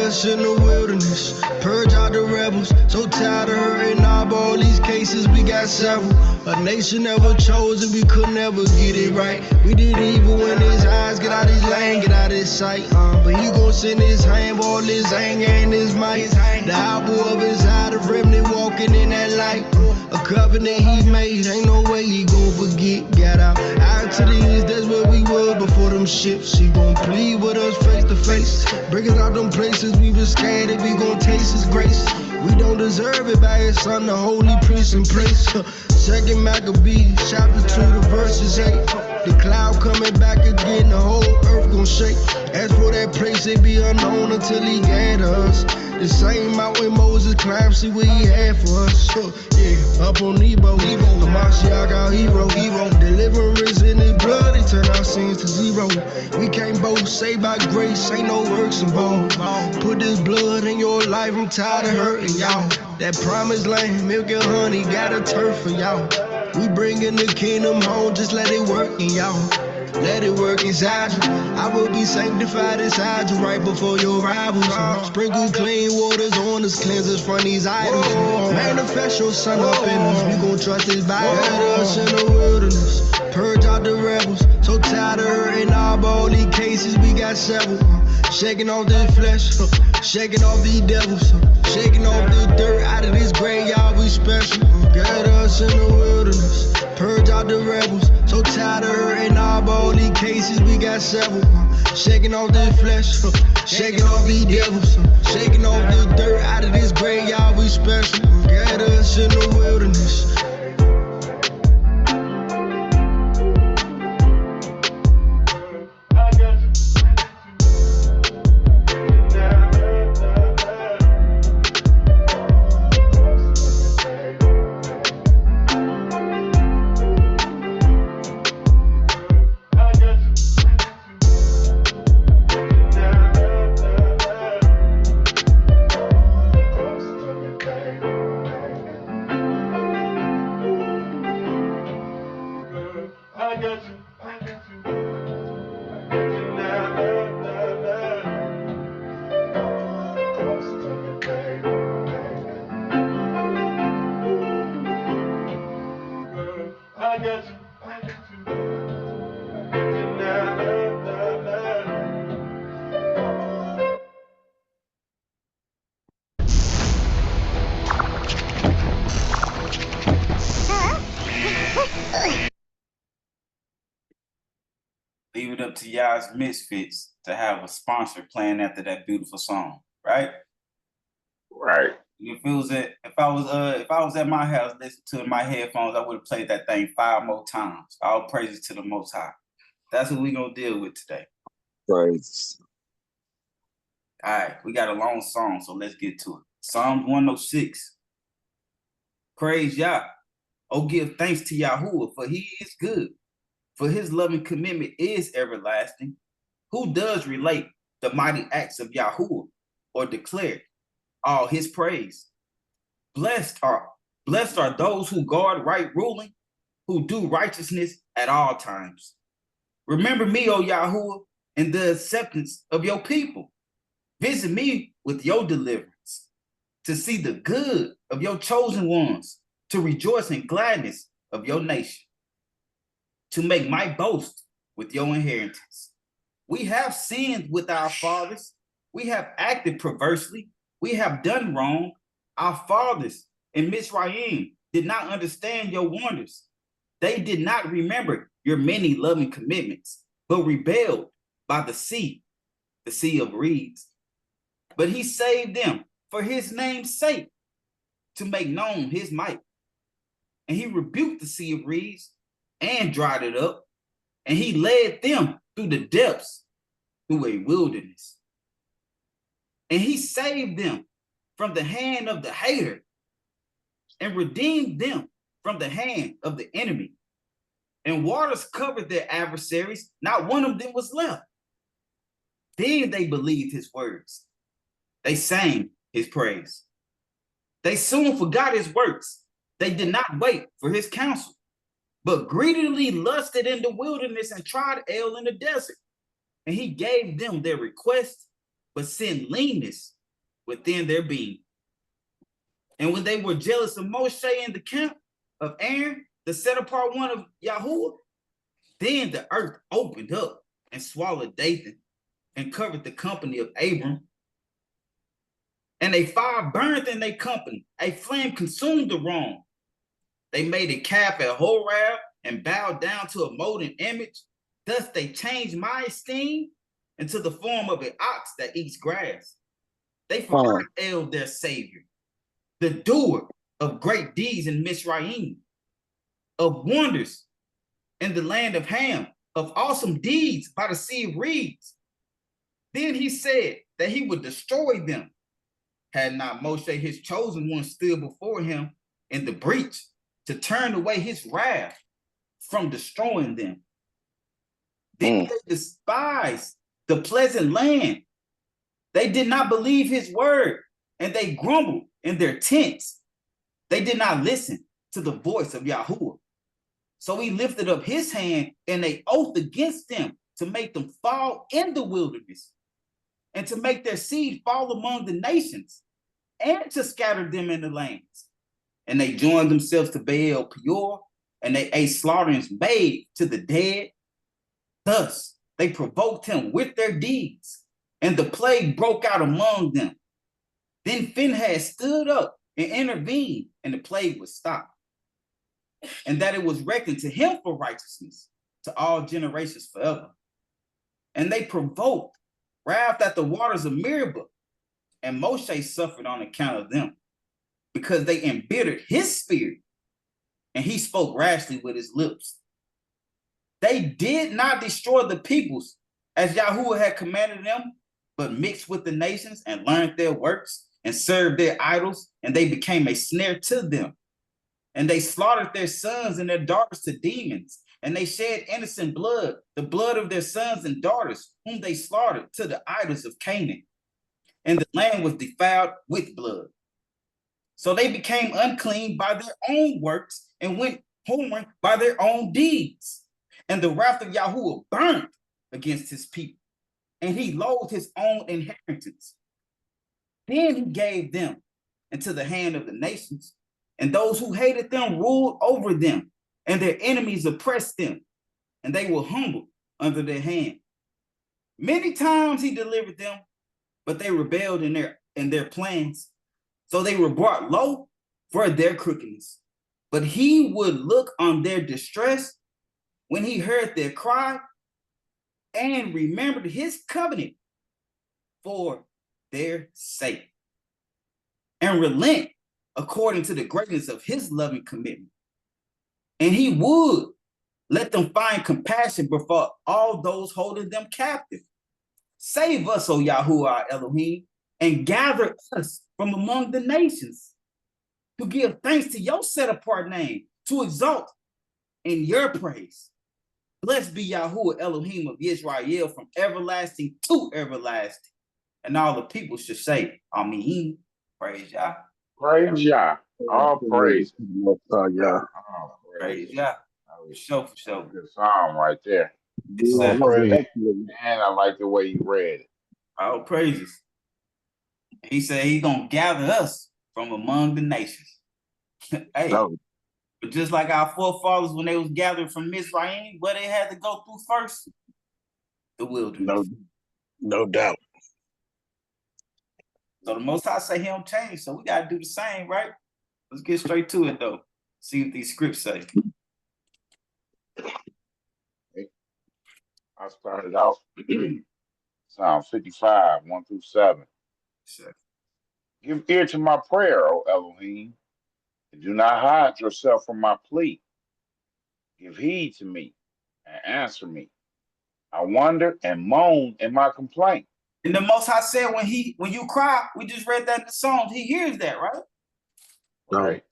us in the wilderness, purge out the rebels. So tired of hurting all these cases, we got several. A nation never chosen, we could never get it right. We did evil in his eyes, get out his lane, get out his sight. But he gon' send his hand, all his anger and his might. The apple of his eye, the remnant walking in that light. A covenant he made, ain't no way he gon' forget. Got out to the east, that's where we were before them ships. He gon' plead with us face to face. Bring us out them places we been scared that we gon' taste his grace. We don't deserve it by his son, the holy priest in place. Second Maccabees, chapter 2, the verses 8. The cloud coming back again, the whole earth gon' shake. As for that place, it be unknown until he gather us. The same mountain Moses climbed, see what he had for us. Yeah, up on Nebo, the Mashiach, our hero. Deliverance in his blood, he turned our sins to zero. We can't both saved by grace, ain't no works involved. Put this blood in your life, I'm tired of hurting y'all. That promised land, milk and honey, got a turf for y'all. We bringing the kingdom home, just let it work in y'all. Let it work inside you. I will be sanctified inside you right before your rivals. Sprinkle clean waters on us, cleanse us from these idols. Manifest your son up in us, we gon' trust his Bible. Got us in the wilderness, purge out the rebels. So tired of hurting all these cases, we got several. Shaking off this flesh, shaking off these devils, shaking off the dirt out of this graveyard, we special. Got us in the wilderness, purge out the rebels. So tired of hurting all these cases, we got several. Shaking off this flesh, shaking off these devils, shaking off the dirt out of this graveyard, we special. Got us in the wilderness. Leave it up to y'all's misfits to have a sponsor playing after that beautiful song, right? Right. If I was at my house listening to it in my headphones, I would have played that thing 5 more times. All praises to the Most High. That's what we're gonna deal with today. Praise. All right, we got a long song, so let's get to it. Psalms 106. Praise Yah. Oh, give thanks to Yahuwah, for he is good. For his loving commitment is everlasting. Who does relate the mighty acts of Yahuwah or declare all his praise? Blessed are those who guard right ruling, who do righteousness at all times. Remember me, O Yahuwah, in the acceptance of your people. Visit me with your deliverance, to see the good of your chosen ones, to rejoice in gladness of your nation, to make my boast with your inheritance. We have sinned with our fathers. We have acted perversely. We have done wrong. Our fathers in Mizraim did not understand your wonders. They did not remember your many loving commitments, but rebelled by the sea of reeds. But he saved them for his name's sake, to make known his might. And he rebuked the sea of reeds and dried it up, and he led them through the depths, through a wilderness. And he saved them from the hand of the hater, and redeemed them from the hand of the enemy. And waters covered their adversaries, not one of them was left. Then they believed his words. They sang his praise. They soon forgot his works. They did not wait for his counsel, but greedily lusted in the wilderness and tried ale in the desert. And he gave them their request, but sent leanness within their being. And when they were jealous of Moshe in the camp of Aaron, the set apart one of Yahuwah, then the earth opened up and swallowed Dathan and covered the company of Abram. And a fire burned in their company. A flame consumed the wrong. They made a calf at Horeb and bowed down to a molten image. Thus they changed my esteem into the form of an ox that eats grass. They forgot El, their savior, the doer of great deeds in Mizraim, of wonders in the land of Ham, of awesome deeds by the sea of reeds. Then he said that he would destroy them, had not Moshe, his chosen one, stood before him in the breach to turn away his wrath from destroying them. Then they despised the pleasant land. They did not believe his word, and they grumbled in their tents. They did not listen to the voice of Yahuwah. So he lifted up his hand and an oath against them to make them fall in the wilderness and to make their seed fall among the nations and to scatter them in the lands. And they joined themselves to Baal Peor, and they ate slaughterings made to the dead. Thus they provoked him with their deeds, and the plague broke out among them. Then Phinehas stood up and intervened, and the plague was stopped. And that it was reckoned to him for righteousness to all generations forever. And they provoked wrath at the waters of Meribah, and Moshe suffered on account of them, because they embittered his spirit, and he spoke rashly with his lips. They did not destroy the peoples as Yahuwah had commanded them, but mixed with the nations and learned their works and served their idols, and they became a snare to them. And they slaughtered their sons and their daughters to demons, and they shed innocent blood, the blood of their sons and daughters, whom they slaughtered to the idols of Canaan. And the land was defiled with blood. So they became unclean by their own works and went homeward by their own deeds. And the wrath of Yahuwah burned against his people, and he loathed his own inheritance. Then he gave them into the hand of the nations, and those who hated them ruled over them, and their enemies oppressed them, and they were humbled under their hand. Many times he delivered them, but they rebelled in their plans. So they were brought low for their crookedness. But he would look on their distress when he heard their cry and remembered his covenant for their sake, and relent according to the greatness of his loving commitment. And he would let them find compassion before all those holding them captive. Save us, O Yahuwah our Elohim, and gather us from among the nations, to give thanks to your set-apart name, to exalt in your praise. Blessed be Yahuwah Elohim of Israel from everlasting to everlasting. And all the people should say, Amen. Praise Yah. Praise Yah. All praise. Praise Yah. For sure, for sure. Good song right there. And I like the way you read it. All praises. He said he's going to gather us from among the nations. Hey, but just like our forefathers when they was gathered from Mizraim, where they had to go through first? The wilderness. No doubt. So the Most High say he don't change, so we got to do the same, right? Let's get straight to it, though. See what these scripts say. I started out Psalm 55, 1-7. Sure. Give ear to my prayer, O Elohim, and do not hide yourself from my plea. Give heed to me and answer me. I wonder and moan in my complaint. And the Most High said when you cry, we just read that in the Psalms, he hears that, right? Right.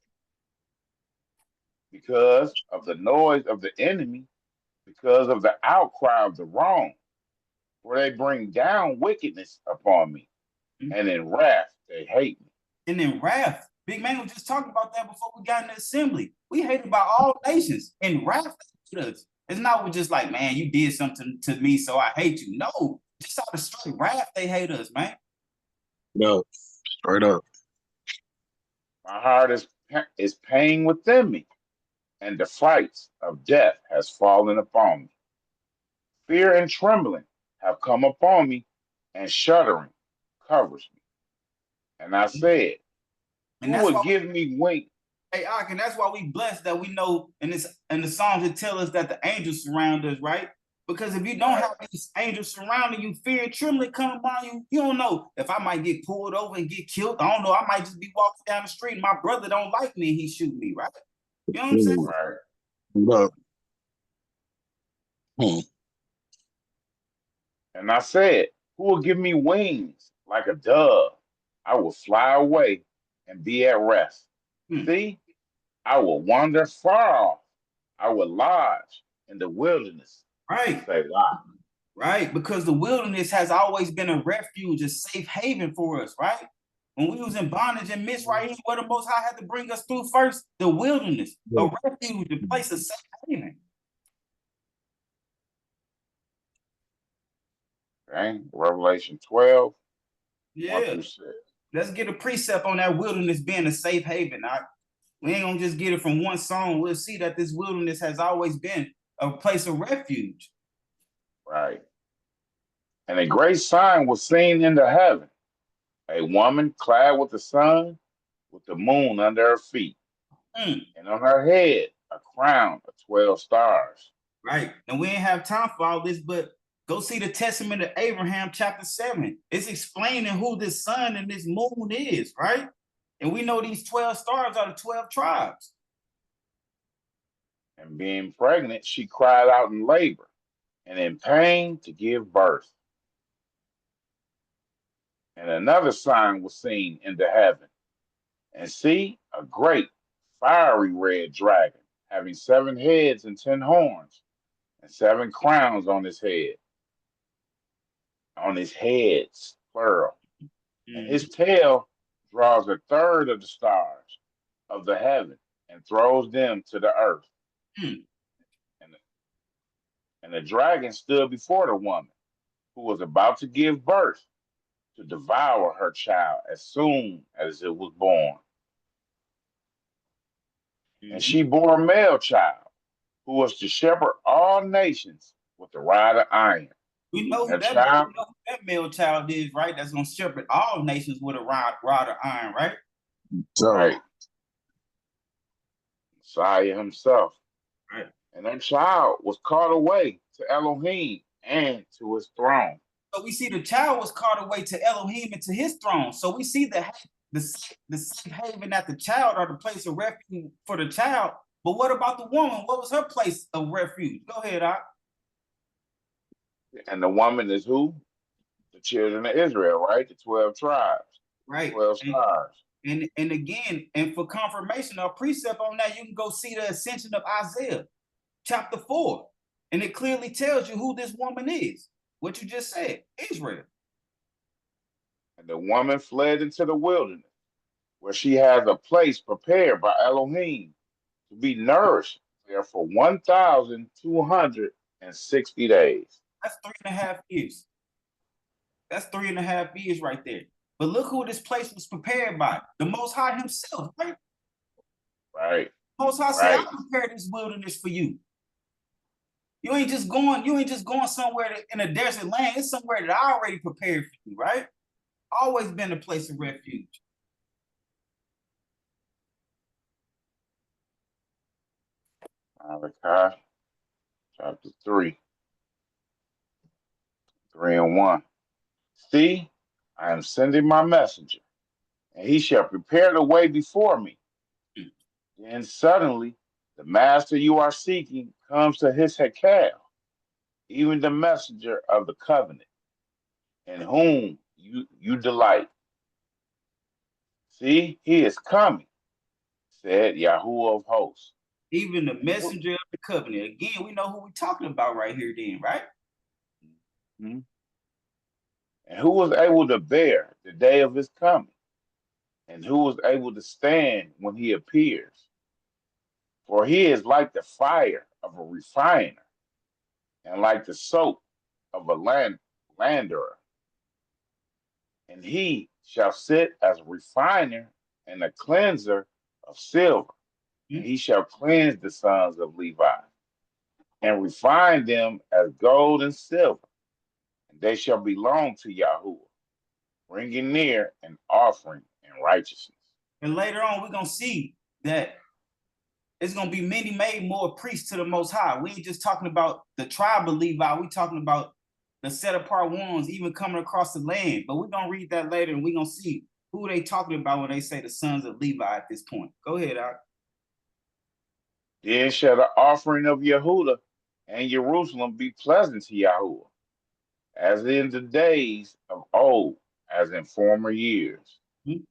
Because of the noise of the enemy, because of the outcry of the wrong, for they bring down wickedness upon me, and in wrath they hate me. And in wrath, Big Man was just talking about that before we got in the assembly. We hated by all nations. In wrath, they hate us. It's not we're just like, man, you did something to me, so I hate you. No, just out of straight wrath, they hate us, man. No. Straight up. My heart is pain within me, and the frights of death has fallen upon me. Fear and trembling have come upon me, and shuddering covers me. And I said, And who that's will why give me wings? hey, Ak, and that's why we blessed that we know in the Psalms it tell us that the angels surround us, right? Because if you don't Right. have these angels surrounding you, fear and trembling come upon you, you don't know if I might get pulled over and get killed. I don't know. I might just be walking down the street and my brother don't like me and he shoot me, right? You know what I'm saying? Right. Look. Hmm. And I said, who will give me wings like a dove? I will fly away and be at rest. Hmm. See, I will wander far off. I will lodge in the wilderness. Right. Say, wow. Right. Because the wilderness has always been a refuge, a safe haven for us, right? When we was in bondage and midst right here, where the Most High had to bring us through first, the wilderness, a refuge, a place of safe haven. Okay. Revelation 12, 1 Yeah. through 6. Let's get a precept on that wilderness being a safe haven. We ain't gonna just get it from one song. We'll see that this wilderness has always been a place of refuge. Right. And a great sign was seen in the heaven, a woman clad with the sun, with the moon under her feet, Mm. and on her head a crown of 12 stars. Right. And we ain't have time for all this, but go see the Testament of Abraham, chapter 7. It's explaining who this sun and this moon is, right? And we know these 12 stars are the 12 tribes. And being pregnant, she cried out in labor and in pain to give birth. And another sign was seen in the heaven, and see, a great fiery red dragon, having 7 heads and 10 horns, and 7 crowns on his head. On his heads, plural. And his tail draws a third of the stars of the heaven and throws them to the earth. And the dragon stood before the woman who was about to give birth to devour her child as soon as it was born. And she bore a male child who was to shepherd all nations with a rod of iron. We know who child, that male child is, right? That's going to shepherd all nations with a rod of iron, right? Right. Messiah himself. Right. And that child was caught away to Elohim and to his throne. So we see the child was caught away to Elohim and to his throne. So we see the safe haven at the child or the place of refuge for the child. But what about the woman? What was her place of refuge? Go ahead, Ak. And the woman is who? The children of Israel, right? The 12 tribes. Right. 12 stars. And again, and for confirmation or precept on that, you can go see the ascension of Isaiah, chapter 4. And it clearly tells you who this woman is. What you just said, Israel. And the woman fled into the wilderness, where she has a place prepared by Elohim to be nourished there for 1,260 days. That's 3.5 years. That's 3.5 years right there. But look who this place was prepared by. The Most High himself, right? Right. Most High said, I prepared this wilderness for you. You ain't just going somewhere in a desert land. It's somewhere that I already prepared for you, right? Always been a place of refuge. Malachi chapter 3, 3 and 1. See, I am sending my messenger, and he shall prepare the way before me. Then suddenly the master you are seeking comes to his Hekal, even the messenger of the covenant, in whom you delight. See, he is coming, said Yahuwah of hosts. Even the messenger of the covenant. Again, we know who we're talking about right here then, right? Mm-hmm. And who was able to bear the day of his coming? And who was able to stand when he appears? For he is like the fire of a refiner, and like the soap of a landerer. And he shall sit as a refiner and a cleanser of silver, and he shall cleanse the sons of Levi, and refine them as gold and silver, and they shall belong to Yahuwah, bringing near an offering in righteousness. And later on, we're going to see that it's going to be many made more priests to the Most High. We ain't just talking about the tribe of Levi. We talking about the set apart ones even coming across the land. But we're going to read that later, and we're going to see who they talking about when they say the sons of Levi at this point. Go ahead, Al. Then shall the offering of Yehuda and Jerusalem be pleasant to Yahuwah, as in the days of old, as in former years. Mm-hmm.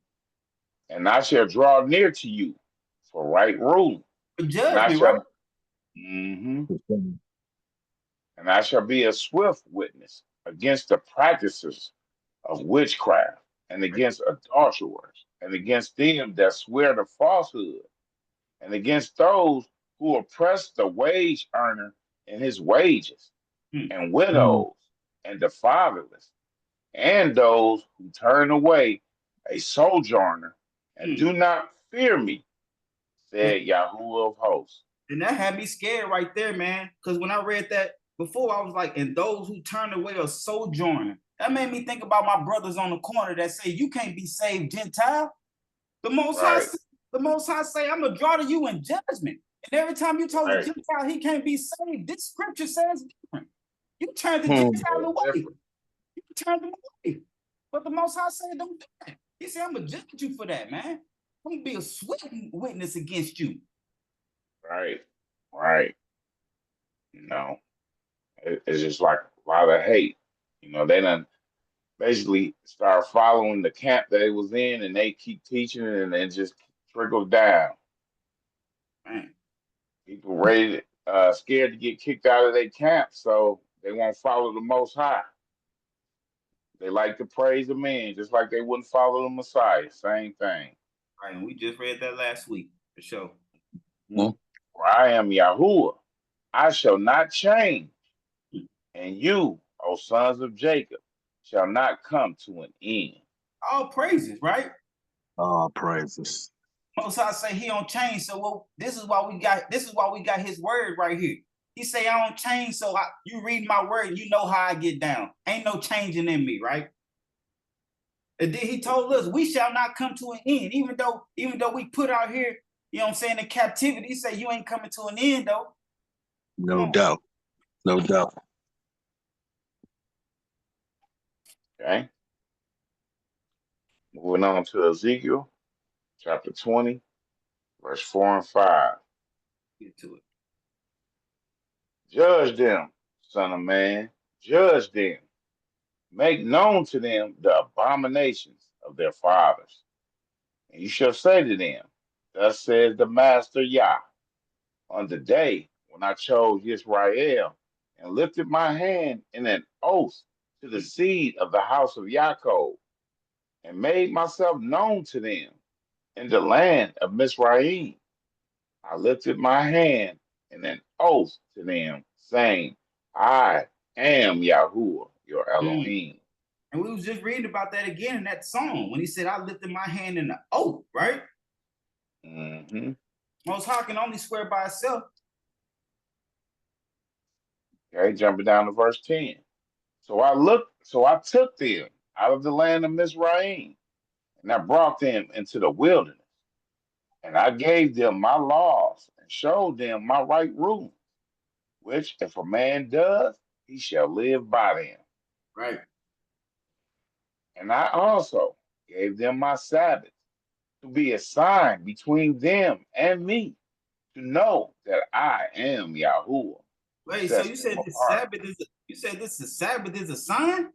And I shall draw near to you for right ruling. For judgment, right? And I shall be a swift witness against the practices of witchcraft, and against adulterers, and against them that swear to falsehood, and against those who oppress the wage earner in his wages, and widows, and the fatherless, and those who turn away a sojourner, and do not fear me, said Yahuwah of hosts. And that had me scared right there, man. Because when I read that before, I was like, and those who turn away a sojourner. That made me think about my brothers on the corner that say, you can't be saved, Gentile. The Most High say, I'm going to draw to you in judgment. And every time you told the Gentile he can't be saved, this scripture says different. You turn the Gentile away. You turn them away. But the Most High said, don't do that. He said, I'm going to judge you for that, man. I'm going to be a swift witness against you. Right. You know, it's just like a lot of hate. You know, they done basically start following the camp that they was in, and they keep teaching it, and it just trickles down. Man. People ready, scared to get kicked out of their camp, so they won't follow the Most High. They like to praise the man, just like they wouldn't follow the Messiah. Same thing. Right, and we just read that last week, for sure. For I am Yahuwah, I shall not change, and you, O sons of Jacob, shall not come to an end. All praises, right? All praises. Most High say he don't change, so this is why we got his word right here. He say I don't change, so you read my word, you know how I get down. Ain't no changing in me, right? And then he told us we shall not come to an end, even though we put out here, you know what I'm saying, in captivity. He say you ain't coming to an end though. No doubt. Okay. Moving on to Ezekiel chapter 20, verse 4 and 5. Get to it. Judge them, son of man, judge them. Make known to them the abominations of their fathers. And you shall say to them, thus says the Master Yah, on the day when I chose Israel and lifted my hand in an oath to the seed of the house of Yaakov, and made myself known to them in the land of Mizraim. I lifted my hand in an oath to them, saying, I am Yahuwah, your Elohim. And we was just reading about that again in that song when he said, I lifted my hand in the oath, right? Most High can only swear by itself. Okay, jumping down to verse 10. So I took them out of the land of Mizraim, and I brought them into the wilderness, and I gave them my laws and showed them my right rulings, which if a man does, he shall live by them. Right. And I also gave them my Sabbath to be a sign between them and me, to know that I am Yahuwah. Wait, so you said this Sabbath is a sign?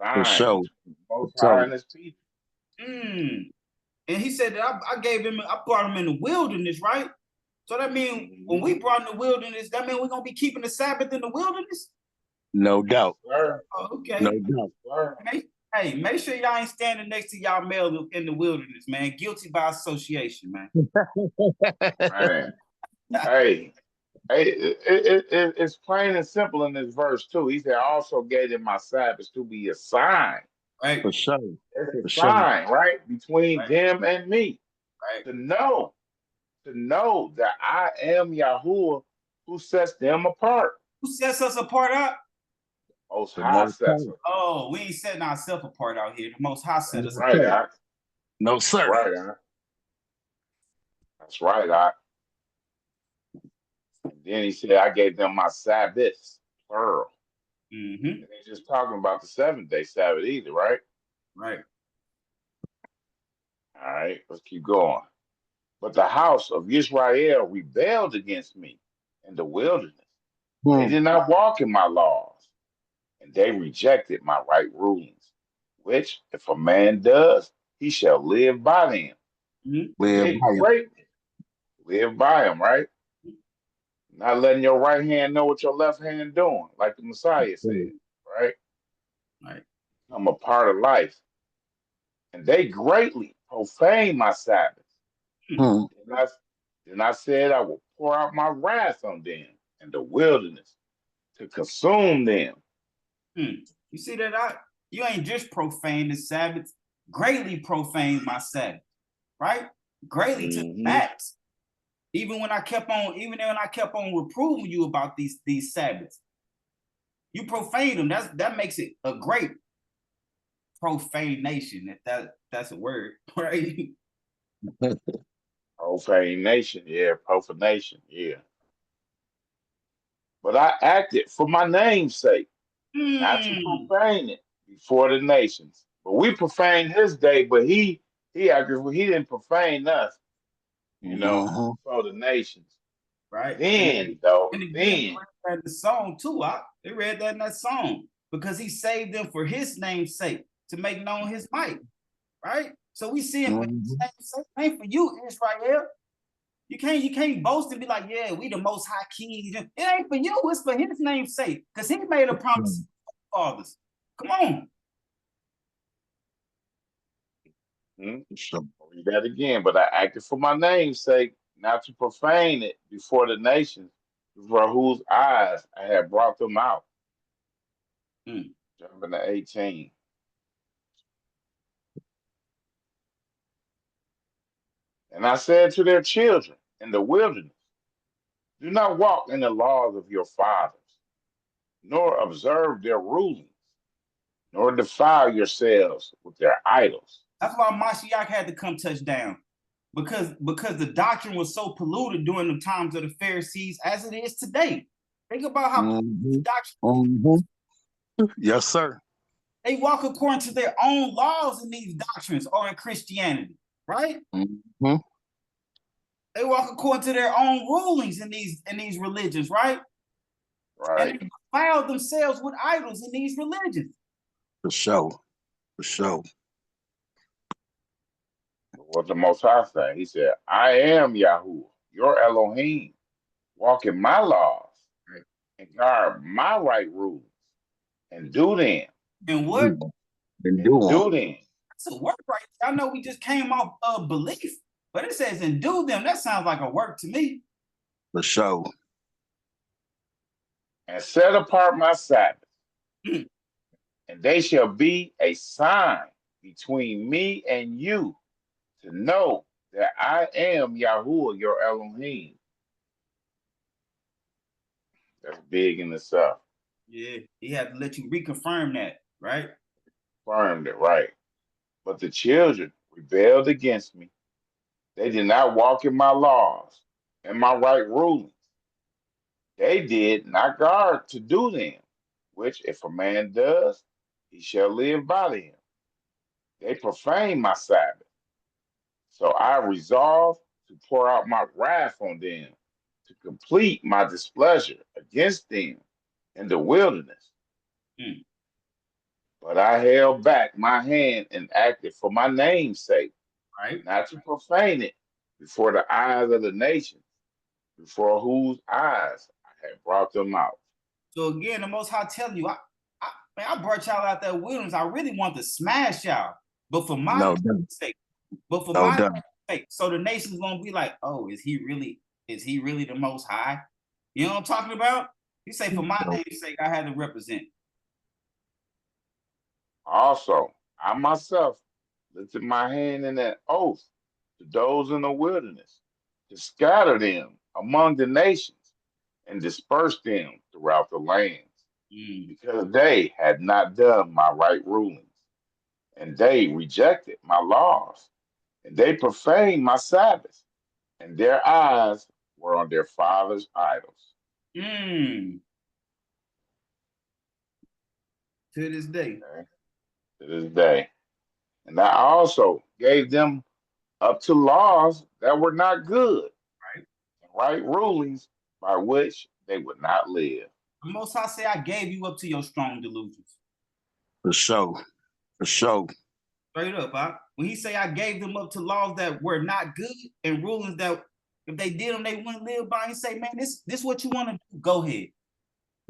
Sign. So, Most High and his people. And he said that I brought him in the wilderness, right? So that means when we brought in the wilderness, that means we're gonna be keeping the Sabbath in the wilderness? No doubt. Sir. Oh, okay. No doubt. Sir. Hey, make sure y'all ain't standing next to y'all male in the wilderness, man. Guilty by association, man. Man. Hey, it's plain and simple in this verse too. He said, I also gave them my Sabbath to be a sign Right, For sure. It's For a sure. sign, right, between right, them and me right. to know, that I am Yahuwah who sets them apart. Who sets us apart out? Most The High most sets high. us. Oh, we ain't setting ourselves apart out here. The Most High set That's us. right, Doc. No, That's sir. right, Doc. That's right, Doc. And then he said, I gave them my Sabbaths, plural. Mm-hmm. And ain't just talking about the 7th-day Sabbath either, right? Right. All right, let's keep going. But the house of Israel rebelled against me in the wilderness. They Hmm. did not walk in my laws, and they rejected my right rulings, which, if a man does, he shall live by them. Mm-hmm. Live They by it. greatly live by them, right? Not letting your right hand know what your left hand doing, like the Messiah said, right? Right. I'm a part of life. And they greatly profane my Sabbath. Hmm. Then I said I will pour out my wrath on them in the wilderness to consume them. You see that? You ain't just profane the Sabbath, greatly profane my Sabbath, right? Greatly to the max. Even when I kept on reproving you about these Sabbaths, you profaned them. That makes it a great profanation, if that's a word, right? Profanation, yeah, profanation, yeah. But I acted for my name's sake, not to profane it before the nations. But we profaned his day, but he acted, he didn't profane us, Mhm. for the nations. Right. Then, And again, they read the song too. They read that in that song because he saved them for his name's sake to make known his might. Right. So we see him for his name's sake, ain't for you, Israel. You can't boast and be like, yeah, we the most high king. It ain't for you, it's for his name's sake. Because he made a promise to fathers. Come on. Read that again. But I acted for my name's sake, not to profane it before the nations, for whose eyes I had brought them out. Jumping to 18. And I said to their children in the wilderness, do not walk in the laws of your fathers, nor observe their rulings, nor defile yourselves with their idols. That's why Mashiach had to come touch down. Because the doctrine was so polluted during the times of the Pharisees as it is today. Think about how the doctrine. Yes, sir. They walk according to their own laws in these doctrines or in Christianity, right? They walk according to their own rulings in these religions, right? Right. And they defile themselves with idols in these religions. For sure. For sure. What the Most High said, he said, I am Yahuwah, your Elohim, walk in my laws and guard my right rules and do them. And what? And do them. That's a work right there. I know we just came off of belief, but it says and do them. That sounds like a work to me. For sure. And set apart my Sabbath, and they shall be a sign between me and you to know that I am Yahuwah, your Elohim. That's big in itself. Yeah, he had to let you reconfirm that, right? Confirmed it, right. But the children rebelled against me. They did not walk in my laws and my right rulings. They did not guard to do them, which if a man does, he shall live by them. They profane my Sabbath. So I resolved to pour out my wrath on them, to complete my displeasure against them in the wilderness. But I held back my hand and acted for my name's sake, right? Not to profane it before the eyes of the nations, before whose eyes I had brought them out. So again, the Most High telling you, I brought y'all out that wilderness. I really want to smash y'all, but for my sake, sake, so the nations won't be like, oh, is he really the Most High? You know what I'm talking about? You say, for my name's sake, I had to represent. Also, I myself lifted my hand in an oath to those in the wilderness, to scatter them among the nations and disperse them throughout the lands, because they had not done my right rulings, and they rejected my laws, and they profaned my Sabbaths, and their eyes were on their fathers' idols. To this day. Okay? To this day. And I also gave them up to laws that were not good, right rulings by which they would not live. The Most High say, I gave you up to your strong delusions. For sure. For sure. Straight up, huh? When he say, I gave them up to laws that were not good and rulings that if they did them, they wouldn't live by. He say, man, this what you want to do. Go ahead.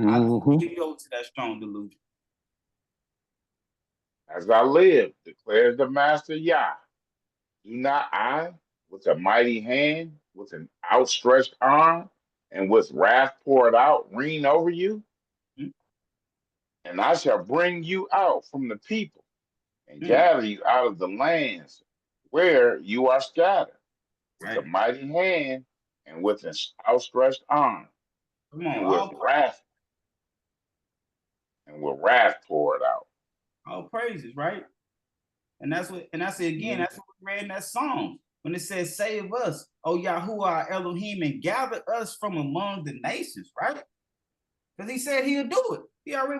I'll give you over to that strong delusion. As I live, declares the Master Yah, do not I, with a mighty hand, with an outstretched arm, and with wrath poured out, reign over you? And I shall bring you out from the people and gather you out of the lands where you are scattered, with a mighty hand and with an outstretched arm, and with wrath poured out. All praises, right? And that's it again, that's what we read in that song. When it says, save us, O Yahuwah our Elohim, and gather us from among the nations, right? Because he said he'll do it.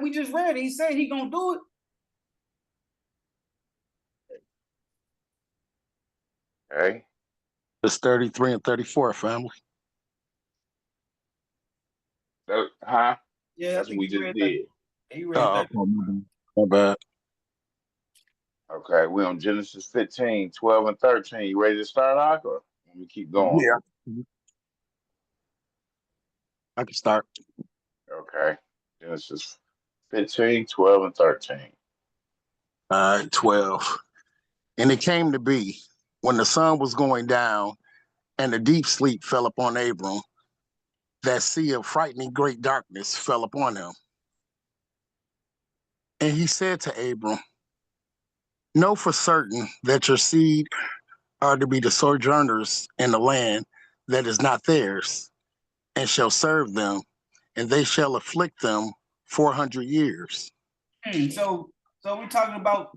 We just read it. He said he gonna do it. Okay. It's 33 and 34, family. Yeah, that's what we just did. My bad. Okay, we're on Genesis 15, 12, and 13. You ready to start, Ak, or let me keep going? Yeah. I can start. Okay. Genesis 15, 12, and 13. All right, 12. And it came to be, when the sun was going down and the deep sleep fell upon Abram, that sea of frightening great darkness fell upon him. And he said to Abram, know for certain that your seed are to be the sojourners in the land that is not theirs, and shall serve them, and they shall afflict them 400 years. So we're talking about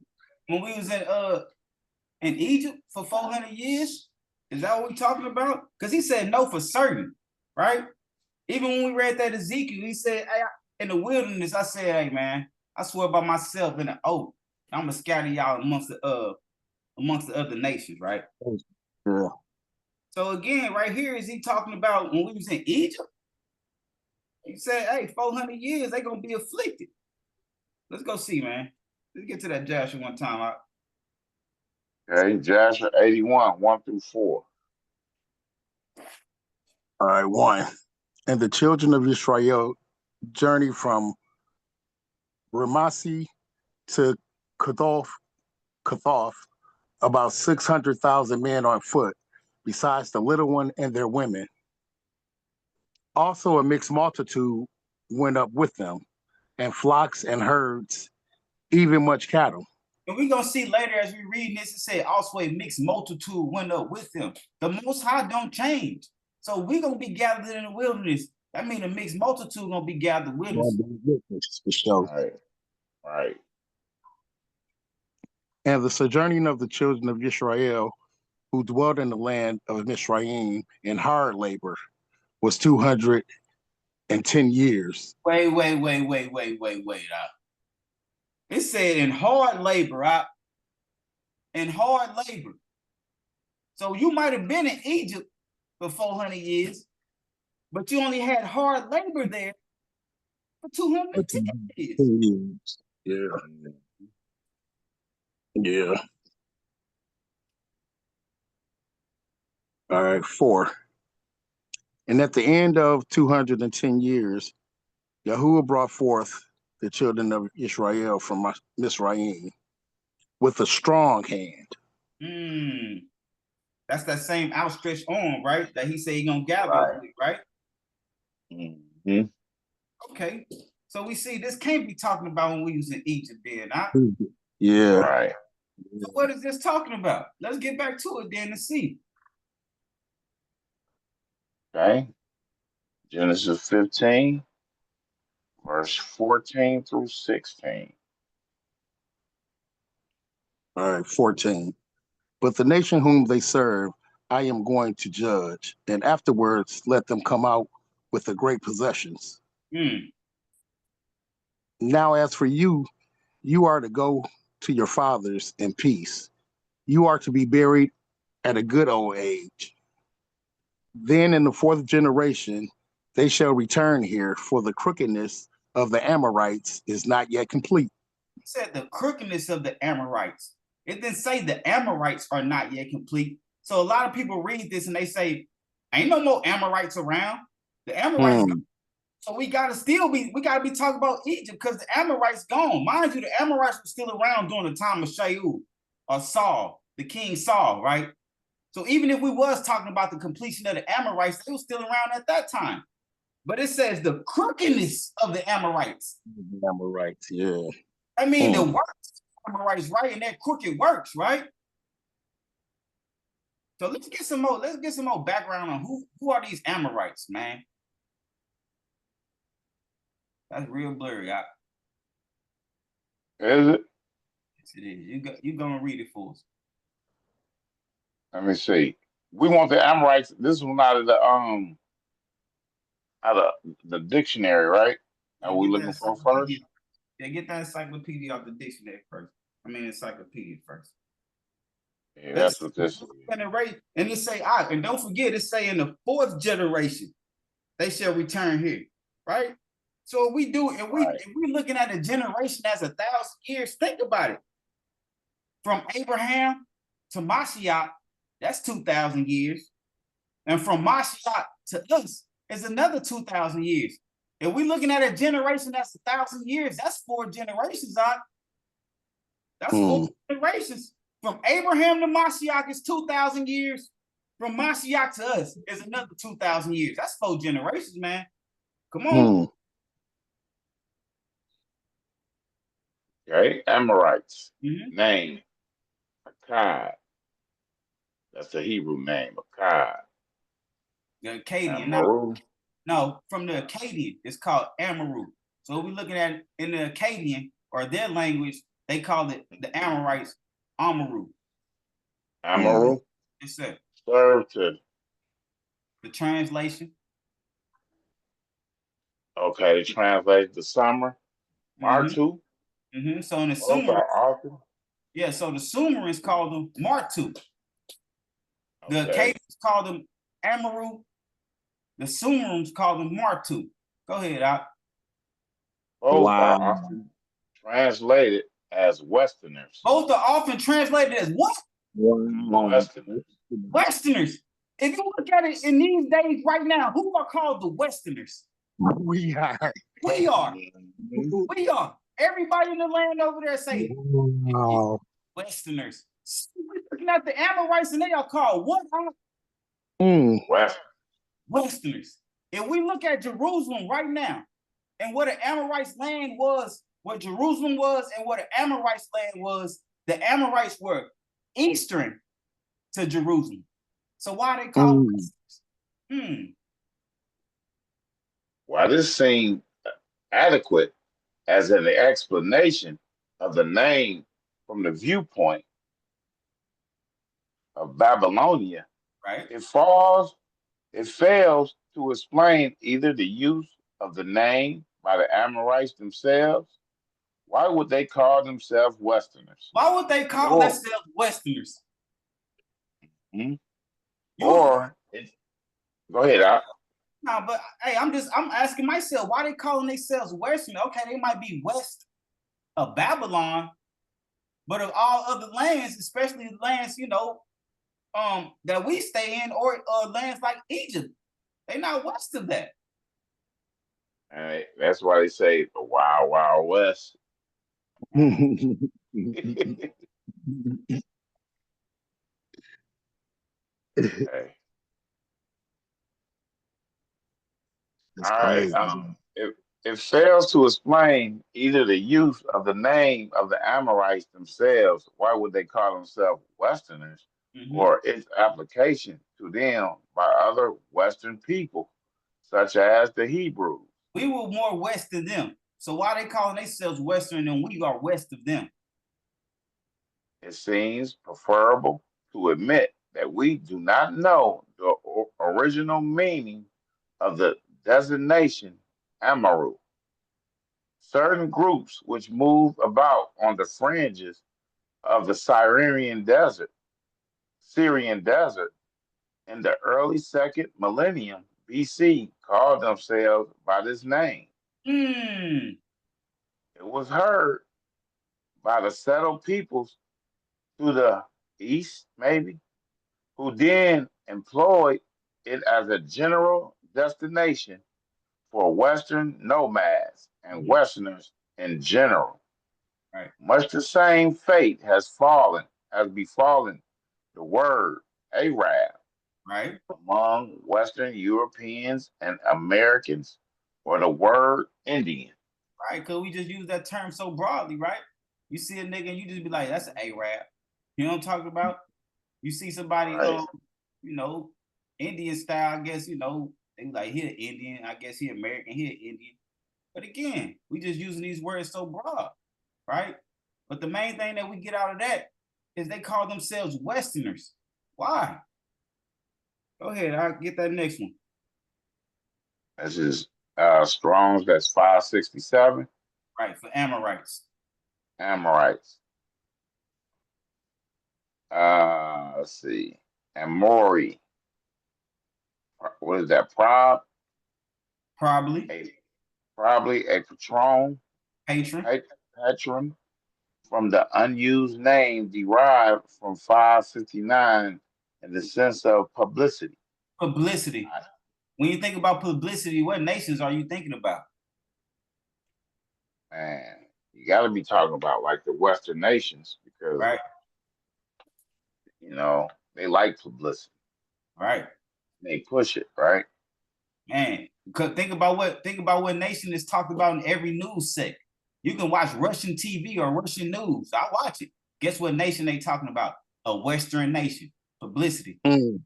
when we was in Egypt for 400 years? Is that what we're talking about? Because he said no for certain, right? Even when we read that Ezekiel, he said, hey, in the wilderness, I said, hey, man, I swear by myself in an oath, I'm going to scatter y'all amongst the other nations, right? Yeah. So again, right here, is he talking about when we was in Egypt? He said, hey, 400 years, they're going to be afflicted. Let's go see, man. Let's get to that Joshua one time. Okay, Joshua 81, 1 through 4. All right, 1. And the children of Israel journeyed from Ramasi to Kathoth, about 600,000 men on foot, besides the little one and their women. Also a mixed multitude went up with them, and flocks and herds, even much cattle. And we're going to see later as we read this, it said also a mixed multitude went up with them. The Most High don't change. So we're going to be gathered in the wilderness. That means a mixed multitude going to be gathered with us. For sure. Right. And the sojourning of the children of Israel, who dwelt in the land of Mizraim in hard labor, was 210 years. Wait. It said in hard labor, in hard labor. So you might have been in Egypt for 400 years, but you only had hard labor there for 210 years. Yeah. All right, 4. And at the end of 210 years, Yahuwah brought forth the children of Israel from Mizraim with a strong hand. That's that same outstretched arm, right? That he said he's going to gather, right? Mm-hmm. Okay. So we see this can't be talking about when we was in Egypt then, huh? Yeah. Right. So what is this talking about? Let's get back to it then and see. Okay. Genesis 15, verse 14 through 16. All right, 14. But the nation whom they serve, I am going to judge, and afterwards let them come out with the great possessions. Hmm. Now, as for you, you are to go to your fathers in peace. You are to be buried at a good old age. Then in the fourth generation, they shall return here, for the crookedness of the Amorites is not yet complete. He said the crookedness of the Amorites. It didn't say the Amorites are not yet complete. So a lot of people read this and they say, ain't no more Amorites around. The Amorites. So we gotta be talking about Egypt because the Amorites gone. Mind you, the Amorites were still around during the time of Shaul or Saul, the king Saul, right? So even if we was talking about the completion of the Amorites, they were still around at that time. But it says the crookedness of the Amorites. The Amorites, yeah. I mean, the works Amorites, right? And that crooked works, right? So let's get some more background on who are these Amorites, man. That's real blurry. Is it? Yes, it is. You gonna read it for us. Let me see. We want the Amorites. This one out of the dictionary, right? Are we looking for first? Yeah, get that encyclopedia off the dictionary first. I mean encyclopedia first. Yeah, that's what this is. And it say, and don't forget, it say in the fourth generation, they shall return here, right? So if we looking at a generation as 1,000 years, think about it. From Abraham to Mashiach, that's 2,000 years. And from Mashiach to us is another 2,000 years. If we looking at a generation that's 1,000 years, that's 4 generations, That's 4 generations. From Abraham to Mashiach is 2,000 years. From Mashiach to us is another 2,000 years. That's 4 generations, man. Come on. Okay, Amorites. Name. Akkad. That's the Hebrew name, Akkad. The Akkadian. No, from the Akkadian, it's called Amaru. So we're looking at in the Akkadian or their language, they call it the Amorites Amaru. Amaru? Yes, sir. Serve to the translation. Okay, the translation, the summer. Martu. So in the Sumer, so the Sumerians called them Martu. The Akkadians called them Amaru. The Sumerians called them Martu. Go ahead, Al. Both are often translated as Westerners. Both are often translated as what? Westerners. Westerners. If you look at it in these days right now, who are called the Westerners? We are. We are. We are. Everybody in the land over there say Westerners. We're looking at the Amorites and they are called what? Westerners. If we look at Jerusalem right now and what the Amorites land was, what Jerusalem was and what the Amorites land was, the Amorites were eastern to Jerusalem. So why are they called Westerners? While this seemed adequate as an explanation of the name from the viewpoint of Babylonia, right? It fails to explain either the use of the name by the Amorites themselves. Why would they call themselves Westerners? Why would they call themselves Westerners? Go ahead, Al. No, but hey, I'm asking myself, why they calling themselves Western? Okay, they might be west of Babylon, but of all other lands, especially lands, that we stay in, or lands like Egypt, they not west of that. All right, that's why they say the Wild Wild West. Okay. All right. It fails to explain either the use of the name of the Amorites themselves, why would they call themselves Westerners, Hmm. or its application to them by other Western people, such as the Hebrews. We were more west than them. So why they calling themselves Western and we are west of them? It seems preferable to admit that we do not know the original meaning of the designation Amaru. Certain groups which moved about on the fringes of the Syrian desert in the early second millennium BC called themselves by this name. Hmm. It was heard by the settled peoples to the east, maybe, who then employed it as a general destination for Western nomads and Mhm. Westerners in general. Right. Much the same fate has befallen the word Arab Right. among Western Europeans and Americans, or the word Indian. Right. Because we just use that term so broadly, right? You see a nigga and you just be like, that's an Arab. You know what I'm talking about? You see somebody, Right. you know, Indian style, I guess, you know, they like, he an Indian, I guess he American, he an Indian. But again, we just using these words so broad, right? But the main thing that we get out of that is they call themselves Westerners. Why? Go ahead, I'll get that next one. This is Strong's, that's 567, Right, for Amorites. Amorites. Let's see. Amori. What is that? Probably. Probably a Patron. patron from the unused name derived from 559 in the sense of publicity. Publicity. When you think about publicity, what nations are you thinking about? Man, you got to be talking about like the Western nations because, Right, you know, they like publicity. right. They push it, right? Man, think about what nation is talked about in every news sect. You can watch Russian TV or Russian news. I watch it. Guess what nation they talking about? A Western nation. Publicity. Mm.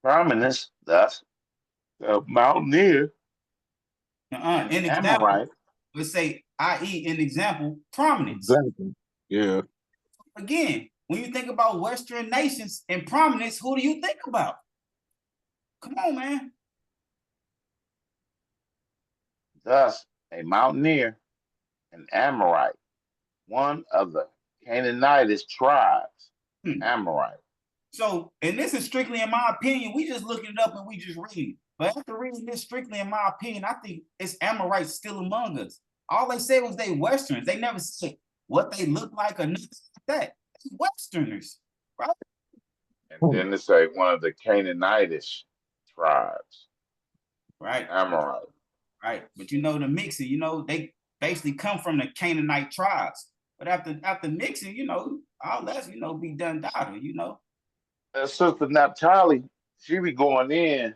Prominence, thus, the mountaineer and An example, Amorite. let's say, i.e., an example, prominence. Exactly. Yeah. Again, when you think about Western nations and prominence, who do you think about? Come on, man. Thus, a mountaineer, an Amorite, one of the Canaanitish tribes, Hmm. Amorite. So, and this is strictly in my opinion. We just looking it up and we just reading. But after reading this strictly in my opinion, I think it's Amorites still among us. All they said was they Westerns. They never said what they look like or nothing like that. It's Westerners, right? And then they say one of the Canaanitish tribes, Right. Amorite. Right. But you know the mixing, you know, they basically come from the Canaanite tribes. But after mixing, you know, all that's, you know, be done daughter, you know. Sister Naphtali, she be going in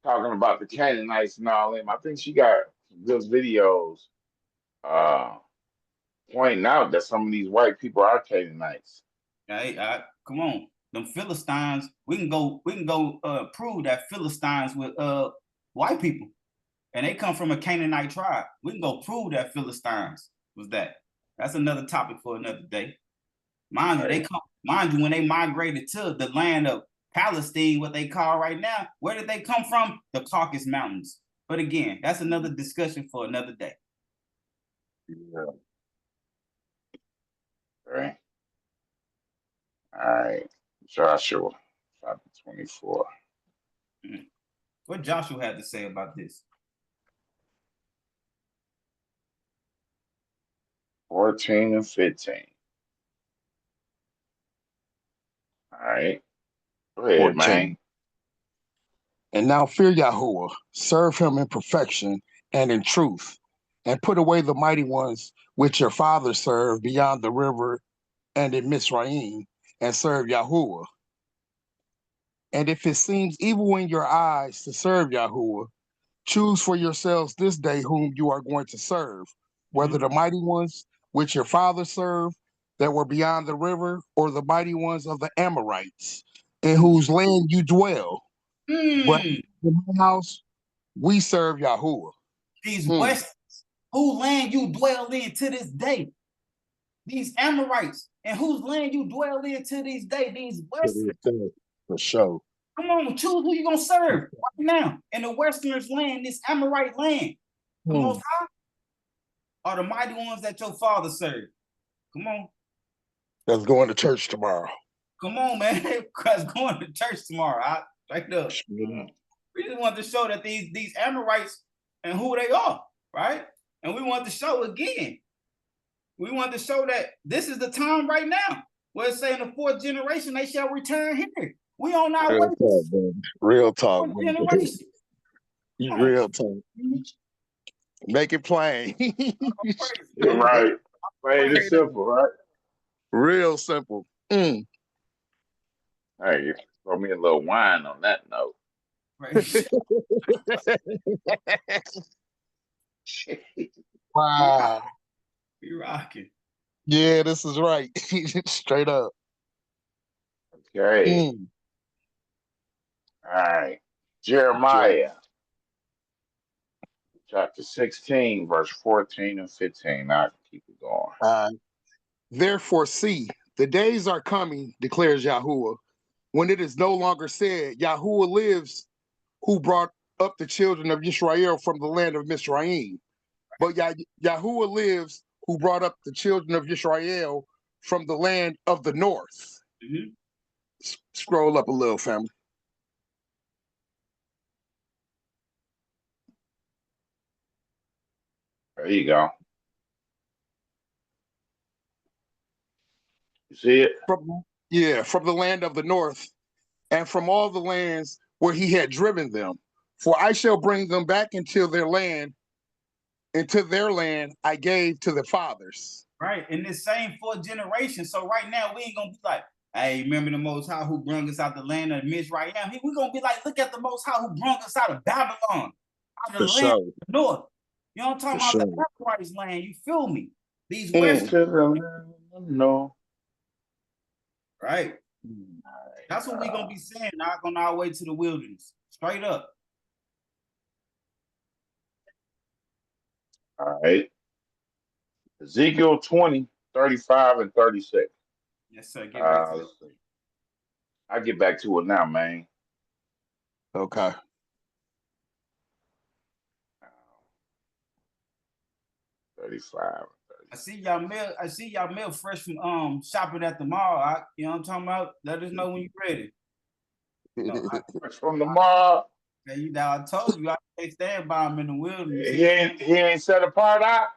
talking about the Canaanites and all them. I think she got some good videos uh, pointing out that some of these white people are Canaanites. Hey, come on. Them Philistines, we can go prove that Philistines with white people. And they come from a Canaanite tribe. We can go prove that Philistines was that. That's another topic for another day. Mind you, when they migrated to the land of Palestine, what they call right now, where did they come from? The Caucasus Mountains. But again, that's another discussion for another day. Yeah. Right. All right. Joshua, chapter 24. What Joshua had to say about this? 14 and 15. All right. Go ahead, 14. man. And now fear Yahuwah, serve him in perfection and in truth, and put away the mighty ones which your fathers served beyond the river and in Mizraim, and serve Yahuwah. And if it seems evil in your eyes to serve Yahuwah, Choose for yourselves this day whom you are going to serve, whether the mighty ones which your fathers served that were beyond the river, or the mighty ones of the Amorites, in whose land you dwell. But Mm. in my house, we serve Yahuwah. These Westerns, whose land you dwell in to this day. These Amorites, and whose land you dwell in to this day. These Westerns. For sure. Come on, choose who you gonna serve right now. In the Westerners' land, this Amorite land. The Most High are the mighty ones that your father served. Come on. That's going to church tomorrow. Come on, man. Because going to church tomorrow. Right up. We just want to show that these Amorites and who they are, right? And we want to show again. We want to show that this is the time right now. Where it's saying the fourth generation, they shall return here. We on our way. Real talk, Real talk. Make it plain. Right. Plain and simple, right? Real simple. Hey, throw me a little wine on that note. Wow. We rocking. Yeah, this is right. Straight up. Okay. All right. Jeremiah chapter 16, verse 14 and 15. I can keep it going. Therefore, see, the days are coming, declares Yahuwah, when it is no longer said, Yahuwah lives, who brought up the children of Israel from the land of Mizraim. But Yahuwah lives, who brought up the children of Israel from the land of the north. Scroll up a little, family. There you go. You see it? From the land of the north, and from all the lands where he had driven them. For I shall bring them back into their land I gave to the fathers. Right, in this same fourth generation. So right now, we ain't going to be like, hey, remember the Most High who brought us out the land of Mizraim? We're going to be like, look at the Most High who brought us out of Babylon, out of the land of the north. You know what I'm talking about? The Amorites land, you feel me? These Western. No. Right. That's what we're going to be saying now on our way to the wilderness. Straight up. All right. Ezekiel 20, 35 and 36. Yes, sir. Get back to let's see. I'll get back to it now, man. Okay. 35. I see y'all mail fresh from shopping at the mall. You know what I'm talking about? Let us know when you're ready. Fresh from the mall. I told you I can't stand by him in the wilderness. He ain't set apart out.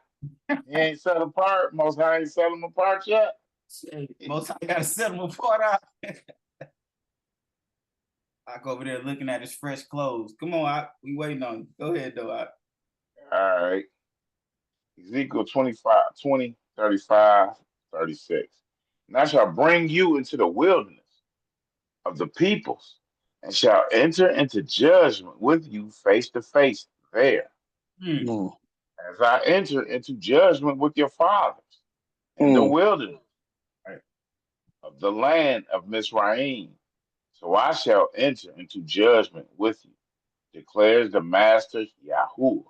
He ain't set apart. Most High ain't set him apart yet. Most High gotta set him apart out. I go over there looking at his fresh clothes. Come on, we waiting on you. Go ahead, though. All right. Ezekiel 20, 35, 36. And I shall bring you into the wilderness of the peoples, and shall enter into judgment with you face to face there. As I enter into judgment with your fathers in the wilderness of the land of Mizraim. So I shall enter into judgment with you, declares the Master Yahuwah.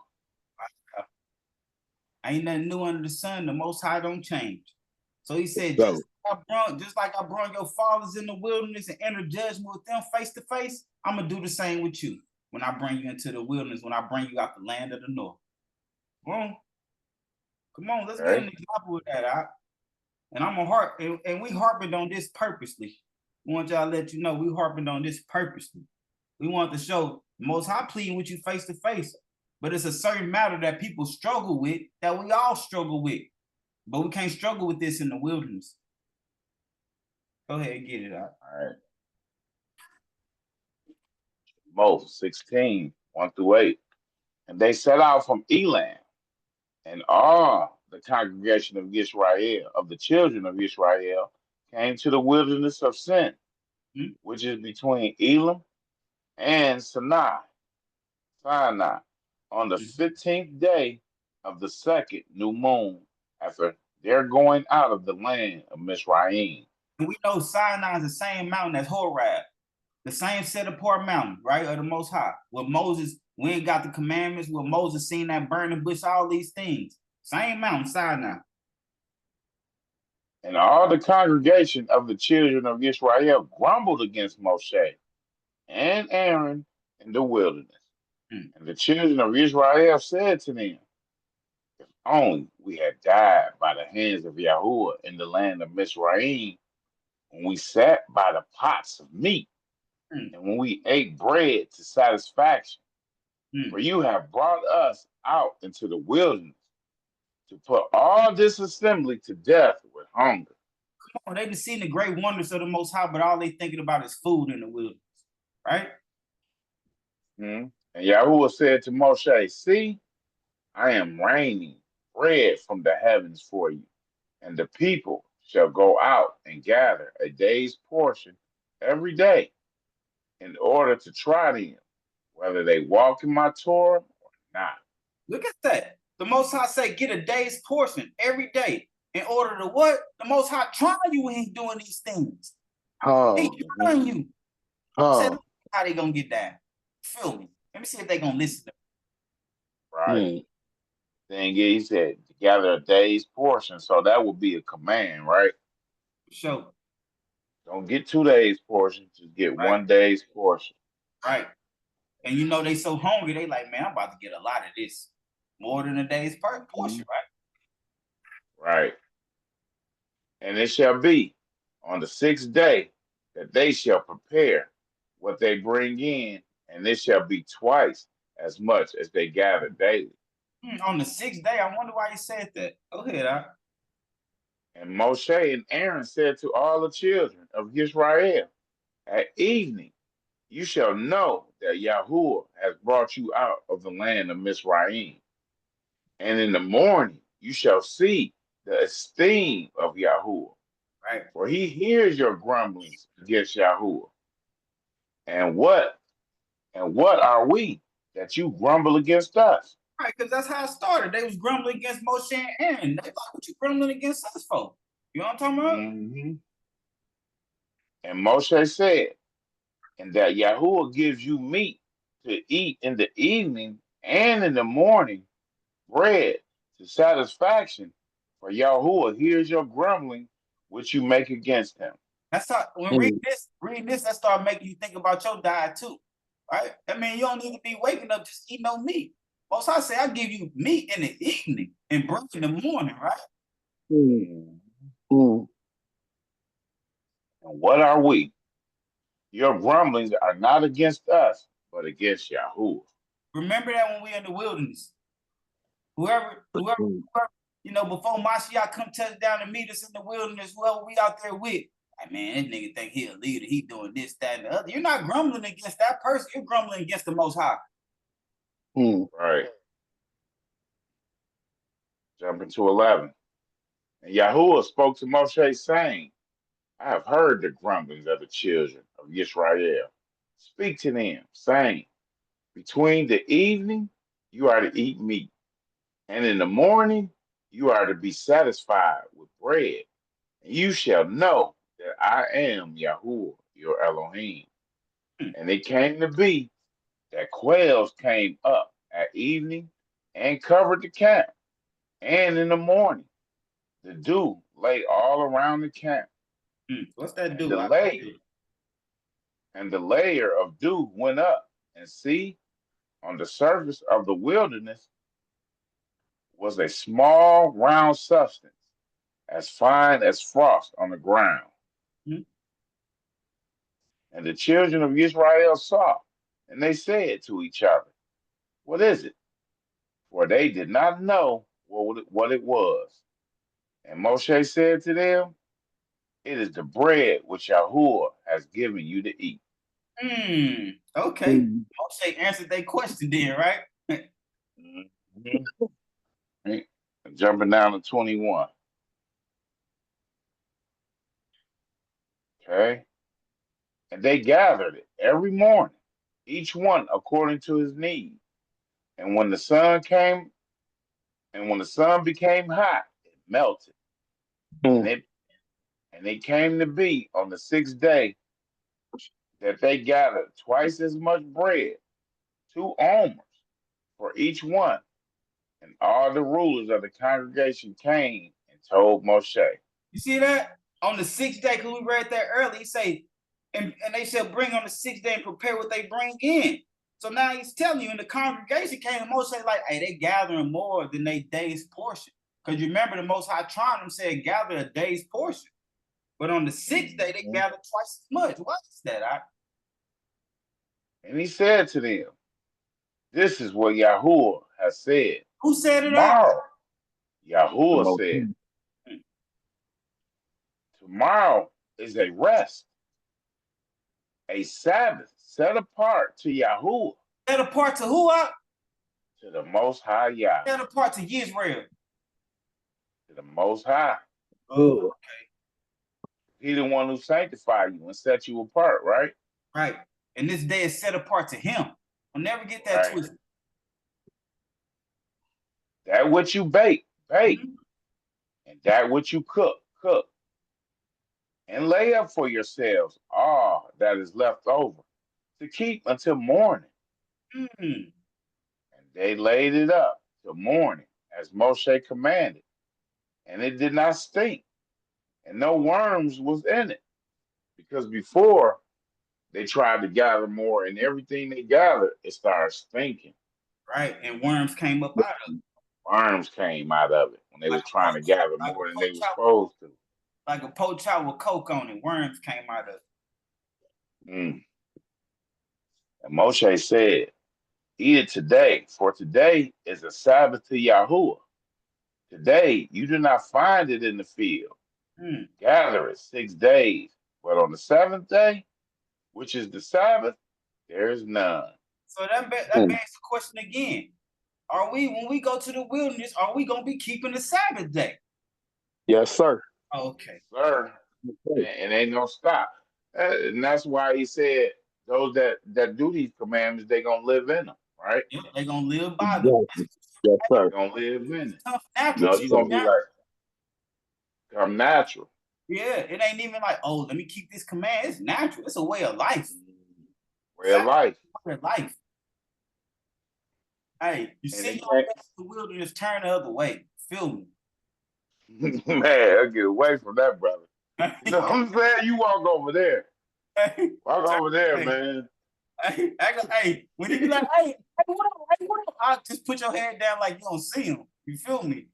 Ain't nothing new under the sun. The Most High don't change. So he said, just like I brought your fathers in the wilderness and entered judgment with them face to face, I'm going to do the same with you when I bring you into the wilderness, when I bring you out the land of the north. Come on, let's get an example of that. And I'm and we harping on this purposely. We want y'all to let you know we harping on this purposely. We want to show the Most High pleading with you face to face. But it's a certain matter that people struggle with, that we all struggle with. But we can't struggle with this in the wilderness. Go ahead and get it out. All right. Moses 16, 1 through 8. And they set out from Elam, and all the congregation of Israel, of the children of Israel, came to the wilderness of Sin, which is between Elam and Sinai. on the Mhm. 15th day of the second new moon, after their going out of the land of Mizraim. And we know Sinai is the same mountain as Horeb, the same set apart mountain, right, of the Most High. Where Moses, we ain't got the commandments, where Moses seen that burning bush, all these things. Same mountain, Sinai. And all the congregation of the children of Israel grumbled against Moshe and Aaron in the wilderness. Mm. And the children of Israel said to them, if only we had died by the hands of Yahuwah in the land of Mizraim, when we sat by the pots of meat, Mm. and when we ate bread to satisfaction. For Mm. you have brought us out into the wilderness to put all this assembly to death with hunger. Oh, they done seen the great wonders of the Most High, but all they thinking about is food in the wilderness, right? Hmm. And Yahuwah said to Moshe, see, I am raining bread from the heavens for you, and the people shall go out and gather a day's portion every day in order to try them, whether they walk in my Torah or not. Look at that. The Most High say get a day's portion every day in order to what? The Most High trying you when he's doing these things. He Oh, trying you. Said, oh, how they gonna get down? Feel me? Let me see if they gonna listen to Right? mm, Then he said to gather a day's portion. So that would be a command, right? me. Show. Don't get 2 days portion, just get Right, 1 day's portion. right. And you know they so hungry, they like, man, I'm about to get a lot of this. More than a day's portion, Right. And it shall be on the 6th day that they shall prepare what they bring in, and it shall be twice as much as they gather daily. right? On the 6th day, I wonder why he said that. Go ahead, And Moshe and Aaron said to all the children of Israel, at evening you shall know that Yahuwah has brought you out of the land of Mizraim. And in the morning you shall see the esteem of Yahuwah, right? for he hears your grumblings against Yahuwah. And what are we that you grumble against us? Right, because that's how it started. They was grumbling against Moshe and Aaron. They like, what you grumbling against us for? You know what I'm talking about? Mhm. And Moshe said, and that Yahuwah gives you meat to eat in the evening and in the morning, bread to satisfaction, for Yahuwah hears your grumbling which you make against him. That's how when mm, reading this, that start making you think about your diet too. Right? I mean, you don't need to be waking up just eating no meat. Most I say I give you meat in the evening and bread in the morning, right? mm, Mm. mm. And what are we? Your grumblings are not against us, but against Yahuwah. Remember that when we in the wilderness. Whoever, Mm. before Mashiach come touch down and meet us in the wilderness, whoever we out there with, like, man, this nigga think he a leader. He doing this, that, and the other. You're not grumbling against that person. You're grumbling against the Most High. Mm. Right. Jumping to 11. And Yahuwah spoke to Moshe, saying, I have heard the grumblings of the children of Israel. Speak to them, saying, between the evening you are to eat meat, and in the morning you are to be satisfied with bread. And you shall know that I am Yahuwah, your Elohim. Hmm. And it came to be that quails came up at evening and covered the camp, and in the morning the dew lay all around the camp, What's that and do? the layer and the layer of dew went up, and see, on the surface of the wilderness was a small round substance, as fine as frost on the ground. Hmm. And the children of Israel saw, and they said to each other, what is it? For they did not know what it was. And Moshe said to them, it is the bread which Yahuwah has given you to eat. Okay. Mm. Moshe answered that question then, right? Mhm. Right. Jumping down to 21. Okay. And they gathered it every morning, each one according to his need. And when the sun came, and when the sun became hot, it melted. And Mm. it came to be on the sixth day that they gathered twice as much bread, 2 omers for each one. And all the rulers of the congregation came and told Moshe. You see that? On the sixth day, because we read that early, he say, and they shall bring on the sixth day and prepare what they bring in. So now he's telling you, and the congregation came to Moshe like, hey, they gathering more than they day's portion. Because you remember the Most High trying them said, gather a day's portion. But on the sixth day, they gathered twice as much. What is that? And he said to them, this is what Yahuwah has said. Who said it? Tomorrow, Yahuwah said, tomorrow is a rest, a Sabbath set apart to Yahuwah. Set apart to who? To the Most High Yah. Set apart to Israel. To the Most High. Oh, okay. He the one who sanctified you and set you apart, right? Right. And this day is set apart to him. I'll never get that Right. twisted. That which you bake, and that which you cook. And lay up for yourselves all that is left over to keep until morning. And they laid it up till morning, as Moshe commanded. And it did not stink, and no worms was in it. Because before they tried to gather more, and everything they gathered, it started stinking. Right. And worms came up out of it. Worms came out of it when they was trying to gather more than they were supposed to. Like a poached out with Coke on it. Worms came out of it. And Moshe said, eat it today, for today is a Sabbath to Yahuwah. Today you do not find it in the field. Gather it 6 days, but on the seventh day, which is the Sabbath, there is none. So that begs the question again. Are we, when we go to the wilderness, are we going to be keeping the Sabbath day? Yes, sir. Okay. Sir, and ain't no stop. And that's why he said those that do these commandments, they going to live in them, right? Yep, they're going to live by them. Yes, sir. They're going to live in it. No, you're going to be like, come natural. Yeah, it ain't even like, oh, let me keep this command. It's natural. It's a way of life. Way of life. Way of life. Hey, you see the wilderness, turn the other way. Feel me? Man, I'll get away from that, brother. You know what I'm saying? You walk over there. Walk over there, man. Hey, when you be like, hey, what up? I just put your head down like you don't see him. You feel me?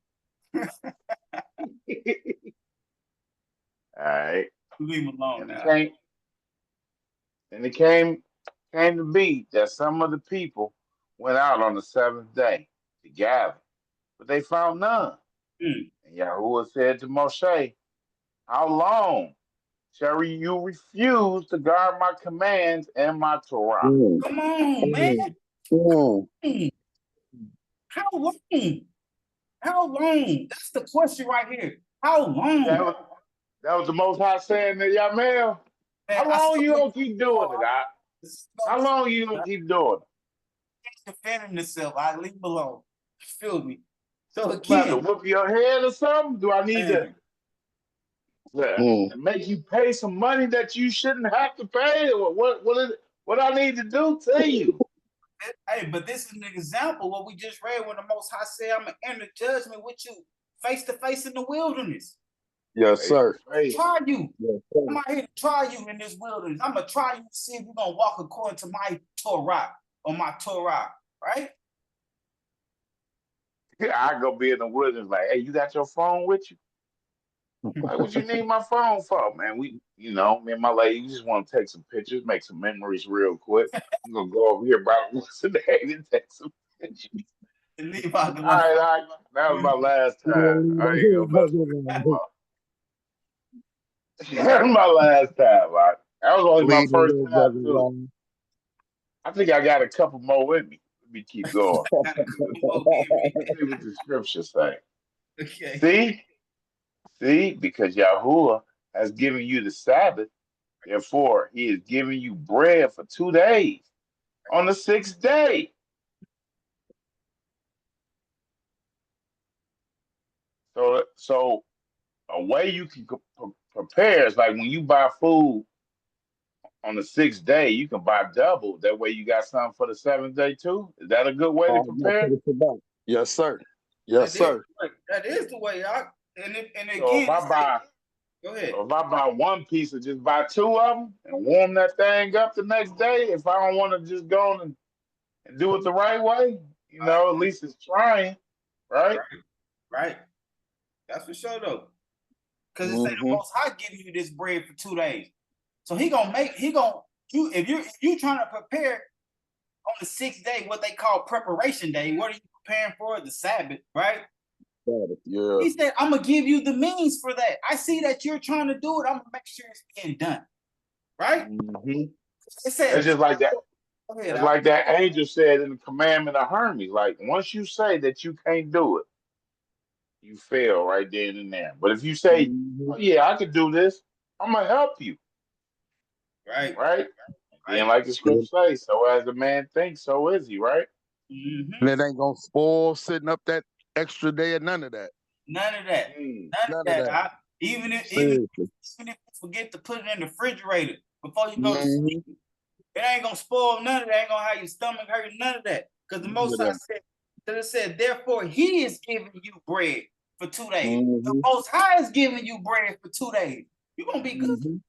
All right. Leave him alone and now. It came to be that some of the people went out on the seventh day to gather, but they found none. And Yahuwah said to Moshe, how long shall you refuse to guard my commands and my Torah? Come on, man. How long? How long? That's the question right here. How long? That was the Most High saying that, Yamel. How long you gonna keep doing it? How long you gonna keep doing it? He's defending himself. I leave him alone. Feel me? So again, to whip your head or something? Do I need to make you pay some money that you shouldn't have to pay? Or what I need to do to you? Hey, but this is an example what we just read when the Most High said, I'm gonna enter judgment with you face to face in the wilderness. Yes, sir. Try you. Yes, sir. I'm out here to try you in this wilderness. I'm gonna try you to see if you're gonna walk according to my Torah or my Torah, right? I go be in the wilderness like, hey, you got your phone with you? Like, what you need my phone for, man? Me and my lady, you just want to take some pictures, make some memories real quick. I'm gonna go over here about once a day and take some pictures. And leave out the all right. That was my last time. I ain't gonna that was my last time. That was only my first time too. I think I got a couple more in me. Let me keep going. See what the scriptures say. Okay. See, because Yahuwah has given you the Sabbath, therefore he is giving you bread for 2 days on the 6th day. So a way you can prepare is like when you buy food on the 6th day, you can buy double. That way you got something for the 7th day too. Is that a good way to prepare? Yes, sir. Yes, sir. That is the way. And So again, go ahead. if I buy one pizza, just buy 2 of them and warm that thing up the next day. If I don't want to just go on and do it the right way, at least it's trying, right? Right. That's for sure though. Because it's like the Most High giving you this bread for 2 days. So if you're trying to prepare on the 6th day, what they call preparation day, what are you preparing for? The Sabbath, right? Yeah. He said, I'm gonna give you the means for that. I see that you're trying to do it. I'm gonna make sure it's being done. Right? It said, it's just like that. It's like that angel said in the commandment of Hermes. Like once you say that you can't do it, you fail right then and there. But if you say, oh, yeah, I could do this, I'm gonna help you. Right? And like the script says, so as a man thinks, so is he, right? And it ain't gonna spoil sitting up that extra day or none of that. None of that. None of that. Even if you forget to put it in the refrigerator before you go to sleep, it ain't gonna spoil none of that. Ain't gonna have your stomach hurt, none of that. Because the Most High said, therefore, He is giving you bread for 2 days. The Most High is giving you bread for 2 days. You're gonna be good.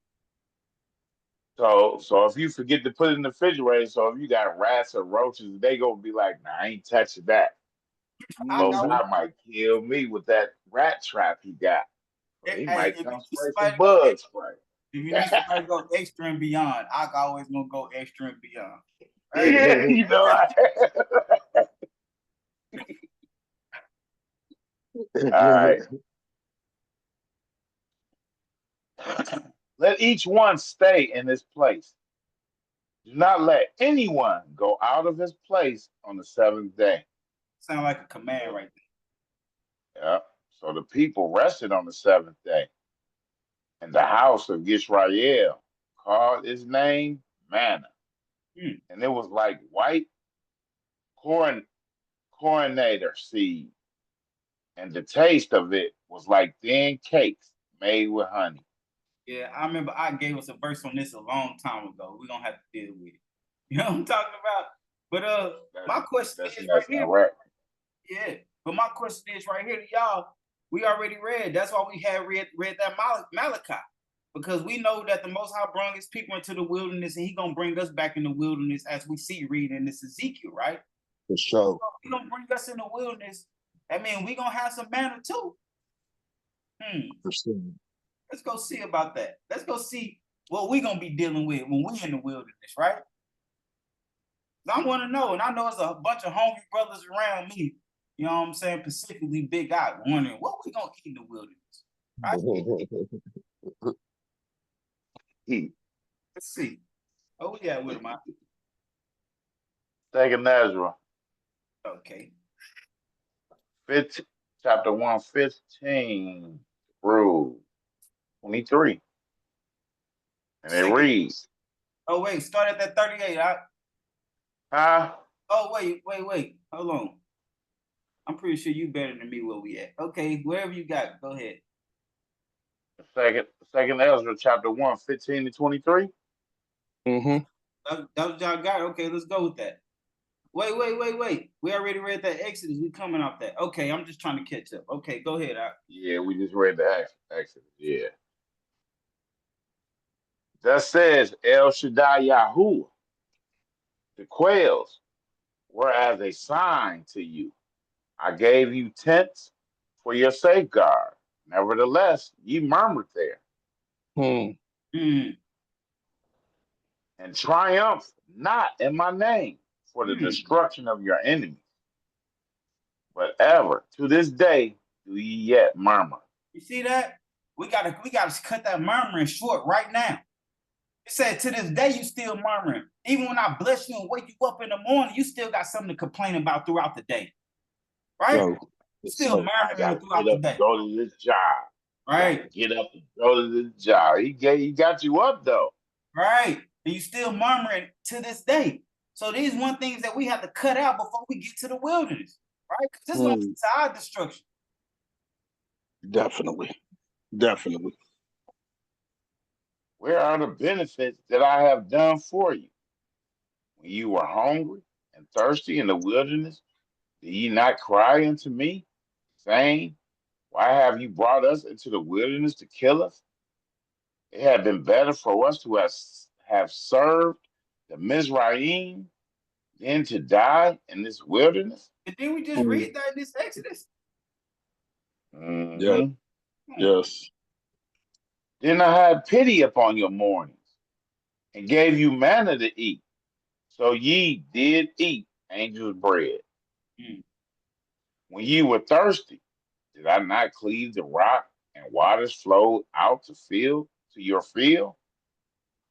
So if you forget to put it in the refrigerator, so if you got rats or roaches, they gonna be like, nah, I ain't touching that. Most High might kill me with that rat trap he got. He might come spray some bug spray. If you need somebody to go extra and beyond, I always gonna go extra and beyond. Right? Yeah, you know. All right. Let each one stay in his place. Do not let anyone go out of his place on the 7th day. Sound like a command right there. Yeah. So the people rested on the 7th day. And the house of Yisrael called its name manna. And it was like white coriander seed. And the taste of it was like thin cakes made with honey. Yeah, I remember I gave us a verse on this a long time ago. We're going to have to deal with it. You know what I'm talking about? But my question is right here. Right. Yeah, but my question is right here to y'all. We already read. That's why we had read that Malachi. Because we know that the Most High brought his people into the wilderness, and He going to bring us back in the wilderness as we see reading in this Ezekiel, right? For sure. So He going to bring us in the wilderness. I mean, we going to have some manna too. For sure. Let's go see about that. Let's go see what we're going to be dealing with when we're in the wilderness, right? I want to know, and I know there's a bunch of hungry brothers around me, you know what I'm saying, specifically Big Eye, wondering what we going to eat in the wilderness, right? Let's see. Oh, we got with him. Second Ezra. Okay. Chapter 1:15 through 23. And it reads. Oh, wait, start at that 38. Huh? Oh, wait. Hold on. I'm pretty sure you better than me where we at. Okay, wherever you got, go ahead. Second Ezra, chapter 1:15 to 23. That's what y'all got. Okay, let's go with that. Wait. We already read that Exodus. We coming off that. Okay, I'm just trying to catch up. Okay, go ahead. Yeah, we just read the Exodus. Yeah. That says El Shaddai Yahuwah, the quails were as a sign to you. I gave you tents for your safeguard. Nevertheless, ye murmured there. And triumph not in my name for the destruction of your enemies. But ever to this day do ye yet murmur. You see that? We gotta cut that murmuring short right now. It said to this day you still murmuring. Even when I bless you and wake you up in the morning, you still got something to complain about throughout the day. Right? Still murmuring throughout the day. Go to this job. Right. Get up and go to this job. He got you up though. Right. And you still murmuring to this day. So these one things that we have to cut out before we get to the wilderness. Right? Because this is going to our destruction. Definitely. Definitely. Where are the benefits that I have done for you? When you were hungry and thirsty in the wilderness, did ye not cry unto me, saying, why have you brought us into the wilderness to kill us? It had been better for us to have served the Mizraim than to die in this wilderness. And then we just read that in this Exodus. Yeah. Mhm. Yes. Then I had pity upon your mournings and gave you manna to eat. So ye did eat angels' bread. Mm. When ye were thirsty, did I not cleave the rock and waters flowed out to your field?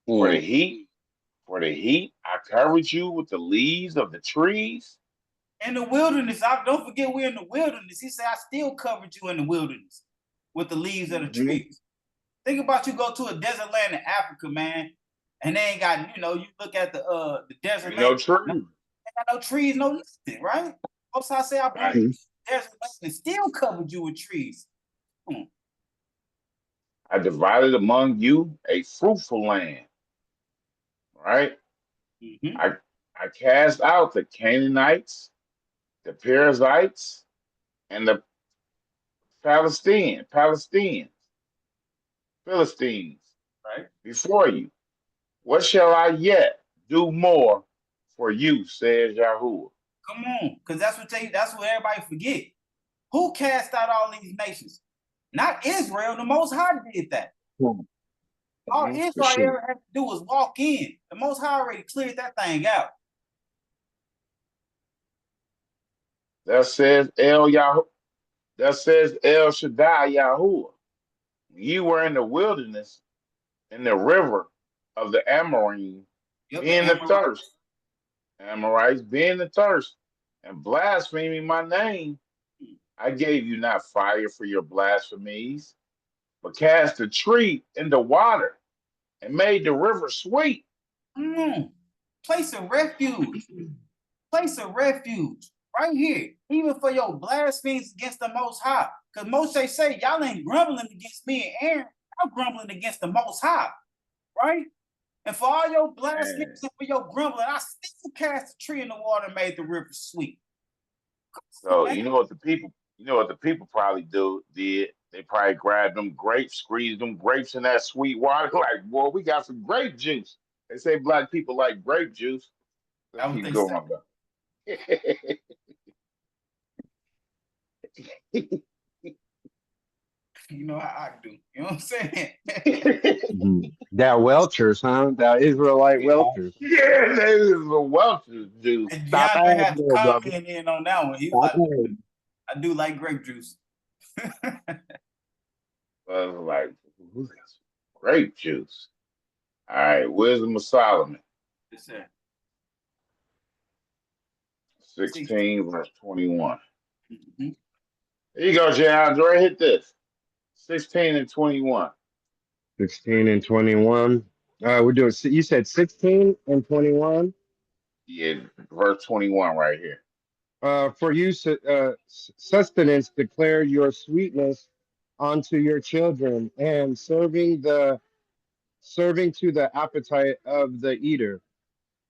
For the heat, I covered you with the leaves of the trees. In the wilderness, don't forget we're in the wilderness. He said, I still covered you in the wilderness with the leaves of the trees. Think about you go to a desert land in Africa, man, and they ain't got, you look at the desert land. No trees. They got no trees, no nothing, right? Also, I say I brought you to the desert land and still covered you with trees. I divided among you a fruitful land, right? Mm-hmm. I cast out the Canaanites, the Perizzites, and the Philistines, Right. before you. What shall I yet do more for you, says Yahuwah? Come on, because that's what everybody forget. Who cast out all these nations? Not Israel. The Most High did that. All Israel had to do was walk in. The Most High already cleared that thing out. That says El Shaddai Yahuwah. You were in the wilderness, in the river of the Amorim, being the thirst. Amorites being the thirst, and blaspheming my name. I gave you not fire for your blasphemies, but cast a tree in the water and made the river sweet. Place of refuge. Place of refuge. Right here. Even for your blasphemies against the Most High. Because Moshe say, y'all ain't grumbling against me and Aaron. Y'all grumbling against the Most High. Right? And for all your blasphemies and for your grumbling, I still cast a tree in the water and made the river sweet. So you know what the people probably did. They probably grabbed them grapes, squeezed them grapes in that sweet water. Like, boy, we got some grape juice. They say black people like grape juice. Let's keep going about. You know how I do. You know what I'm saying? That Welchers, huh? That Israelite Welchers. Yeah, that is a Welchers juice. And DeAndre had to comment in on that one. He's like, I do like grape juice. I was like, who's got some grape juice? All right, Wisdom of Solomon. Yes, sir. 16 verse 21. Mm-hmm. There you go, DeAndre. Hit this. 16 and 21. 16 and 21. We're doing, you said 16 and 21? Yeah, verse 21 right here. For you sustenance declare your sweetness unto your children, and serving to the appetite of the eater,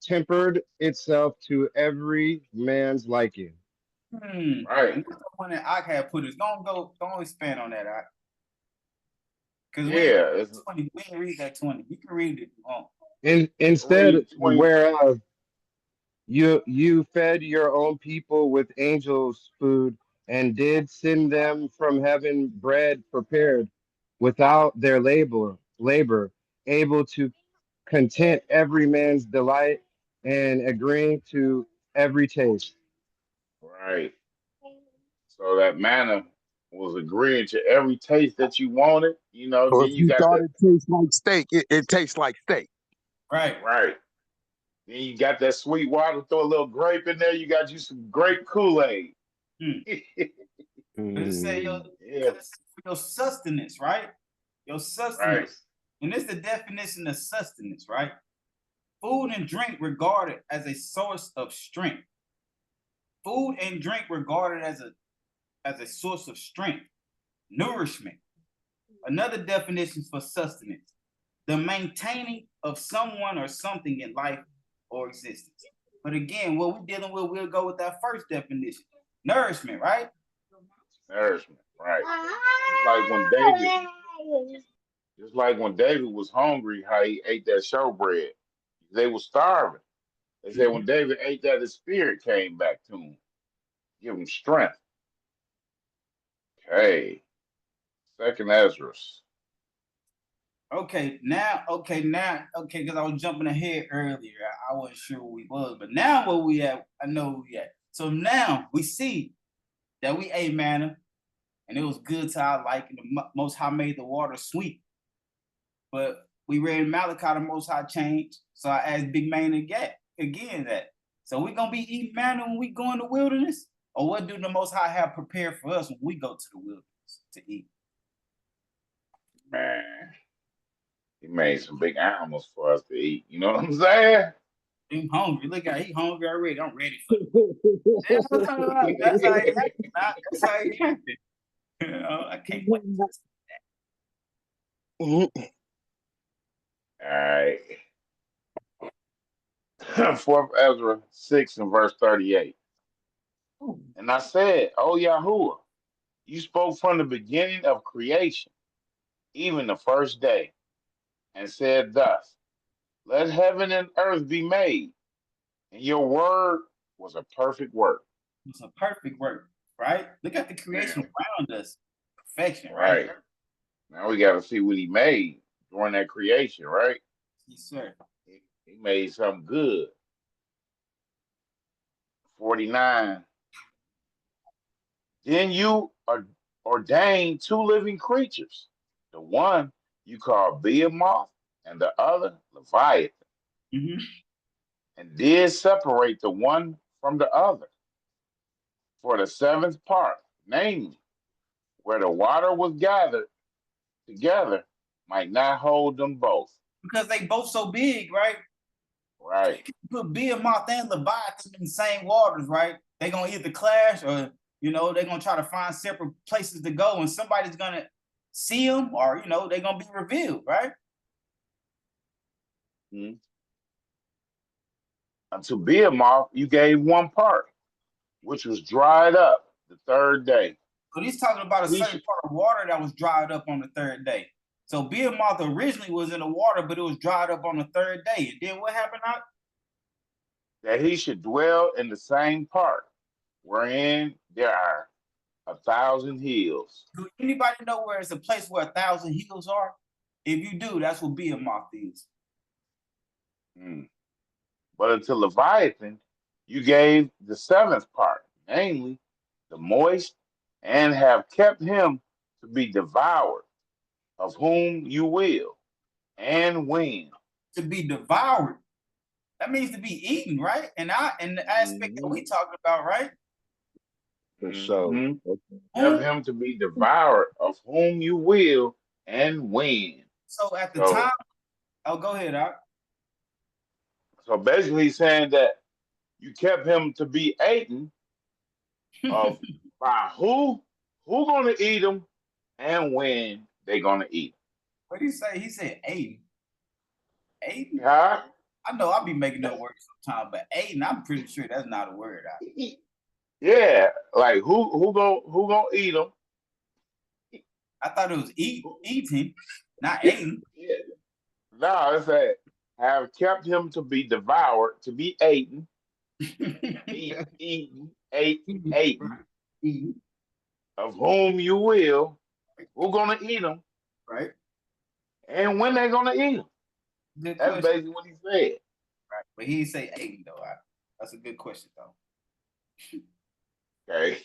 tempered itself to every man's liking. Right. And that's the one that I had put. Don't expand on that. Because we didn't read that 20. You can read it. Instead, whereof you fed your own people with angels' food, and did send them from heaven bread prepared without their labor, able to content every man's delight and agreeing to every taste. Right. So that manna was agreeing to every taste that you wanted. You know, So then if you got thought it tastes like steak, it tastes like steak. Right. Right. Then you got that sweet water, throw a little grape in there, you got you some grape Kool-Aid. Say your sustenance, right? Your sustenance. Right. And this is the definition of sustenance, right? Food and drink regarded as a source of strength. Food and drink regarded as a source of strength. nourishment. Another definition for sustenance, the maintaining of someone or something in life or existence. But again, what we're dealing with, we'll go with that first definition, nourishment, right? Nourishment, right? Just like when David was hungry, how he ate that showbread. They were starving. They said when David ate that, his spirit came back to him, give him strength. Okay, Second Ezra. Okay, because I was jumping ahead earlier. I wasn't sure where we was, but now where we at, I know where we at. So now we see that we ate manna, and it was good to our liking. The Most High made the water sweet. But we read in Malachi, the Most High changed. So I asked Big Man again that. So we gonna be eating manna when we go in the wilderness? Or what do the Most High have prepared for us when we go to the wilderness to eat? Man, he made some big animals for us to eat. You know what I'm saying? I'm hungry. Look at he hungry already. I'm ready for it. That's how it happened. That's how it happened. I can't wait. All right. 4th Ezra 6 and verse 38. And I said, "Oh Yahuwah, you spoke from the beginning of creation, even the first day, and said thus, let heaven and earth be made. And your word was a perfect work." It's a perfect work, right? Look at the creation around us. Perfection, Right. right? Now we got to see what he made during that creation, right? Yes, sir. He made something good. 49. Then you ordained 2 living creatures. The one you call Behemoth and the other Leviathan. Mm-hmm. And did separate the one from the other for the 7th part, namely, where the water was gathered together might not hold them both. Because they both so big, right? Right. Put Behemoth and Leviathan in the same waters, right? They're gonna either clash or they're gonna try to find separate places to go, and somebody's gonna see them, or they're gonna be revealed, right? Mm-hmm. And to Behemoth, you gave 1 part, which was dried up the 3rd day. So he's talking about a certain part of water that was dried up on the 3rd day. So Behemoth originally was in the water, but it was dried up on the 3rd day. And then what happened out? That he should dwell in the same part, wherein there are 1,000 hills. Do anybody know where it's a place where 1,000 hills are? If you do, that's what Behemoth is. But unto Leviathan, you gave the 7th part, namely the moist, and have kept him to be devoured, of whom you will, and when. To be devoured. That means to be eaten, right? And the aspect that we talking about, right? So have him to be devoured, of whom you will, and when. So at the time, go ahead, Doc. So basically he's saying that you kept him to be eaten of by who gonna eat him and when they gonna eat him. What did he say? He said Aiden. Aiden? Huh? I know I'll be making up words sometimes, but Aiden, I'm pretty sure that's not a word. Yeah, like who gonna eat him? I thought it was eating, not Aiden. Yeah. No, it said have kept him to be devoured, to be eaten, eaten, of whom you will. Who gonna eat him? Right. And when they gonna eat him? That's basically what he said. Right, but he didn't say Aiden though. That's a good question though. Okay.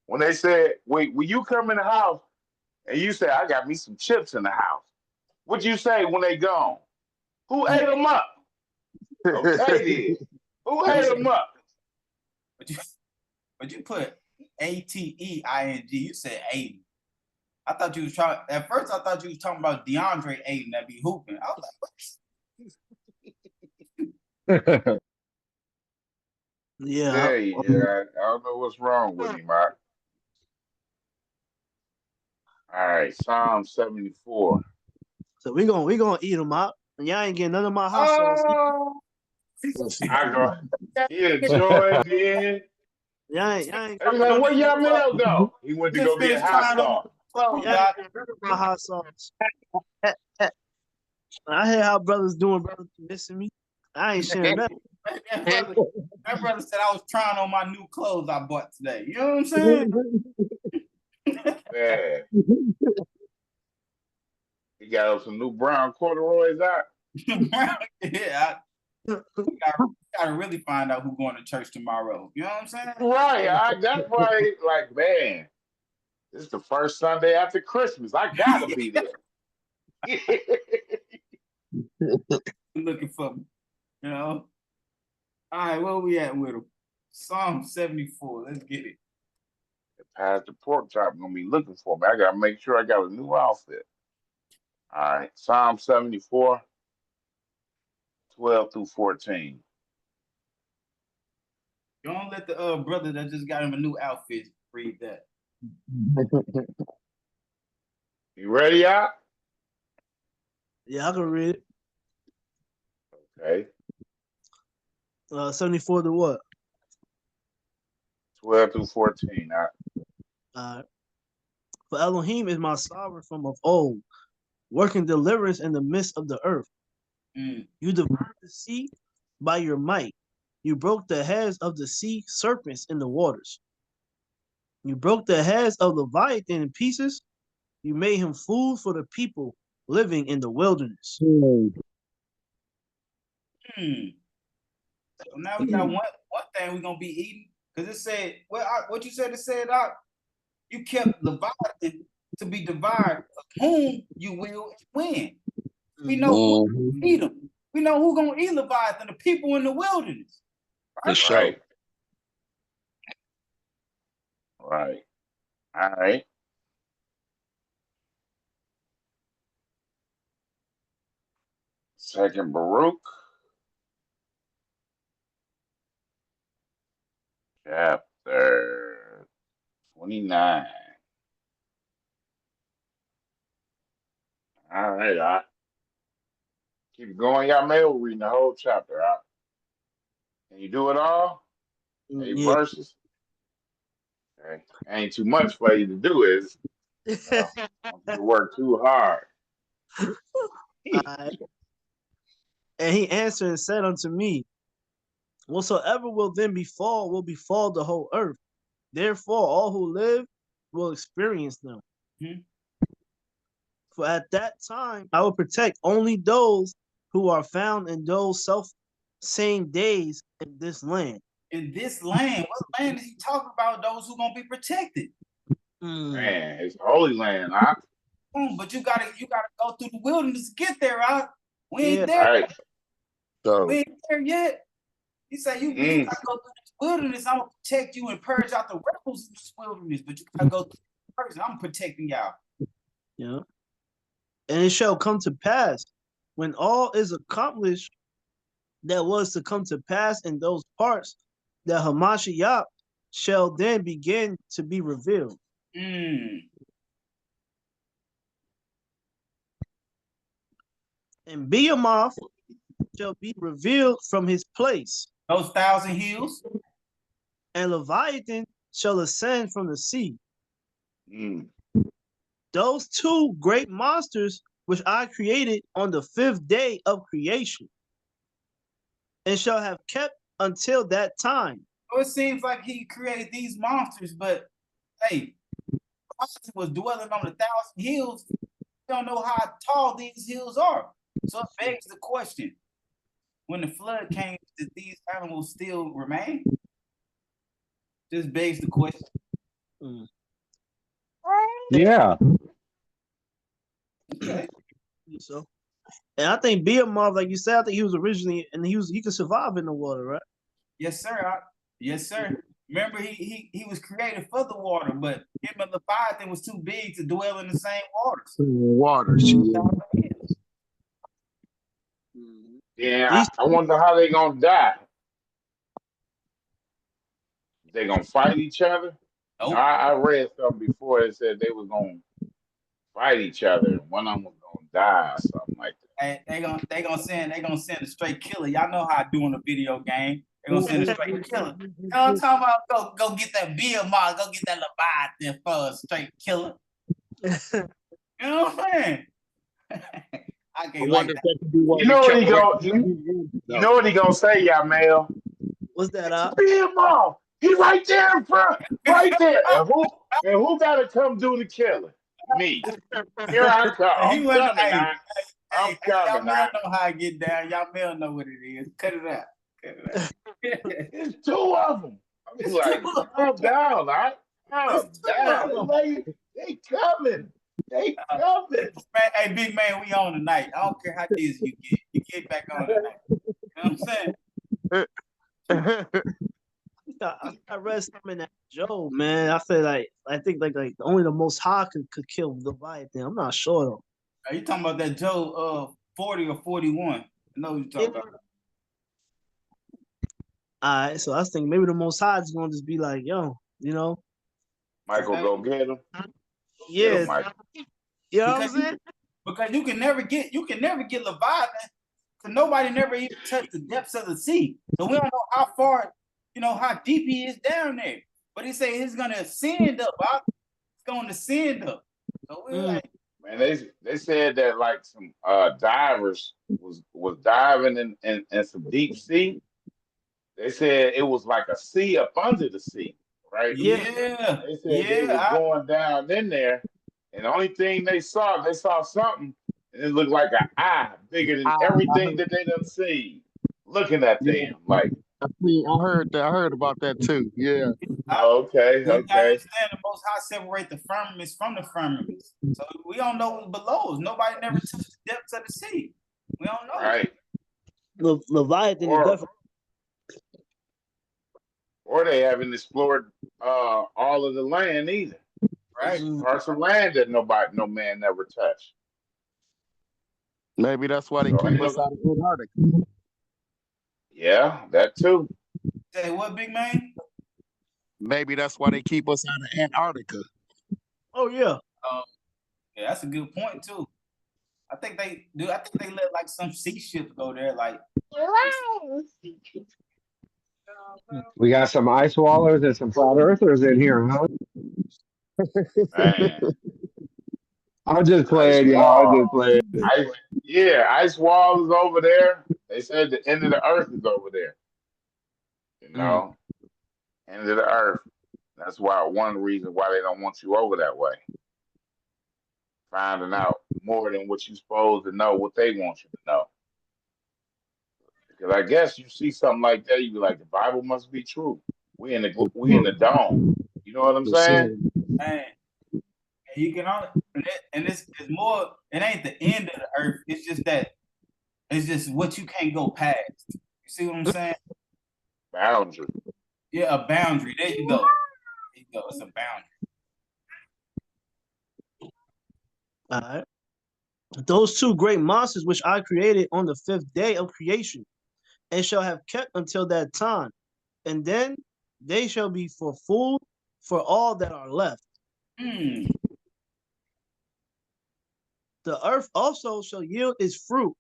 When they said, "Wait, will you come in the house?" and you say, "I got me some chips in the house," what you say when they gone? Who ate them up? Okay, then. Who ate them up? But you put Ateing. You said Aiden. I thought you was trying. At first, I thought you was talking about DeAndre Aiden that be hooping. I was like, what? Yeah. I don't know what's wrong with him, Mark. All right, Psalm 74. So we gonna eat them out. And y'all ain't getting none of my hot sauce. Oh, I go. He enjoyed it. Y'all ain't They be like, where y'all mail go? He went to just go get finished hot trying on sauce. clothes, y'all Doc. ain't getting none of my hot sauce. I hear how brothers doing, brothers missing me. I ain't sharing that. That brother said I was trying on my new clothes I bought today. You know what I'm saying? Man, he got some new brown corduroys out. Yeah, gotta really find out who's going to church tomorrow. You know what I'm saying? Right. That's why, like, man, this is the first Sunday after Christmas. I gotta be there. Looking for me, you know. All right, where we at with him? Psalm 74. Let's get it. Pastor Pork Chop gonna be looking for me. I gotta make sure I got a new outfit. All right, Psalm 74, 12 through 14. Don't let the brother that just got him a new outfit read that. You ready, out? Yeah, I can read it. Okay. 74 to what? 12 through 14. For Elohim is my sovereign from of old, working deliverance in the midst of the earth. You devoured the sea by your might. You broke the heads of the sea serpents in the waters. You broke the heads of Leviathan in pieces. You made him food for the people living in the wilderness. So now we got one thing we're gonna be eating, because it said what you said. It said you kept Leviathan to be devoured, of whom you will win. We know who gonna eat them. We know who's gonna eat Leviathan, the people in the wilderness. Right? Right. All right. Second Baruch, chapter 29. All right, keep going. Y'all may reading the whole chapter. Can you do it all? 8 Yeah. verses. Okay. Ain't too much for you to do, is it? You work too hard. And he answered and said unto me, whatsoever will then befall will befall the whole earth. Therefore, all who live will experience them. For at that time, I will protect only those who are found in those same days in this land. In this land, what land is he talking about? Those who gonna be protected? Man, it's Holy Land, huh? But you gotta go through the wilderness to get there, right? We ain't there. Right. We ain't there yet. He said you gotta go through this wilderness. I'm gonna protect you and purge out the rebels in this wilderness, but you gotta go through the person. I'm protecting y'all. Yeah. And it shall come to pass when all is accomplished that was to come to pass in those parts, that Hamashiach shall then begin to be revealed. And Behemoth shall be revealed from his place. Those 1,000 hills. And Leviathan shall ascend from the sea. Those two great monsters which I created on the 5th day of creation, and shall have kept until that time. So it seems like he created these monsters, but hey, monster was dwelling on the 1,000 hills. We don't know how tall these hills are. So it begs the question: when the flood came, did these animals still remain? Just begs the question. Yeah. Okay. So, and I think Behemoth, like you said, I think he was originally, and he could survive in the water, right? Yes, sir. Yes, sir. Remember, he was created for the water, but him and Leviathan was too big to dwell in the same waters. Yeah, I wonder how they gonna die. They gonna fight each other? Nope. I read something before that said they was gonna fight each other, and one of them was gonna die or something like that. Hey, they gonna send a straight killer. Y'all know how I do in a video game. They gonna send a straight killer. You know what I'm talking about? Go get that bill mark. Go get that Leviathan for a straight killer. You know what I'm saying? I can't like that. You know what he go? You know what he gonna say, y'all, Mel? What's that? Bill mark. He right there in front, right there. And who gotta come do the killing? Me. Here I come. I'm coming. I'm coming. Y'all know how I get down. Y'all know what it is. Cut it out. It's two of them. I'm like, calm down, right? Calm down. They coming. They coming. Man, hey, big man, we on tonight. I don't care how dizzy you get. You get back on tonight. You know what I'm saying? I read something in that Job, man. I feel like only the Most High could kill the Leviathan. I'm not sure though. Are you talking about that Job 40 or 41? I know what you're talking about. All right, so I was thinking maybe the Most High is gonna just be like, yo, you know, Michael, go get him. Yeah, you know what I'm saying? Because you can never get Leviathan, because nobody never even touched the depths of the sea, so we don't know how far, how deep he is down there. But he said he's gonna ascend up. He's gonna ascend up. So we're like, man, they said that like some divers was diving in some deep sea. They said it was like a sea up under the sea, right? Yeah. They said they was going down in there, and the only thing they saw something, and it looked like an eye bigger than everything that they done seen. Looking at them, like. I heard about that too. Yeah. Okay. You gotta understand the Most High separate the firmaments from the firmaments. So we don't know what's below us. Nobody never touched the depths of the sea. We don't know. Right. Leviathan is definitely. Or they haven't explored all of the land either. Right. Parts of land that no man never touched. Maybe that's why they keep us out of Antarctica. Yeah, that too. Say what, big man? Maybe that's why they keep us out of Antarctica. Oh yeah. Yeah, that's a good point too. I think they do. I think they let like some sea ships go there. Like, we got some ice wallers and some flat earthers in here, huh? I'm just playing, y'all. I'm just playing. Ice wall is over there. They said the end of the earth is over there. End of the earth. That's why one reason why they don't want you over that way. Finding out more than what you're supposed to know, what they want you to know. Because I guess you see something like that, you be like, the Bible must be true. We in the dome. You know what I'm saying? Man, you can only, and it's more. It ain't the end of the earth. It's just that. It's just what you can't go past. You see what I'm saying? Boundary. Yeah, a boundary. There you go. There you go. It's a boundary. All right. Those two great monsters which I created on the 5th day of creation, and shall have kept until that time, and then they shall be for food for all that are left. The earth also shall yield its fruit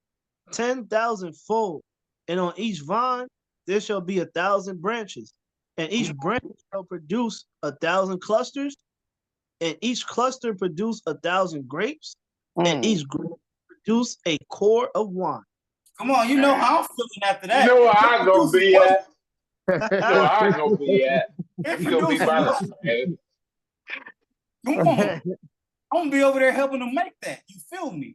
10,000-fold, and on each vine there shall be 1,000 branches, and each branch shall produce 1,000 clusters, and each cluster produce 1,000 grapes, and each grape produce a core of wine. Come on, you know how I'm feeling after that. You know where I'm gonna be at. You know where I'm gonna be at. You gonna be by the same. Come on. I'm gonna be over there helping them make that. You feel me?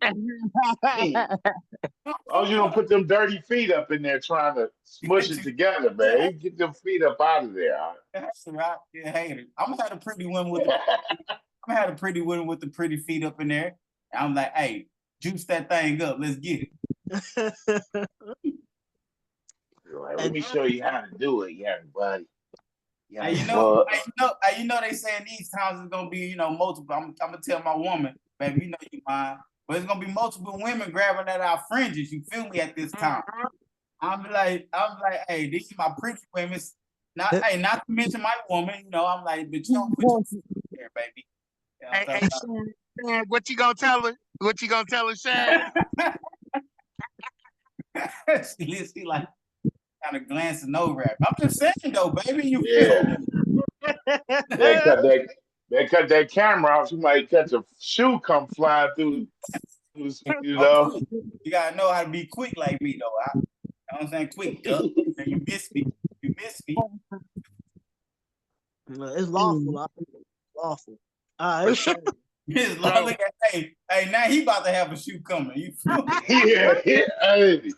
Oh, you don't put them dirty feet up in there trying to smush it together, man. Get them feet up out of there. That's right. Yeah, hey, I'm gonna have a pretty one with the pretty feet up in there. And I'm like, hey, juice that thing up. Let's get it. Let me show you how to do it, young buddy. Hey, you know, they saying these times it's gonna be, multiple. I'm gonna tell my woman, baby, you mine, but it's gonna be multiple women grabbing at our fringes. You feel me at this time? I'm like, hey, these are my pretty women. Not to mention my woman. I'm like, but you don't put your there, baby. Man, what you gonna tell her? What you gonna tell her, Shad? See, like kind of glancing over at me. I'm just saying though, baby, you feel Yeah. me? They cut that camera off. You might catch a shoe come flying through, you I'm know. quick. You gotta know how to be quick like me though. You know what I'm saying? Quick, duck. You miss me. You miss me. It's lawful. It's lawful. It's fine. His look at hey, now he about to have a shoe coming. You feel me? Yeah, hey.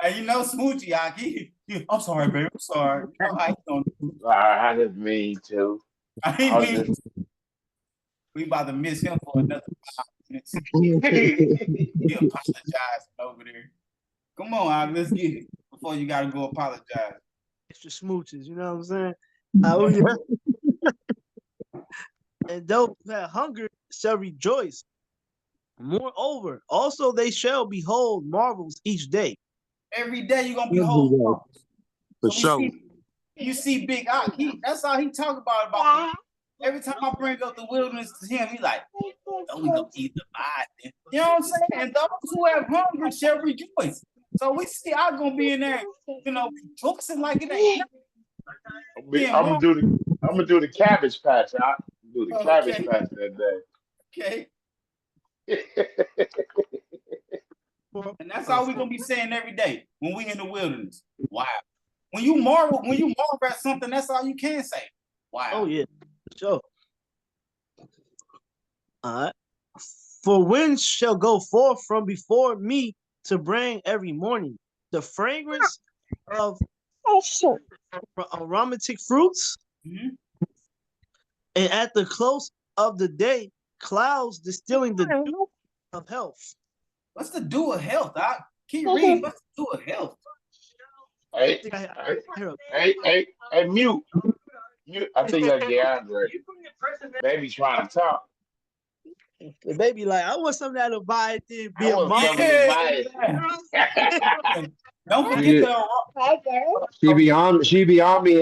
Hey, you know Smoochie, I'm sorry, baby. I'm sorry. You know how he gonna do. I didn't mean to. I mean, we about to miss him for another 5 minutes. He apologizing over there. Come on, Og, let's get it before you gotta go apologize. Extra smooches, you know what I'm saying? And those who have hunger shall rejoice. Moreover, also they shall behold marvels each day. Every day you're gonna behold marvels. For So sure. you see Big Og, that's all he talk about. Every time I bring up the wilderness to him, he like, oh, we gonna eat the Biden. You know what I'm saying? And those who have hunger shall rejoice. So we see I'm gonna be in there, you know, rejoicing like it ain't nothing. I'm gonna do the cabbage patch. I'll do the cabbage patch that Okay. day. And that's all we're gonna be saying every day when we in the wilderness. Wow. When you marvel at something, that's all you can say. Wow. Oh yeah, sure. All right. For winds shall go forth from before me to bring every morning the fragrance of aromatic fruits, and at the close of the day, clouds distilling the dew of health. What's the dew of health? I keep reading. What's the dew of health? Hey, mute. I think you're DeAndre. Baby trying to talk. The baby like, I want something that'll buy it. Be a mom. Don't forget She be on me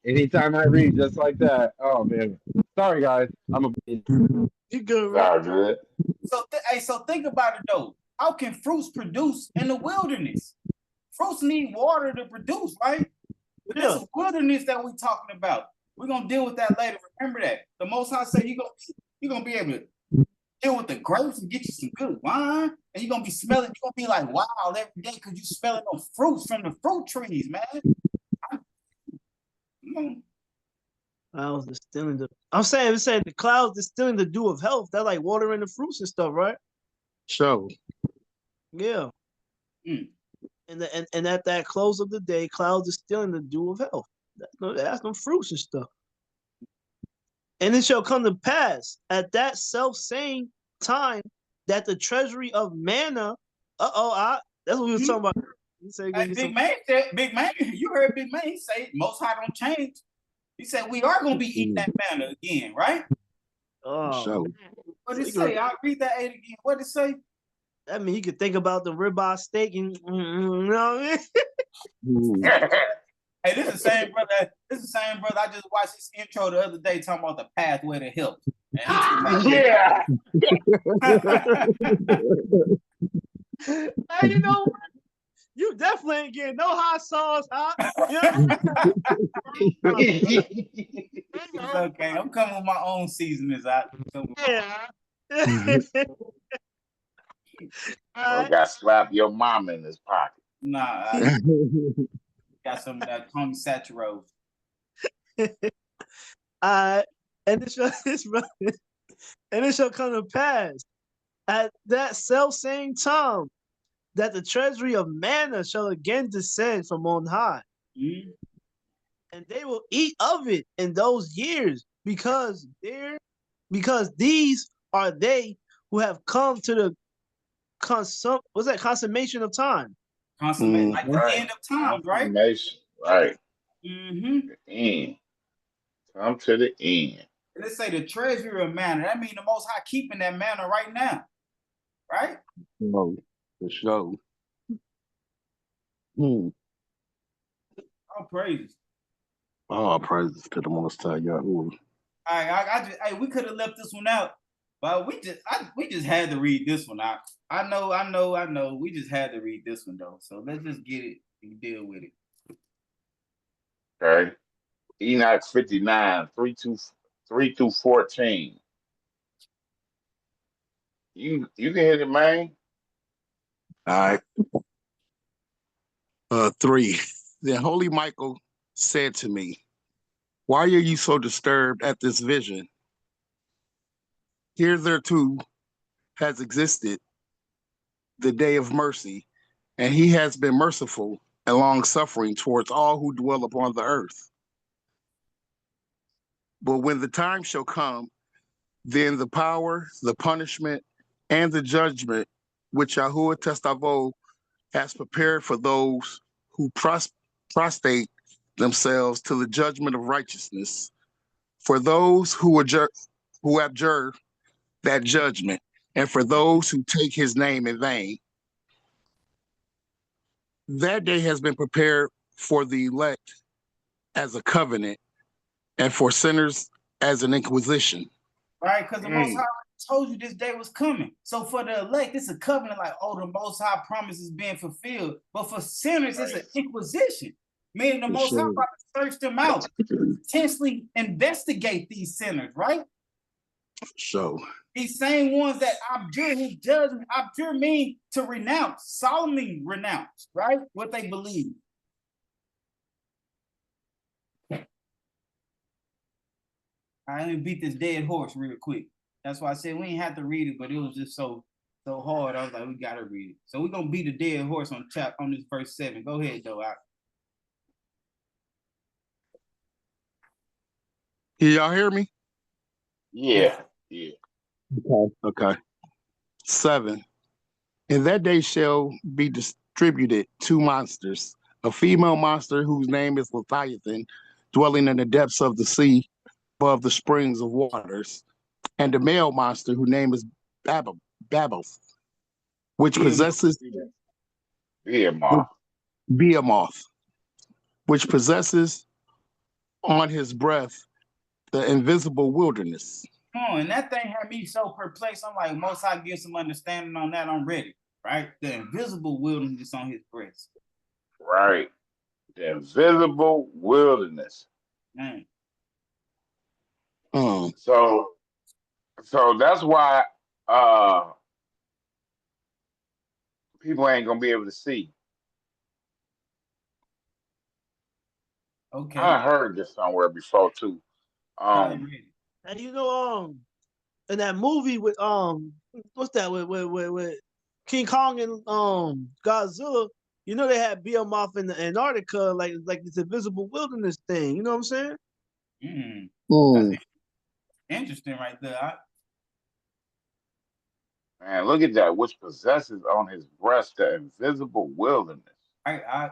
anytime I read just like that. Oh man, sorry guys, you good, right? So think about it though. How can fruits produce in the wilderness? Fruits need water to produce, right? But this is wilderness that we're talking about. We're gonna deal with that later. Remember that. The Most High said you're gonna be able to deal with the grapes and get you some good wine, and you're gonna be smelling. You're gonna be like wild every day because you smelling those fruits from the fruit trees, man. Clouds distilling the. I'm saying the clouds distilling the dew of health. That's like watering the fruits and stuff, right? Sure. Yeah. And at that close of the day, clouds distilling the dew of health. That's no fruits and stuff. And it shall come to pass at that self same time that the treasury of manna. That's what we were talking about. Big man, you heard Big Man. He say Most High don't change. He said we are gonna be eating that manna again, right? Oh, sure. What did it say? I'll read that 8 again. What did it say? I mean, you could think about the ribeye steak and you know what I mean? Hey, this is the same brother. I just watched his intro the other day talking about the pathway to health. Yeah. Hey, you know what? You definitely ain't getting no hot sauce, huh? It's okay. I'm coming with my own seasonings out. Yeah. I got slap your mom in his pocket. Nah, I got some of that Tony Satchero. And it shall come to pass at that self same time that the treasury of manna shall again descend from on high. And they will eat of it in those years, because these are they who have come to the consummation of time. Consummation, like the end of time, right? Right. The end. Come to the end. Let's say the treasury of manna. That means the Most High keeping that manna right now, right? No, for sure. All praises. All praises to the Most High Yahweh. All right, I just, hey, we could have left this one out, but we just had to read this one out. I know. We just had to read this one though. So let's just get it and deal with it. Okay. Enoch 59, 3 through 14. You can hit it, man. All right. 3. Then Holy Michael said to me, "Why are you so disturbed at this vision? Hitherto has existed the day of mercy, and he has been merciful and long-suffering towards all who dwell upon the earth. But when the time shall come, then the power, the punishment, and the judgment which Yahuwah Testavo has prepared for those who prostrate themselves to the judgment of righteousness, for those who abjure that judgment, and for those who take his name in vain. That day has been prepared for the elect as a covenant, and for sinners as an inquisition." Right, because the Most High told you this day was coming. So for the elect, it's a covenant, like, oh, the Most High promise is being fulfilled. But for sinners, it's an inquisition, meaning the Most High about to search them out, intensely investigate these sinners, right? So these same ones that abjure his judgment, abjure mean to renounce, solemnly renounce, right? What they believe. I didn't beat this dead horse real quick. That's why I said we ain't have to read it, but it was just so hard. I was like, we gotta read it. So we're gonna beat the dead horse on this verse 7. Go ahead, though. Y'all hear me? Yeah. Okay. 7. In that day shall be distributed 2 monsters, a female monster whose name is Leviathan, dwelling in the depths of the sea above the springs of waters, and a male monster whose name is Babbos, which possesses Behemoth, which possesses on his breath the invisible wilderness. And that thing had me so perplexed. I'm like, Most High give some understanding on that. I'm ready, right? The invisible wilderness on his breast. Right. The invisible wilderness. Man. So that's why people ain't gonna be able to see. Okay. I heard this somewhere before too. And you know, in that movie with what's that with King Kong and Godzilla, you know they had Behemoth in the Antarctica, like this invisible wilderness thing. You know what I'm saying? That's interesting right there. Man, look at that, which possesses on his breast the invisible wilderness. I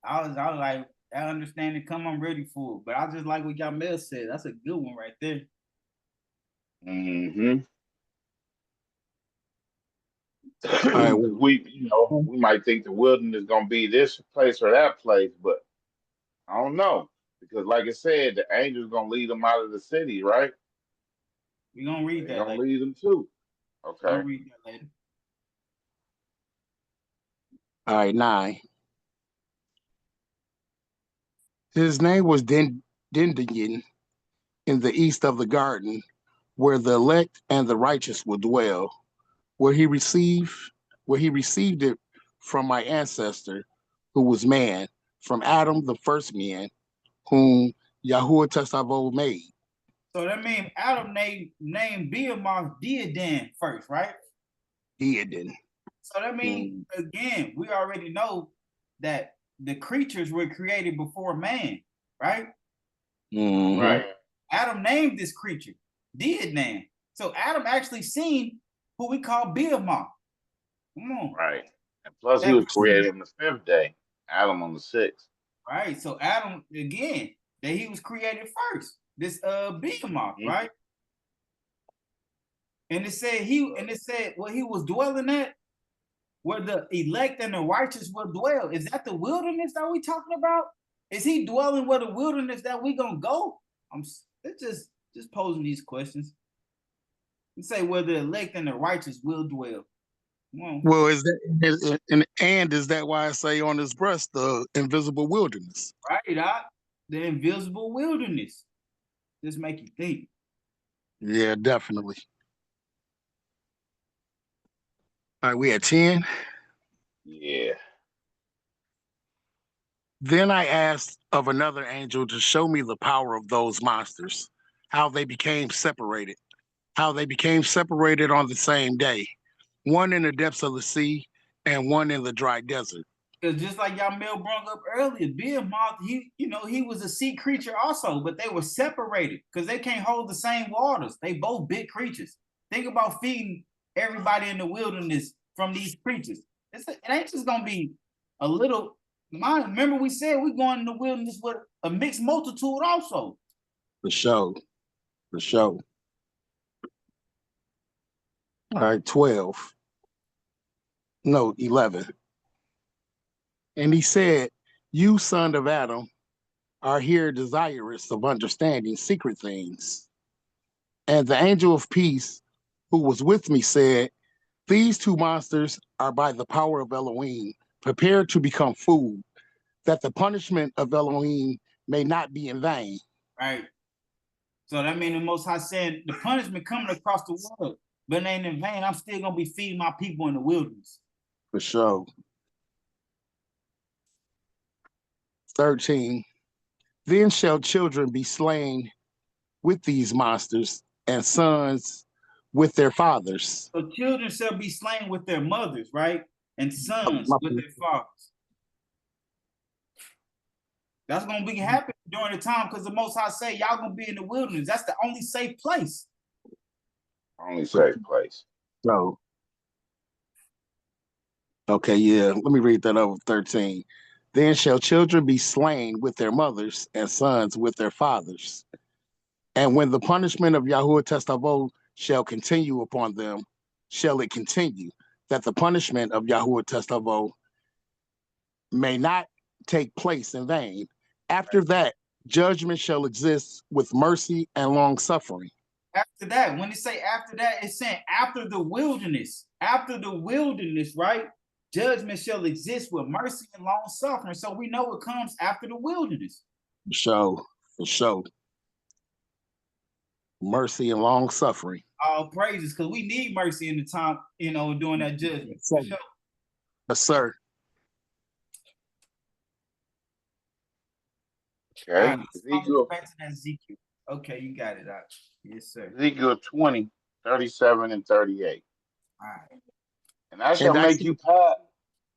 was like, that understanding come, I'm ready for it. But I just like what Yamel said. That's a good one right there. Mm-hmm. Right, we might think the wilderness is gonna be this place or that place, but I don't know, because like I said, the angel's gonna lead them out of the city, right? We're gonna read that. Gonna lead them too. Okay. I'll read that later. All right, 9. His name was Dindigan in the east of the garden, where the elect and the righteous will dwell, where he received it from my ancestor, who was man, from Adam, the first man, whom Yahuwah Testavo made. So that means Adam named Behemoth Deodan first, right? Deodan. So that means, again, we already know that the creatures were created before man, right? Mm-hmm. Right. Adam named this creature, Deodan. So Adam actually seen who we call Behemoth. Come on. Right. And plus he was created on the 5th day, Adam on the 6th. Right. So Adam, again, that he was created first. This Behemoth, right? And it said where he was dwelling at, where the elect and the righteous will dwell. Is that the wilderness that we talking about? Is he dwelling where the wilderness that we gonna go? Let's just posing these questions. You say whether the elect and the righteous will dwell. Well, is that why I say on his breast the invisible wilderness? Right, the invisible wilderness. Just make you think. Yeah, definitely. All right, we at 10. Yeah. Then I asked of another angel to show me the power of those monsters, how they became separated on the same day, one in the depths of the sea and one in the dry desert. Because just like y'all Mel brought up earlier, Behemoth, he was a sea creature also, but they were separated because they can't hold the same waters. They both big creatures. Think about feeding everybody in the wilderness from these creatures. It ain't just gonna be a little. Remember we said we're going in the wilderness with a mixed multitude also. For sure. All right, 12. No, 11. And he said, "You, son of Adam, are here desirous of understanding secret things." And the angel of peace who was with me said, "These two monsters are by the power of Elohim, prepared to become food, that the punishment of Elohim may not be in vain." Right. So that means the Most High saying the punishment coming across the world, but it ain't in vain. I'm still gonna be feeding my people in the wilderness. For sure. 13. Then shall children be slain with these monsters, and sons with their fathers. So children shall be slain with their mothers, right? And sons with their fathers. That's gonna be happening during the time because the Most High say y'all gonna be in the wilderness. That's the only safe place. Only safe place. So, okay, yeah. Let me read that over 13. Then shall children be slain with their mothers, and sons with their fathers. And when the punishment of Yahuwah Testavot shall continue upon them, shall it continue, that the punishment of Yahuwah Testavot may not take place in vain. After that, judgment shall exist with mercy and long suffering. After that, when they say after that, it's saying after the wilderness. After the wilderness, right? Judgment shall exist with mercy and long suffering. So we know it comes after the wilderness. For sure. Mercy and long suffering. All praises, because we need mercy in the time, during that judgment. For sure. Yes, sir. Okay. Ezekiel. Back to that Ezekiel. Okay, you got it out. Yes, sir. Ezekiel 20, 37 and 38. All right. And I shall make you pass.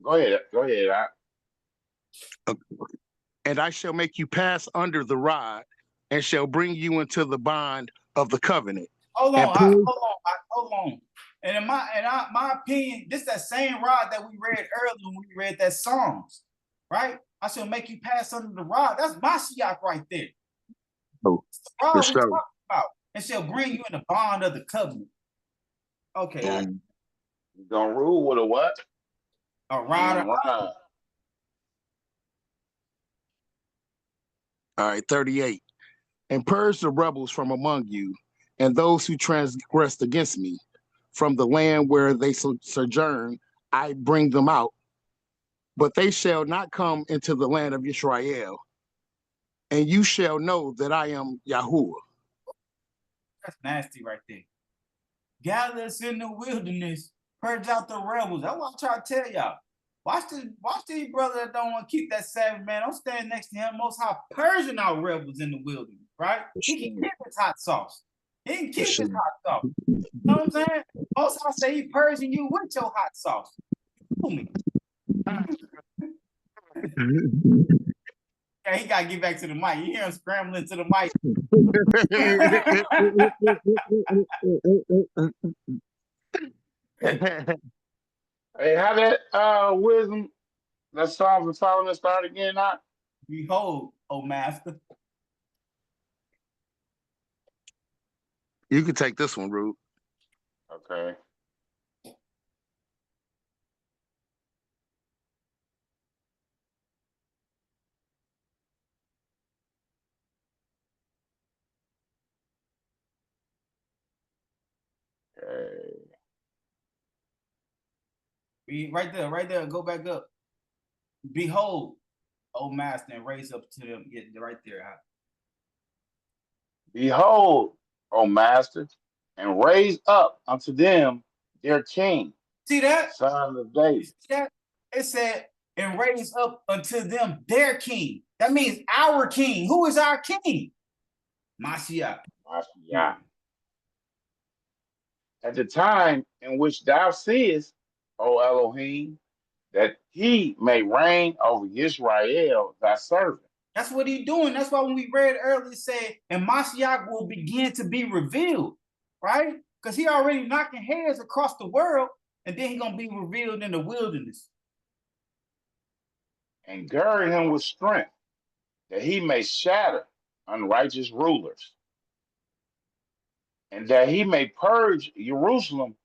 Go ahead. Okay. And I shall make you pass under the rod, and shall bring you into the bond of the covenant. Hold on. And in my opinion, this that same rod that we read earlier when we read that Psalms, right? I shall make you pass under the rod. That's Mashiach right there. Oh, the rod we talking about. And shall bring you in the bond of the covenant. Okay. You're gonna rule with a what? A rod. All right, 38. And purge the rebels from among you, and those who transgressed against me, from the land where they sojourn, I bring them out. But they shall not come into the land of Israel. And you shall know that I am Yahuwah. That's nasty right there. Gather us in the wilderness, purge out the rebels. That's what I'm trying to tell y'all. Watch these brothers that don't want to keep that Sabbath, man. Don't stand next to him. Most High purging out rebels in the wilderness, right? He can keep his hot sauce. He can keep his hot sauce. You know what I'm saying? Most High say he purging you with your hot sauce. Fool me. Yeah, he gotta get back to the mic. You hear him scrambling to the mic. Hey, how that wisdom, that Psalm from Solomon start again, not? Behold, O master. You can take this one, Rude. Okay. Read right there. Go back up. Behold, O master, and raise up to them. Get right there. Behold, O master, and raise up unto them their king. See that? Son of David. See that? It said, and raise up unto them their king. That means our king. Who is our king? Mashiach. Mashiach. At the time in which thou seest, O Elohim, that he may reign over Israel, thy servant. That's what he's doing. That's why when we read earlier, it said, and Mashiach will begin to be revealed, right? Because he already knocking heads across the world, and then he's going to be revealed in the wilderness. And gird him with strength, that he may shatter unrighteous rulers, and that he may purge Jerusalem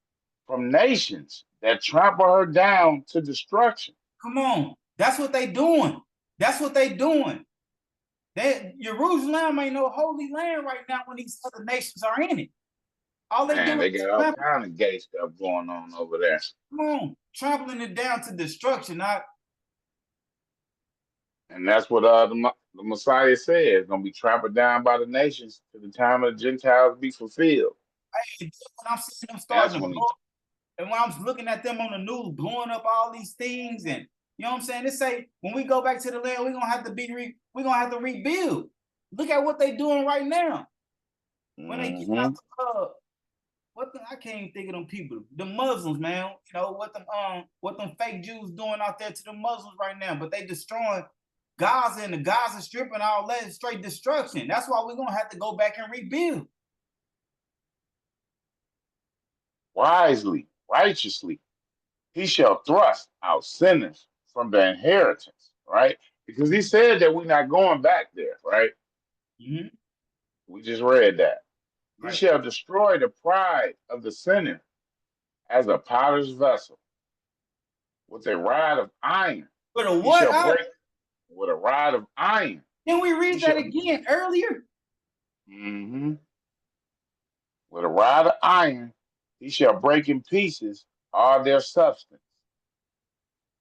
from nations that trample her down to destruction. Come on. That's what they doing. That's what they doing. Jerusalem ain't no holy land right now when these other nations are in it. All they do they got all kind of gay stuff going on over there. Come on, trampling it down to destruction. And that's what the Messiah said. It's going to be trampled down by the nations to the time of the Gentiles be fulfilled. Hey, when I'm seeing them starting to blow, and when I'm looking at them on the news blowing up all these things, and you know what I'm saying? They say when we go back to the land, we're gonna have to rebuild. Look at what they're doing right now. When they get out the club, I can't even think of them people. The Muslims, man. You know what them fake Jews doing out there to the Muslims right now, but they destroying Gaza and the Gaza Strip and all that, straight destruction. That's why we're gonna have to go back and rebuild. Wisely, righteously, he shall thrust out sinners from the inheritance, right? Because he said that we're not going back there, right? Mm-hmm. We just read that. Right. He shall destroy the pride of the sinner as a potter's vessel with a rod of iron. With a what? With a rod of iron. Can we read that again earlier? Mm-hmm. With a rod of iron, he shall break in pieces all their substance.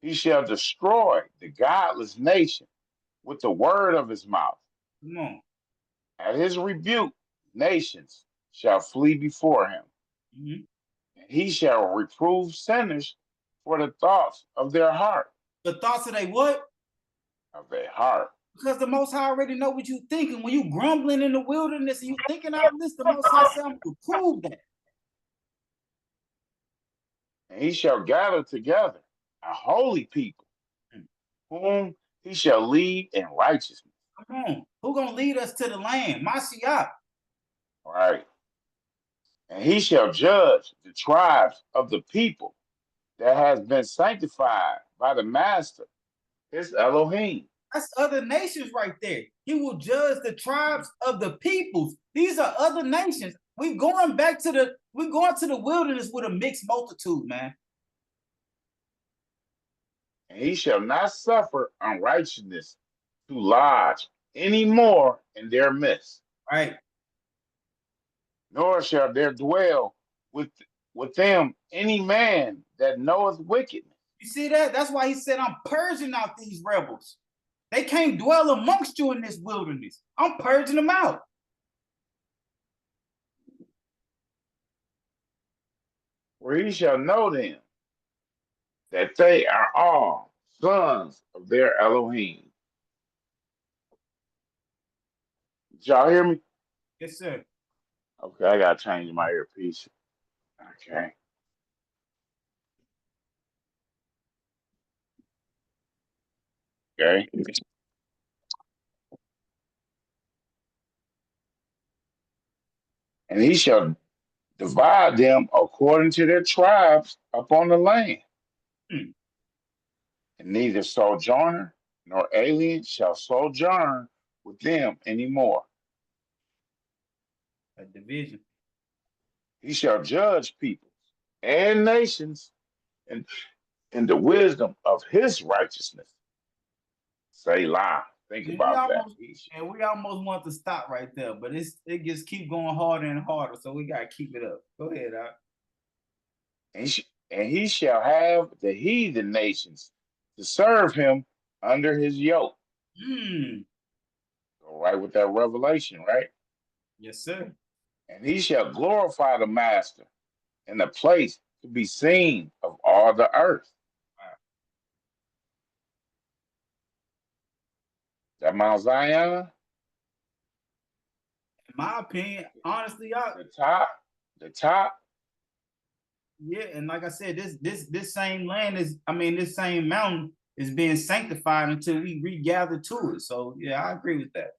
He shall destroy the godless nation with the word of his mouth. Come on. At his rebuke, nations shall flee before him. Mm-hmm. And he shall reprove sinners for the thoughts of their heart. The thoughts of their what? Of their heart. Because the Most High already know what you're thinking. When you grumbling in the wilderness and you thinking all this, the Most High said, I'm going to prove that. And he shall gather together a holy people, whom he shall lead in righteousness. Come on. Who's going to lead us to the land? Mashiach. Right. And he shall judge the tribes of the people that has been sanctified by the Master, his Elohim. That's other nations right there. He will judge the tribes of the peoples. These are other nations. We're going to the wilderness with a mixed multitude, man. And he shall not suffer unrighteousness to lodge any more in their midst. Right. Nor shall there dwell with them any man that knoweth wickedness. You see that? That's why he said, I'm purging out these rebels. They can't dwell amongst you in this wilderness. I'm purging them out. For he shall know them, that they are all sons of their Elohim. Did y'all hear me? Yes, sir. Okay, I gotta change my earpiece. Okay. Okay. And he shall divide them according to their tribes upon the land. And neither sojourner nor alien shall sojourn with them anymore. A division. He shall judge peoples and nations in the wisdom of his righteousness. Selah. Think about that. And we almost want to stop right there, but it just keep going harder and harder, so we gotta keep it up. Go ahead, Doc. and he shall have the heathen nations to serve him under his yoke. Go right with that revelation, right? Yes, sir. And he shall glorify the master in the place to be seen of all the earth. That Mount Zion, In my opinion, honestly, the top. Yeah, and like I said, this same land is, I mean, this same mountain is being sanctified until we regather to it. So yeah, I agree with that.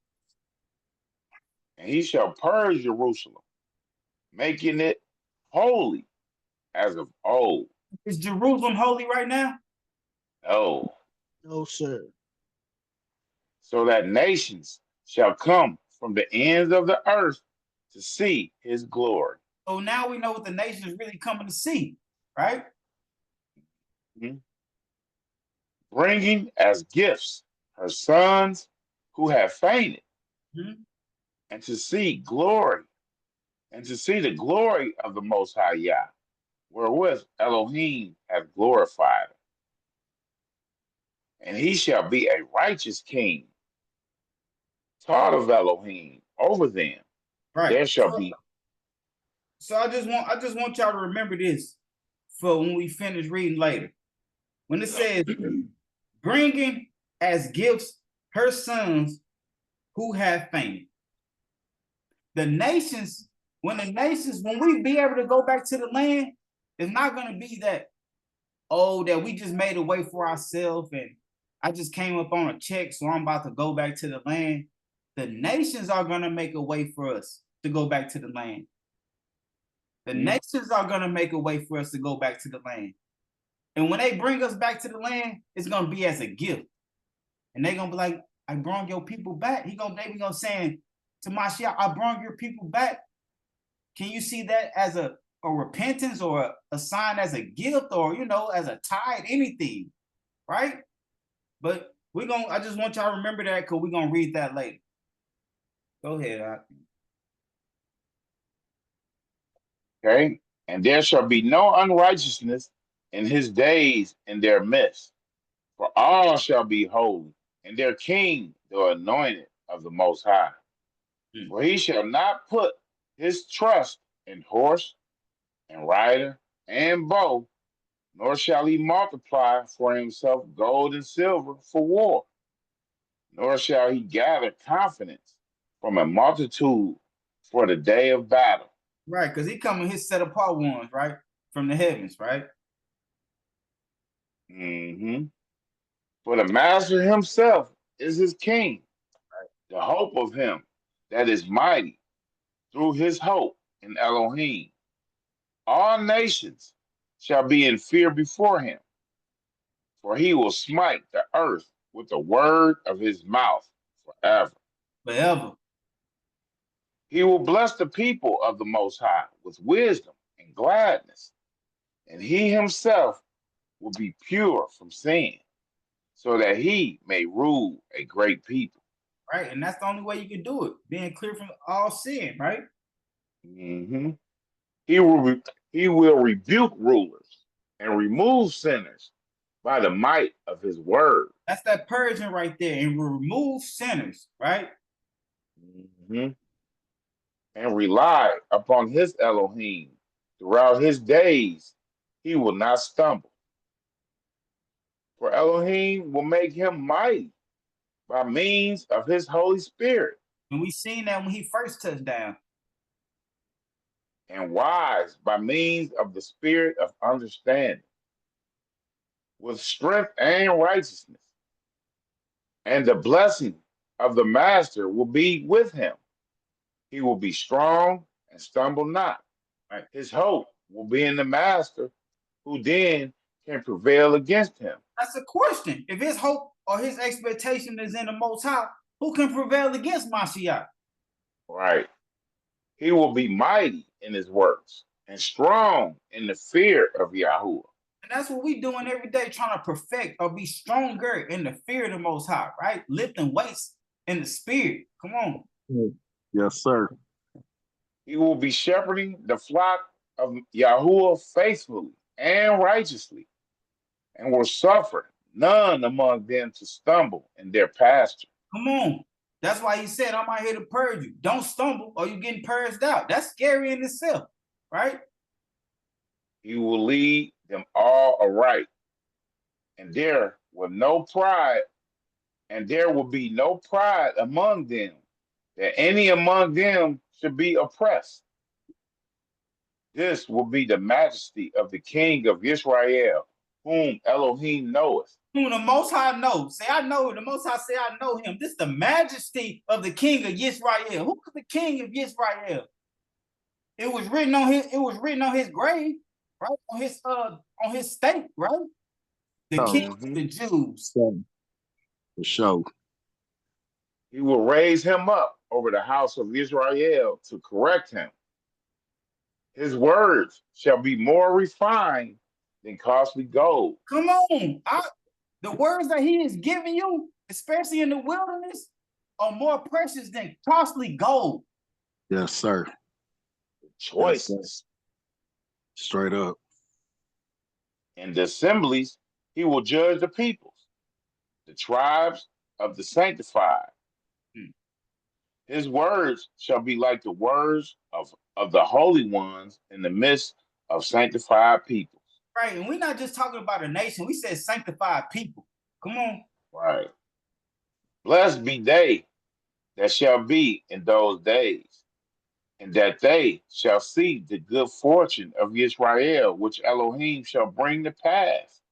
And he shall purge Jerusalem, making it holy as of old. Is Jerusalem holy right now? No. No, sir. So that nations shall come from the ends of the earth to see his glory. So now we know what the nation is really coming to see, right? Mm-hmm. Bringing as gifts her sons who have fainted, and to see glory, and to see the glory of the Most High Yah, wherewith Elohim hath glorified him. And he shall be a righteous king, taught of Elohim over them. Right. There shall be. So I just want y'all to remember this for when we finish reading later. When it says, bringing as gifts her sons who have fainted. The nations, when we be able to go back to the land, it's not going to be that, oh, that we just made a way for ourselves and I just came up on a check, so I'm about to go back to the land. The nations are going to make a way for us to go back to the land. The nations are going to make a way for us to go back to the land. And when they bring us back to the land, it's going to be as a gift. And they're going to be like, I brought your people back. They be going to saying to Mashiach, I brought your people back. Can you see that as a repentance or a sign as a gift or, as a tithe, anything, right? But I just want y'all to remember that because we're going to read that later. Go ahead. Okay. And there shall be no unrighteousness in his days in their midst, for all shall be holy, and their king the anointed of the Most High. For he shall not put his trust in horse and rider and bow, nor shall he multiply for himself gold and silver for war, nor shall he gather confidence from a multitude for the day of battle. Right, because he come in his set apart ones, right? From the heavens, right? For the master himself is his king, the hope of him that is mighty, through his hope in Elohim. All nations shall be in fear before him, for he will smite the earth with the word of his mouth forever. Forever. He will bless the people of the Most High with wisdom and gladness, and he himself will be pure from sin, so that he may rule a great people. Right, and that's the only way you can do it, being clear from all sin, right? He will rebuke rulers and remove sinners by the might of his word. That's that purging right there, and remove sinners, right? And rely upon his Elohim throughout his days. He will not stumble. For Elohim will make him mighty by means of his Holy Spirit. And we seen that when he first touched down. And wise by means of the spirit of understanding, with strength and righteousness. And the blessing of the master will be with him. He will be strong and stumble not. Right. His hope will be in the master, who then can prevail against him. That's a question. If his hope or his expectation is in the Most High, who can prevail against Mashiach? Right. He will be mighty in his works and strong in the fear of Yahuwah. And that's what we're doing every day, trying to perfect or be stronger in the fear of the Most High, right? Lifting weights in the spirit. Come on. Yes, sir. He will be shepherding the flock of Yahuwah faithfully and righteously, and will suffer none among them to stumble in their pasture. Come on. That's why he said, I'm out here to purge you. Don't stumble or you're getting purged out. That's scary in itself, right? He will lead them all aright, and there will no pride, and there will be no pride among them, that any among them should be oppressed. This will be the majesty of the King of Israel, whom Elohim knoweth. Whom the Most High knows. Say, I know. The Most High say, I know him. This is the majesty of the King of Israel. Who is the King of Israel? It was written on his. It was written on his grave, right? On his stake, right? The King of the Jews. For sure. He will raise him up over the house of Israel to correct him. His words shall be more refined than costly gold. Come on. The words that he is giving you, especially in the wilderness, are more precious than costly gold. Yes, sir. Choices. Yes, sir. Straight up. In the assemblies, he will judge the peoples, the tribes of the sanctified. His words shall be like the words of the holy ones in the midst of sanctified peoples. Right, and we're not just talking about a nation. We said sanctified people. Come on. Right. Blessed be they that shall be in those days, and that they shall see the good fortune of Israel, which Elohim shall bring to pass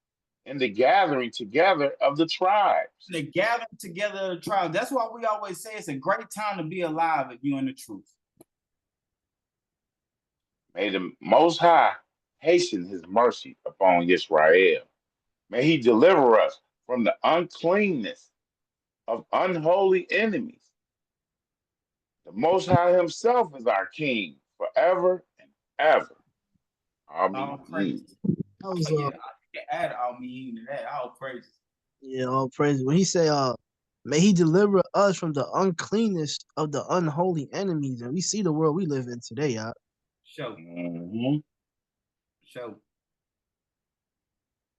in the gathering together of the tribes. The gathering together of the tribes. That's why we always say it's a great time to be alive if you're in the truth. May the Most High hasten his mercy upon Israel. May he deliver us from the uncleanness of unholy enemies. The Most High himself is our King forever and ever. All praises. That was, Yeah, add all meaning to that. All praises. Yeah, all praises. When he say, may he deliver us from the uncleanness of the unholy enemies. And we see the world we live in today, y'all. Show. Show.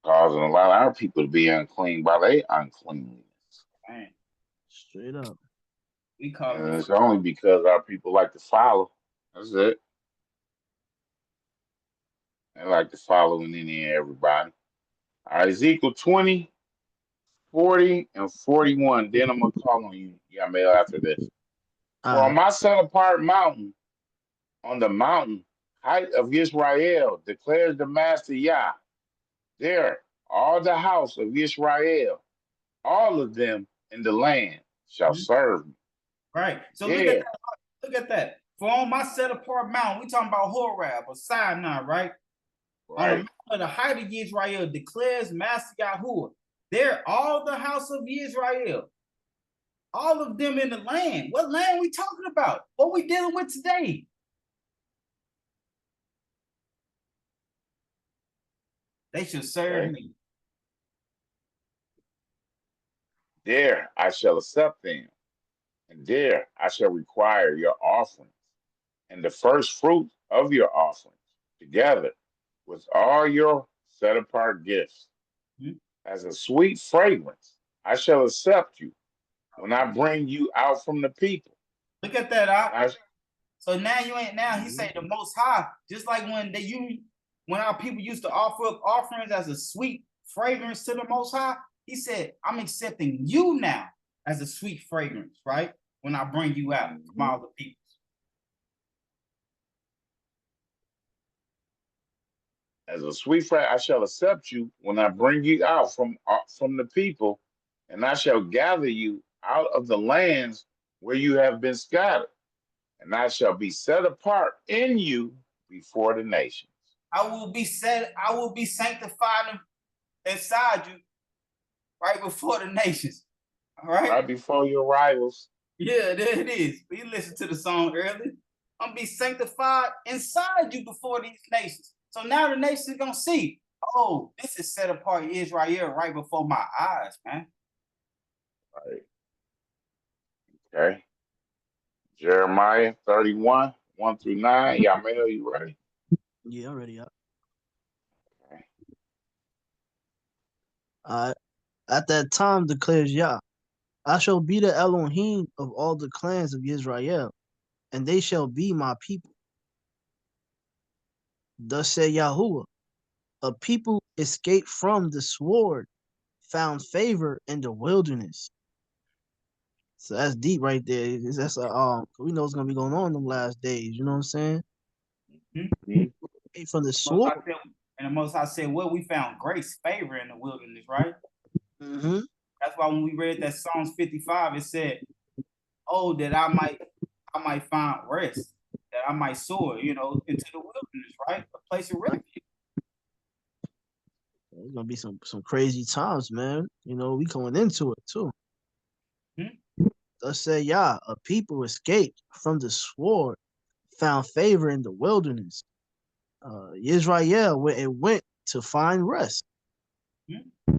Causing a lot of our people to be unclean by their uncleanliness. Man. Straight up. We call And it's only because our people like to follow. That's it. They like to follow in any and everybody. All right, Ezekiel 20, 40, and 41. Then I'm going to call on you, Yamel, after this. For on my set apart mountain, on the mountain height of Israel, declares the Master Yah, there all the house of Israel, all of them in the land, shall serve me. Right. So look at that. For on my set apart mountain, we talking about Horeb or Sinai, right? On the mountain of the height of Israel declares Master Yahuwah. There, all the house of Israel, all of them in the land. What land we talking about? What we dealing with today? They should serve me. There I shall accept them, and there I shall require your offerings, and the first fruit of your offerings, together with all your set apart gifts. As a sweet fragrance, I shall accept you when I bring you out from the people. Look at that. So now you ain't he say the Most High, just like when our people used to offer up offerings as a sweet fragrance to the Most High, he said, I'm accepting you now as a sweet fragrance, right? When I bring you out from all the people. As a sweet fragrance, I shall accept you when I bring you out from the people, and I shall gather you out of the lands where you have been scattered, and I shall be set apart in you before the nations. I will be sanctified inside you right before the nations. All right? Right before your rivals. Yeah, there it is. We listened to the song earlier. I'm gonna be sanctified inside you before these nations. So now the nations gonna see, oh, this is set apart Israel right before my eyes, man. Right. Okay. Jeremiah 31, 1 through 9. Yamel, you ready? Yeah, I'm ready. Okay. At that time declares Yah, I shall be the Elohim of all the clans of Israel, and they shall be my people. Thus said Yahuwah, a people escaped from the sword, found favor in the wilderness. So that's deep right there. That's we know what's gonna be going on in them last days. You know what I'm saying? Mm-hmm. From the sword. And the Most High said, well, we found grace, favor in the wilderness, right? Mm-hmm. That's why when we read that Psalms 55, it said, oh, that I might find rest, that I might soar, into the wilderness, right? A place of refuge. There's gonna be some crazy times, man. We going into it too. Mm-hmm. Thus say Yah, a people escaped from the sword, found favor in the wilderness. Israel, where it went to find rest. Mm-hmm.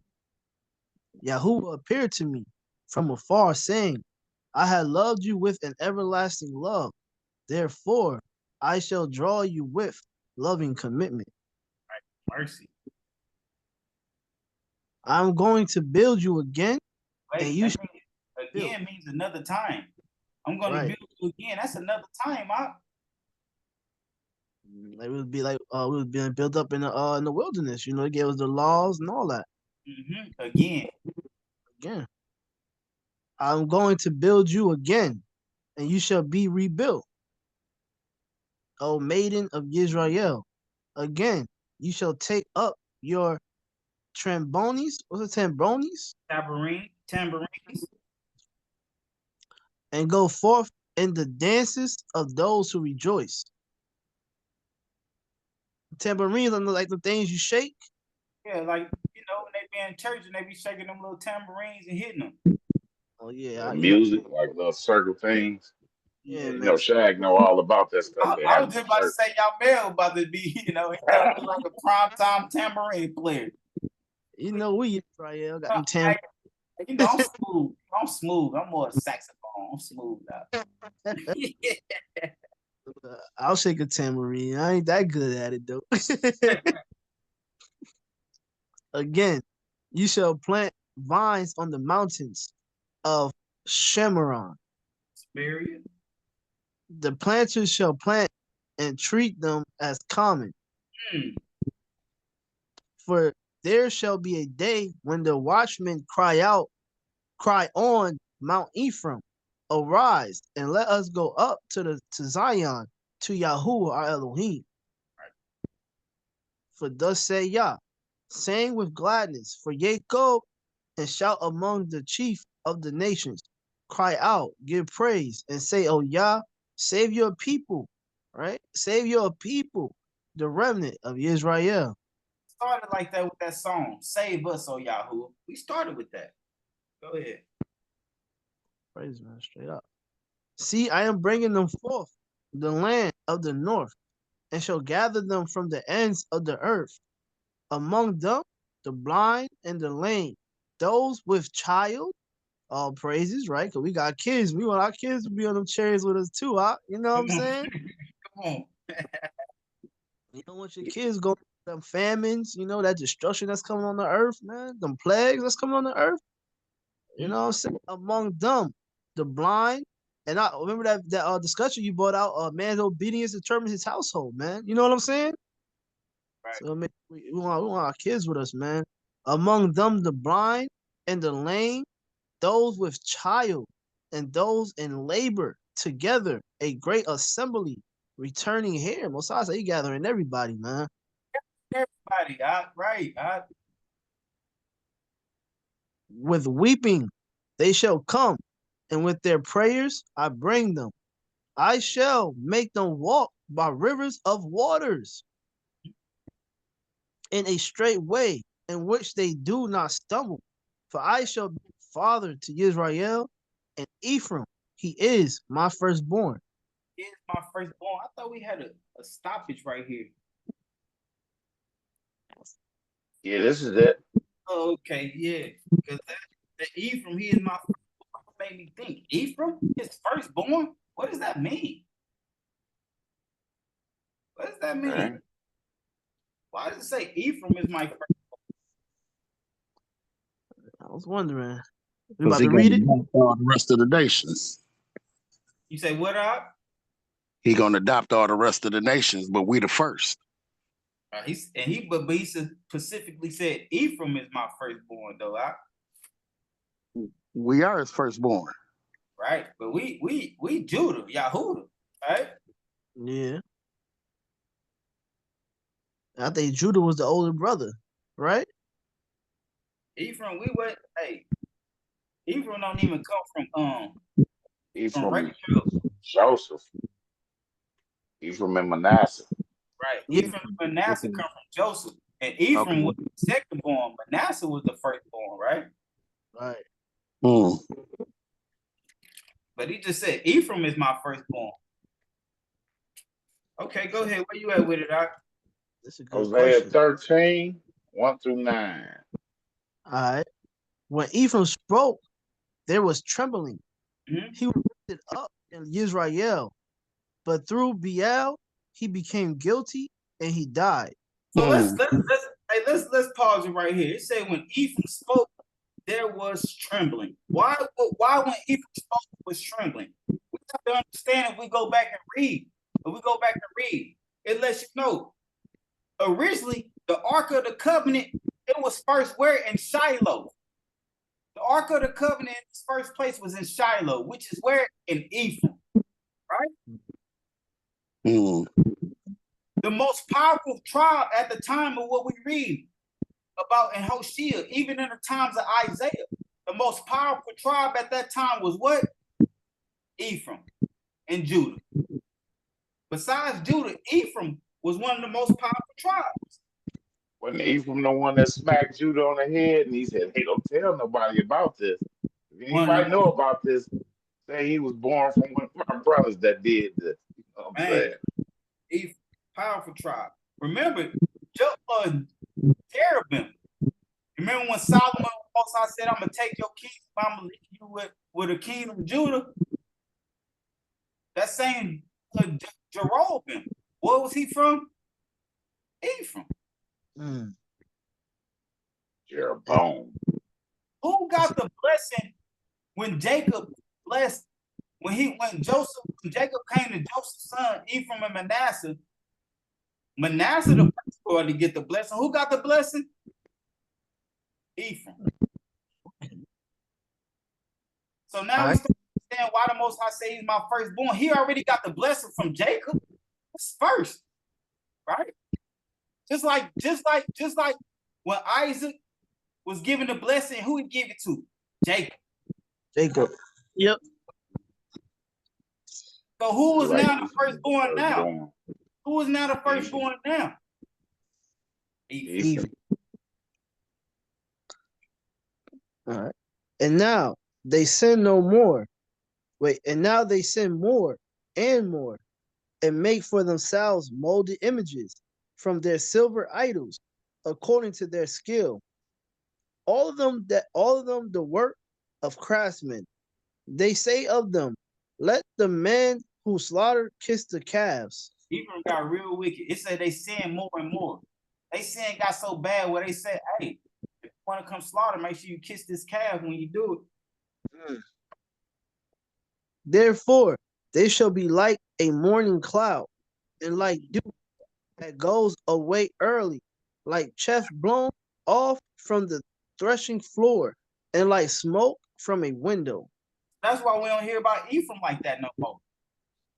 Yahuwah appeared to me from afar, saying, I had loved you with an everlasting love. Therefore, I shall draw you with loving commitment. Mercy. I'm going to build you again. Wait, and you again means another time. I'm going to build you again. That's another time, huh? It would be like we was being built up in the wilderness. It gave us the laws and all that. Mm-hmm. Again. I'm going to build you again, and you shall be rebuilt. O maiden of Israel, again you shall take up your trombones. What's it, trombones? Tambourines. And go forth in the dances of those who rejoice. Tambourines are like the things you shake. Yeah, like when they be in church and they be shaking them little tambourines and hitting them. Oh yeah, music like little circle things. Yeah, man. Shag know all about that stuff. I was just about to say y'all Mel about to be, he like a primetime tambourine player. We Israel got them tambourines. I'm smooth. I'm more saxophone. I'm smooth now. I'll shake a tambourine. I ain't that good at it though. Again, you shall plant vines on the mountains of Shemaron. Samaria. The planters shall plant and treat them as common. For there shall be a day when the watchmen cry on Mount Ephraim, arise and let us go up to Zion, to Yahuwah our Elohim. For thus say Yah, sing with gladness for Jacob, and shout among the chief of the nations. Cry out, give praise, and say, O Yah, save your people, right? Save your people, the remnant of Israel. Started like that with that song, Save Us, O Yahoo. We started with that. Go ahead. Praise, man, straight up. See, I am bringing them forth, the land of the north, and shall gather them from the ends of the earth. Among them, the blind and the lame, those with child, all praises, right? Because we got kids. We want our kids to be on them chairs with us too, huh? You know what I'm saying? Come on. You don't want your kids going through them famines, that destruction that's coming on the earth, man. Them plagues that's coming on the earth. You know what I'm saying? Among them, the blind. And I remember that discussion you brought out, man's obedience determines his household, man. You know what I'm saying? Right. So we want our kids with us, man. Among them, the blind and the lame, those with child, and those in labor, together, a great assembly returning here. Mosiah said he gathering everybody, man. Everybody, right. With weeping, they shall come, and with their prayers, I bring them. I shall make them walk by rivers of waters in a straight way in which they do not stumble. For I shall be father to Israel, and Ephraim, he is my firstborn. He is my firstborn. I thought we had a stoppage right here. Yeah, this is it. Oh, okay, yeah. Because that Ephraim, he is my firstborn. Made me think. Ephraim, his firstborn? What does that mean? What does that mean? Right. Why does it say Ephraim is my firstborn? was wondering. We Because about he to read it? gonna adopt all the rest of the nations. You say what up? He gonna adopt all the rest of the nations, but we the first. But he specifically said Ephraim is my firstborn though. We are his firstborn. Right? But we Judah, Yahudah, right? Yeah. I think Judah was the older brother, right? Ephraim, Ephraim don't even come from Ephraim, Joseph, Ephraim and Manasseh. Right. Yeah. Ephraim and Manasseh come from Joseph. And Ephraim was the second born. Manasseh was the firstborn, right? Right. Hmm. But he just said Ephraim is my firstborn. Okay, go ahead. Where you at with it, Doc? That's a good Hosea question. 13, 1-9. All right. When Ephraim spoke, there was trembling. Mhm. He was lifted up in Israel, but through Baal he became guilty and he died. So let's pause it right here. It said when Ephraim spoke, there was trembling. Why when Ephraim spoke was trembling? We have to understand if we go back and read. It lets you know. Originally, the Ark of the Covenant, it was first where? In Shiloh. The Ark of the Covenant in its first place was in Shiloh, which is where? In Ephraim. Right? Hmm. The most powerful tribe at the time of what we read about in Hosea, even in the times of Isaiah, the most powerful tribe at that time was what? Ephraim and Judah. Besides Judah, Ephraim was one of the most powerful tribes. Wasn't Ephraim the one that smacked Judah on the head and he said, hey, don't tell nobody about this. If anybody know about this, say he was born from one of my brothers that did this. You know what I'm saying? Ephraim, powerful tribe. Remember, cherubim. Remember when Solomon also said, I'm going to take your kingdom, I'm going to leave you with a kingdom of Judah? That same Jeroboam, where was he from? Ephraim. Jeroboam. Who got the blessing when Jacob blessed, when Jacob came to Joseph's son, Ephraim and Manasseh? Manasseh the first boy to get the blessing. Who got the blessing? Ephraim. So now we start to understand why the Most High say he's my firstborn. He already got the blessing from Jacob. That's first, right? Just like when Isaac was given the blessing, who he give it to? Jacob. Yep. So who is now the firstborn now? Who is now the firstborn now? Ephraim. All right. And now they sin no more. And now they sin more and more, and make for themselves molded images from their silver idols, according to their skill. All of them the work of craftsmen. They say of them, let the man who slaughtered kiss the calves. Ephraim got real wicked. It said they sin more and more. They sin got so bad where they said, hey, if you want to come slaughter, make sure you kiss this calf when you do it. Therefore, they shall be like a morning cloud, and like dew that goes away early, like chaff blown off from the threshing floor, and like smoke from a window. That's why we don't hear about Ephraim like that no more.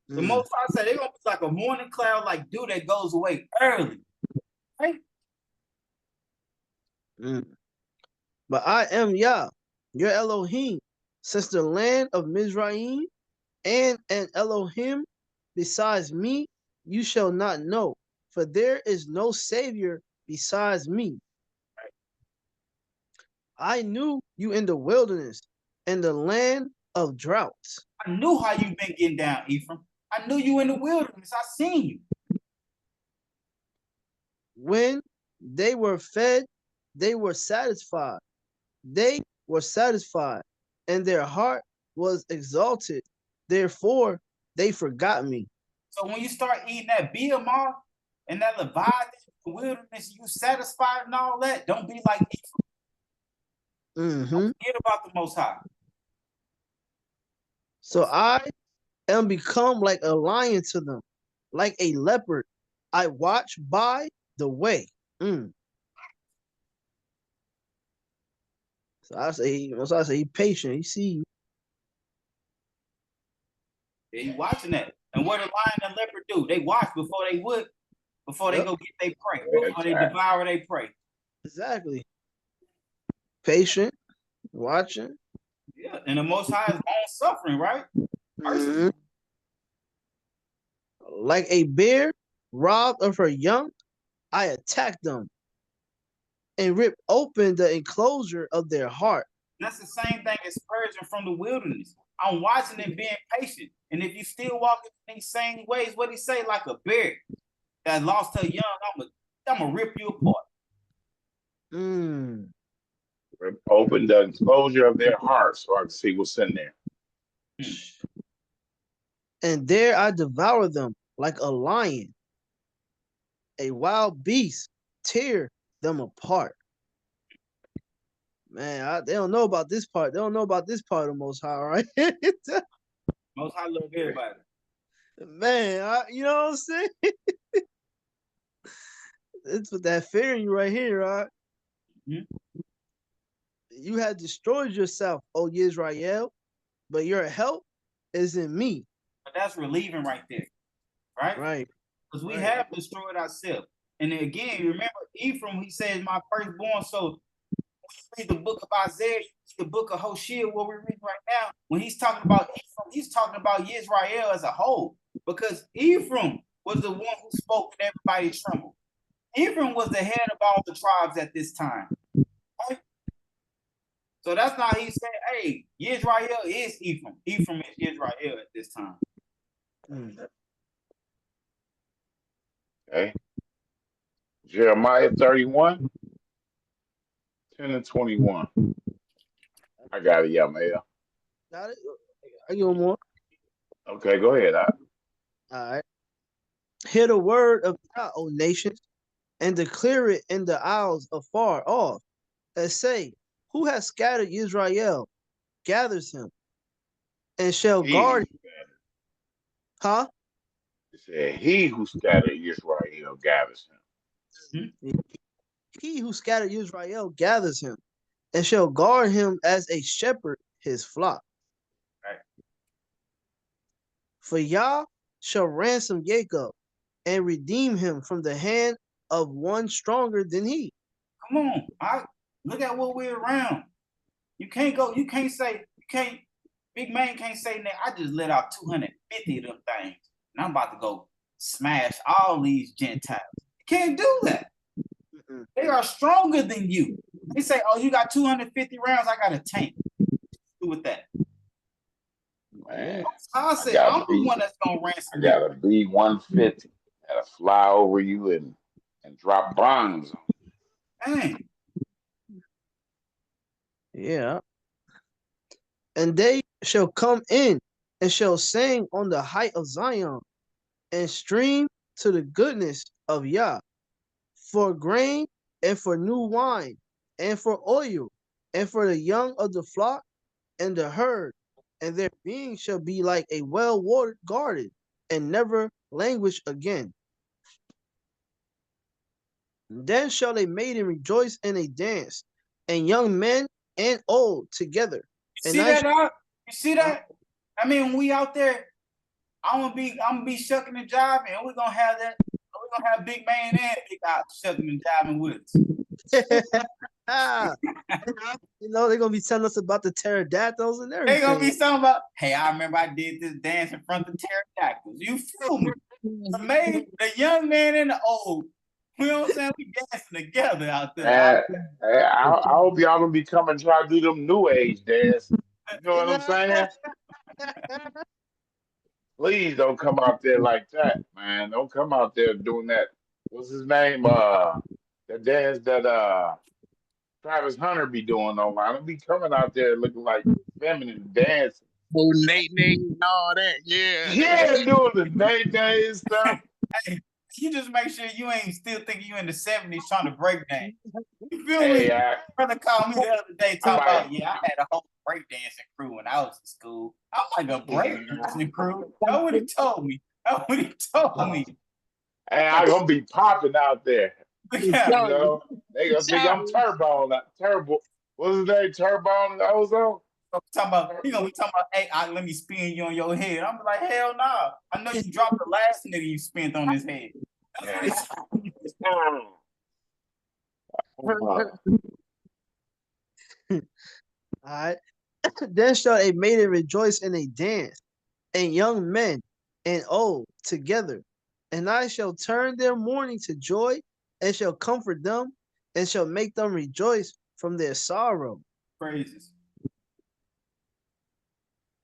The Most High said they're going to be like a morning cloud, like dew that goes away early. Right? But I am Yah, your Elohim, since the land of Mizraim, and an Elohim besides me you shall not know, for there is no Savior besides me. I knew you in the wilderness, in the land of droughts. I knew how you been getting down, Ephraim. I knew you in the wilderness. I seen you. When they were fed, they were satisfied. They were satisfied, and their heart was exalted. Therefore, they forgot me. So when you start eating that Behemoth and that Leviathan in the wilderness, you satisfied and all that, don't be like Ephraim. Mm-hmm. Forget about the Most High. So I am become like a lion to them, like a leopard. I watch by the way. So I say he patient. He see you. Yeah, you watching that. And what the lion and leopard do? They watch before they go get their prey, before they devour their prey. Exactly. Patient, watching. Yeah, and the Most High is long suffering, right? Mm-hmm. Like a bear robbed of her young, I attack them and rip open the enclosure of their heart. That's the same thing as purging from the wilderness. I'm watching and being patient. And if you still walking in these same ways, what he say, like a bear that lost her young, I'm gonna rip you apart. Rip open the enclosure of their heart so I can see what's in there. And there I devour them like a lion. A wild beast tear them apart. Man, they don't know about this part. They don't know about this part of Most High, right? Most High love everybody. Man, you know what I'm saying? It's with that fear in you right here, right? Mm-hmm. You had destroyed yourself, O Yisrael, but your help is in me. But that's relieving right there, right? Right. Because we have destroyed ourselves. And then again, remember Ephraim, he says, my firstborn. So read the book of Isaiah, the book of Hosea, what we're reading right now, when he's talking about Ephraim, he's talking about Israel as a whole, because Ephraim was the one who spoke and everybody trembled. Ephraim was the head of all the tribes at this time. Right? So that's not he said, hey, Israel is Ephraim. Ephraim is Israel at this time. Okay. Jeremiah 31. 10 and 21. I got it, Yamael. Got it? I give more. Okay, go ahead. All right. Hear the word of God, O nations, and declare it in the isles afar off, and say, who has scattered Israel, gathers him, and shall guard him. Huh? It said, he who scattered Israel gathers him. He who scattered Israel gathers him, and shall guard him as a shepherd his flock. Right. For Yah shall ransom Jacob and redeem him from the hand of one stronger than he. Come on, look at what we're around. Big man can't say that. I just let out 250 of them things, and I'm about to go smash all these Gentiles. You can't do that. They are stronger than you. They say, oh, you got 250 rounds, I got a tank. Do with that. Man, I said, I'm the one that's gonna ransom you. I got a B-150 that'll fly over you and drop bombs on you. Dang. Yeah. And they shall come in and shall sing on the height of Zion and stream to the goodness of Yah for grain and for new wine and for oil and for the young of the flock and the herd, and their being shall be like a well-watered garden and never languish again. Then shall a maiden rejoice in a dance, and young men and old together. You see that, Doc? You see that? I mean, when we out there, I'm gonna be shucking and jiving, and we're gonna have that. We're gonna have big man and big out shucking and jiving with us. You know, they're gonna be telling us about the pterodactyls and everything. They're gonna be talking about, hey, I remember I did this dance in front of the pterodactyls. You feel me? The young man and the old. You know what I'm saying? We dancing together out there. I hope y'all gonna be coming try to do them new age dance. You know what I'm saying? Please don't come out there like that, man. Don't come out there doing that. What's his name? The dance that Travis Hunter be doing online. Don't be coming out there looking like feminine dancing. Oh, Nate and all that, yeah. Yeah, doing the Nate and stuff. Hey, you just make sure you ain't still thinking you in the 70s trying to break dance. You You feel Hey, me? Brother called me the other day talking about, yeah, I had a whole breakdancing crew when I was in school. I'm like, a breakdancing crew? That's what he told me. That's what he told me. Hey, I'm gonna be popping out there. Yeah. You know, they gonna think I'm Turbo. Turbo. What's his name? Turbo and Ozo? Talking about, he gonna be talking about, hey, let me spin you on your head. I'm like, hell no. Nah. I know you dropped the last nigga you spent on his head. That's what he's All right. Then shall a maiden rejoice in a dance, and young men and old together. And I shall turn their mourning to joy, and shall comfort them, and shall make them rejoice from their sorrow. Praises.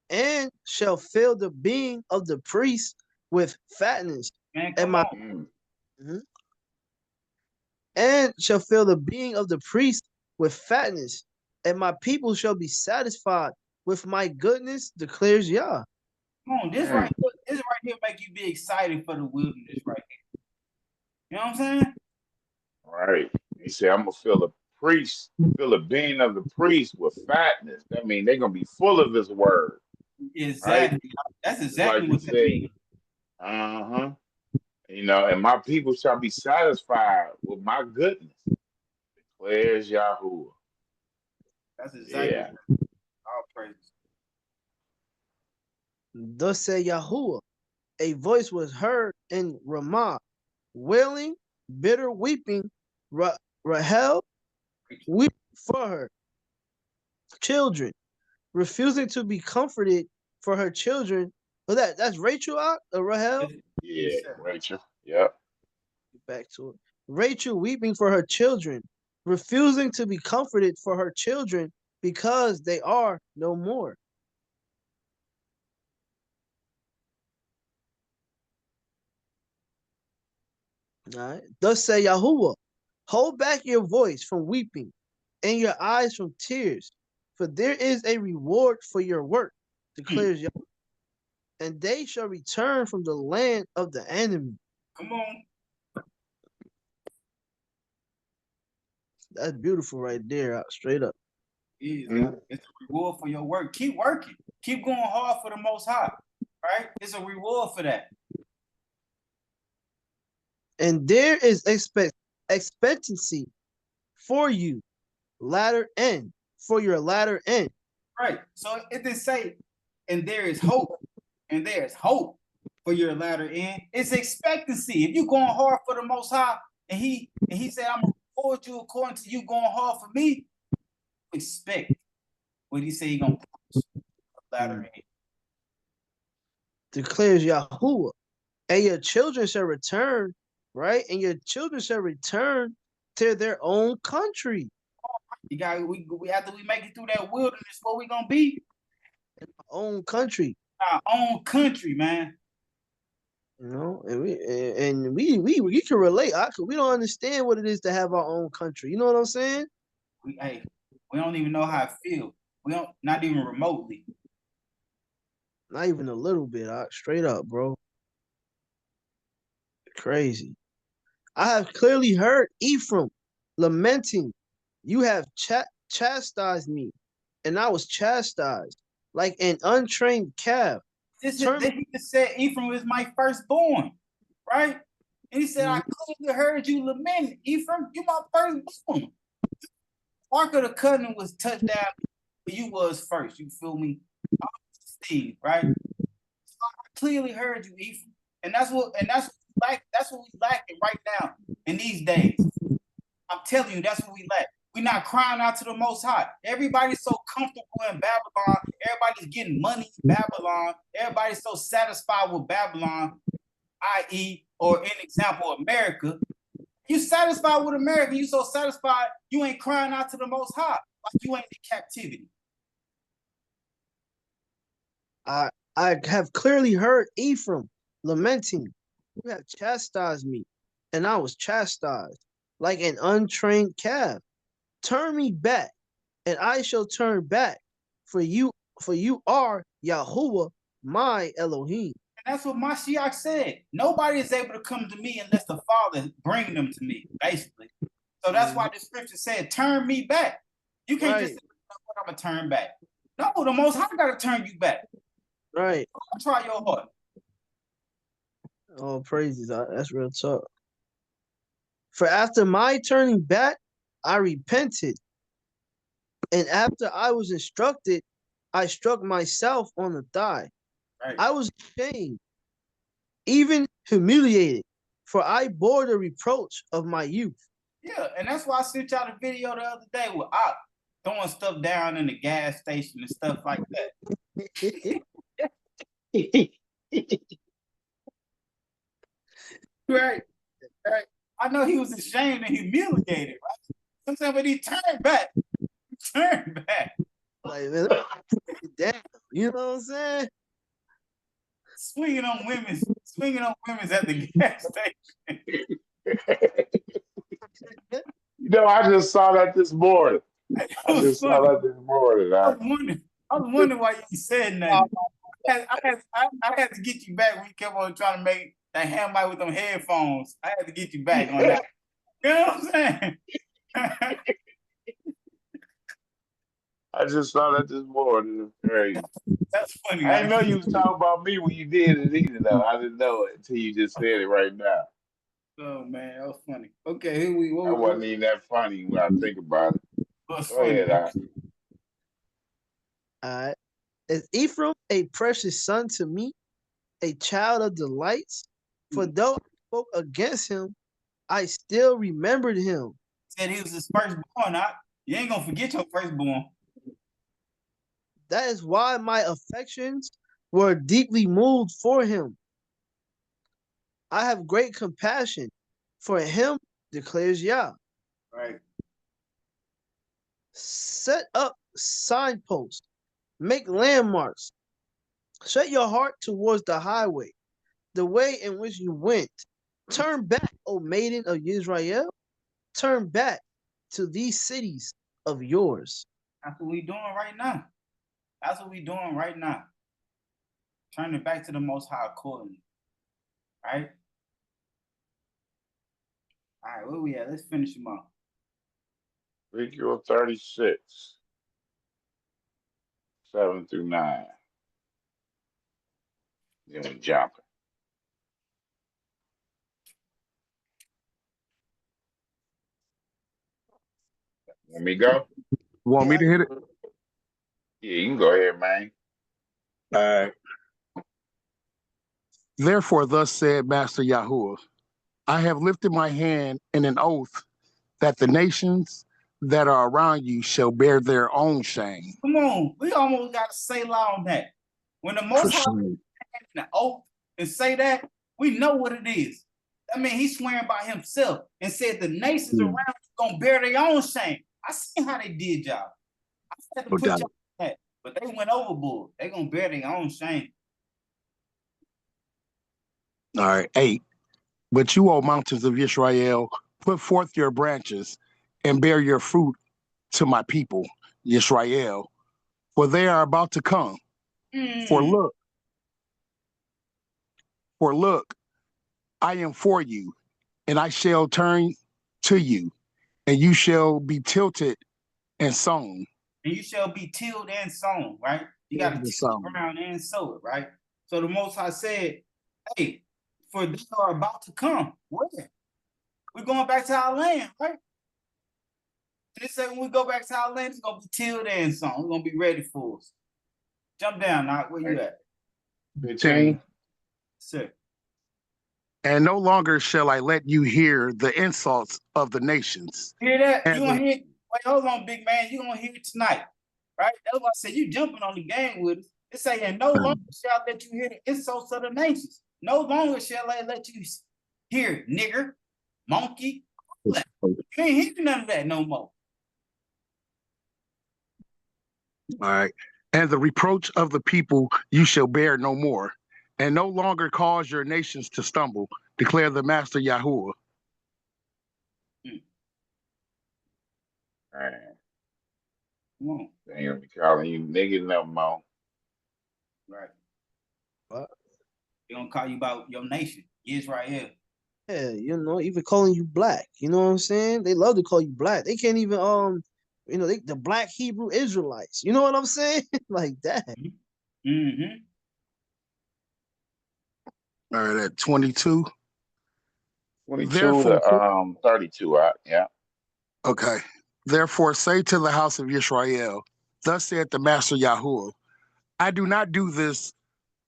And shall fill the being of the priest with fatness. Man, and my and shall fill the being of the priest with fatness, and my people shall be satisfied with my goodness, declares Yah. Come on, this right here make you be excited for the wilderness right here. You know what I'm saying? Right. He said, I'm gonna fill the being of the priest with fatness. That means they're gonna be full of his word. Exactly. Right? That's exactly like what that means. You know, and my people shall be satisfied with my goodness, declares Yahuwah. That's exactly all praises. Thus said Yahuwah, a voice was heard in Ramah, wailing, bitter weeping, Rahel weeping for her children, refusing to be comforted for her children. But that's Rachel, Rahel? Yeah, Rachel. Yep. Back to it. Rachel weeping for her children, refusing to be comforted for her children because they are no more. All right. Thus say Yahuwah, hold back your voice from weeping and your eyes from tears, for there is a reward for your work, declares Yahuwah. And they shall return from the land of the enemy. Come on. That's beautiful right there, straight up. It's a reward for your work. Keep working. Keep going hard for the Most High, right? It's a reward for that. And there is expectancy for you, latter end, for your latter end. Right. So it didn't say, and there is hope, and there is hope for your latter end. It's expectancy. If you're going hard for the Most High, and he said, I'm gonna reward you according to you going hard for me, expect what he said he gonna promise latter end. Declares Yahuwah, and your children shall return, right? And your children shall return to their own country. You got we after we make it through that wilderness, where we gonna be? In our own country. Our own country, man. You know, and we can relate. We don't understand what it is to have our own country. You know what I'm saying? We don't even know how it feels. We don't, not even remotely. Not even a little bit. Straight up, bro. Crazy. I have clearly heard Ephraim lamenting. You have chastised me, and I was chastised like an untrained calf. He just said Ephraim was my firstborn, right? And he said, I clearly heard you lament, Ephraim, you my firstborn. Ark of the Covenant was touched down, but you was first. You feel me? Steve, right? So I clearly heard you, Ephraim, and that's what we lacking right now in these days. I'm telling you, that's what we lack. We're not crying out to the Most High. Everybody's so comfortable in Babylon. Everybody's getting money in Babylon. Everybody's so satisfied with Babylon, i.e., or an example, America. You satisfied with America. You so satisfied, you ain't crying out to the Most High. Like you ain't in captivity. I have clearly heard Ephraim lamenting. You have chastised me, and I was chastised like an untrained calf. Turn me back, and I shall turn back. For you are Yahuwah, my Elohim. And that's what Mashiach said. Nobody is able to come to me unless the Father bring them to me, basically. So that's why the scripture said, turn me back. You can't just say, I'm going to turn back. No, the Most High got to turn you back. Right. Try your heart. Oh, praises. That's real talk. For after my turning back, I repented. And after I was instructed, I struck myself on the thigh. Right. I was ashamed, even humiliated, for I bore the reproach of my youth. Yeah, and that's why I sent y'all the video the other day with Ock throwing stuff down in the gas station and stuff like that. Right. I know he was ashamed and humiliated, right? Sometimes when he turned back, Like, man, damn, you know what I'm saying? Swinging on women's at the gas station. You know, I just saw that this morning. I was wondering why you said nothing. I had to get you back when you kept on trying to make that handbite with them headphones. I had to get you back on that. You know what I'm saying? I just saw that this morning. Crazy. That's funny. I didn't know you was talking about me when you did it either, though. I didn't know it until you just said it right now. Oh man, that was funny. Okay, here we go. That wasn't even that funny when I think about it. Go ahead, All right. Is Ephraim a precious son to me, a child of delights? For though I spoke against him, I still remembered him. Said he was his firstborn. You ain't gonna forget your firstborn. That is why my affections were deeply moved for him. I have great compassion for him, declares Yah. Right. Set up signposts, make landmarks. Set your heart towards the highway, the way in which you went. Turn back, O maiden of Israel. Turn back to these cities of yours. That's what we doing right now. Turning back to the Most High accordingly. Right? All right, where we at? Let's finish them up. Ezekiel 36, 7 through 9. Then we jump. Want me to go? Want me to hit it? Yeah, you can go ahead, man. All right. Therefore, thus said Master Yahuwah, I have lifted my hand in an oath that the nations that are around you shall bear their own shame. Come on, we almost got to say loud on that. When the Most High an oath and say that, we know what it is. I mean, he's swearing by himself and said the nations around you gonna bear their own shame. I seen how they did y'all. I had to put y'all on that, but they went overboard. They gonna bear their own shame. All right, 8. But you, O mountains of Israel, put forth your branches and bear your fruit to my people, Israel, for they are about to come. For look, I am for you, and I shall turn to you, and you shall be tilted and sown. And you shall be tilled and sown, right? You got to till the ground and sow it, right? So the Most High said, hey, for they are about to come. Where? We're going back to our land, right? They say when we go back to our land, it's going to be tilled and sown. We're going to be ready for us. Jump down, Knock. Where you at? 15. Sir. And no longer shall I let you hear the insults of the nations. Hear that? You gonna hear it? Wait, hold on, big man. You gonna hear it tonight, right? That's why I said you jumping on the game with us. It's saying no longer shall I let you hear the insults of the nations. No longer shall I let you hear it, nigger, monkey. You ain't hearing none of that no more. All right. And the reproach of the people you shall bear no more, and no longer cause your nations to stumble, declare the Master Yahuwah. All right. Come on. They ain't gonna be calling you niggas no more. Right. What? They're gonna call you about your nation, Israel. Yeah, even calling you black. You know what I'm saying? They love to call you black. They can't even the black Hebrew Israelites. You know what I'm saying? Like that. Mm-hmm. All right, at 22. 22 Therefore, to 32. Yeah. okay. Therefore, say to the house of Israel, thus saith the Master Yahuwah, I do not do this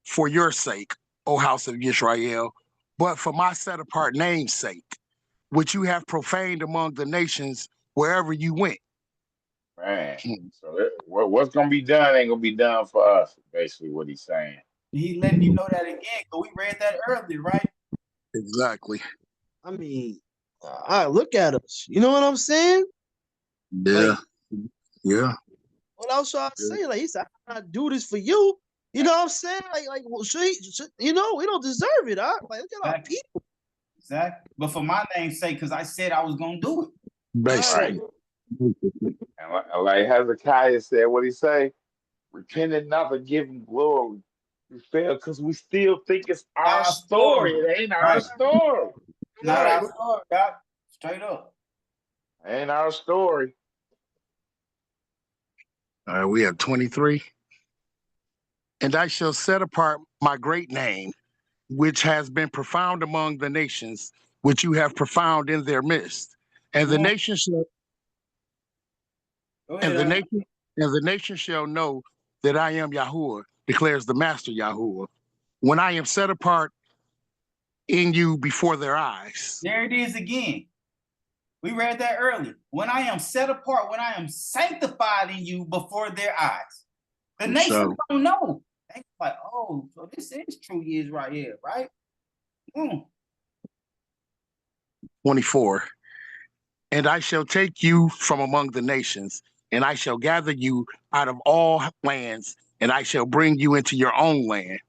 for your sake, O house of Israel, but for my set apart name's sake, which you have profaned among the nations wherever you went. Man. So what's gonna be done ain't gonna be done for us. Basically, what he's saying. He letting you know that again, because we read that earlier, right? Exactly. I mean, look at us. You know what I'm saying? Yeah. Like, yeah. what else should I say? Like he said, I not do this for you. You know what I'm saying? Well, we don't deserve it. Like, look at our people. Exactly. But for my name's sake, because I said I was gonna do it. Basically. Right. And like Hezekiah said, what he say? Repent and not to give him glory. We fail because we still think it's our story. It ain't our story. Not our story, God. Straight up. It ain't our story. All right, we have 23. And I shall set apart my great name, which has been profound among the nations, which you have profound in their midst. And the nation shall and the nation shall know that I am Yahuwah, declares the Master Yahuwah, when I am set apart in you before their eyes. There it is again. We read that earlier. When I am set apart, when I am sanctified in you before their eyes. The nation don't know. They like, oh, so this is true Israel, right? 24. And I shall take you from among the nations, and I shall gather you out of all lands, and I shall bring you into your own land.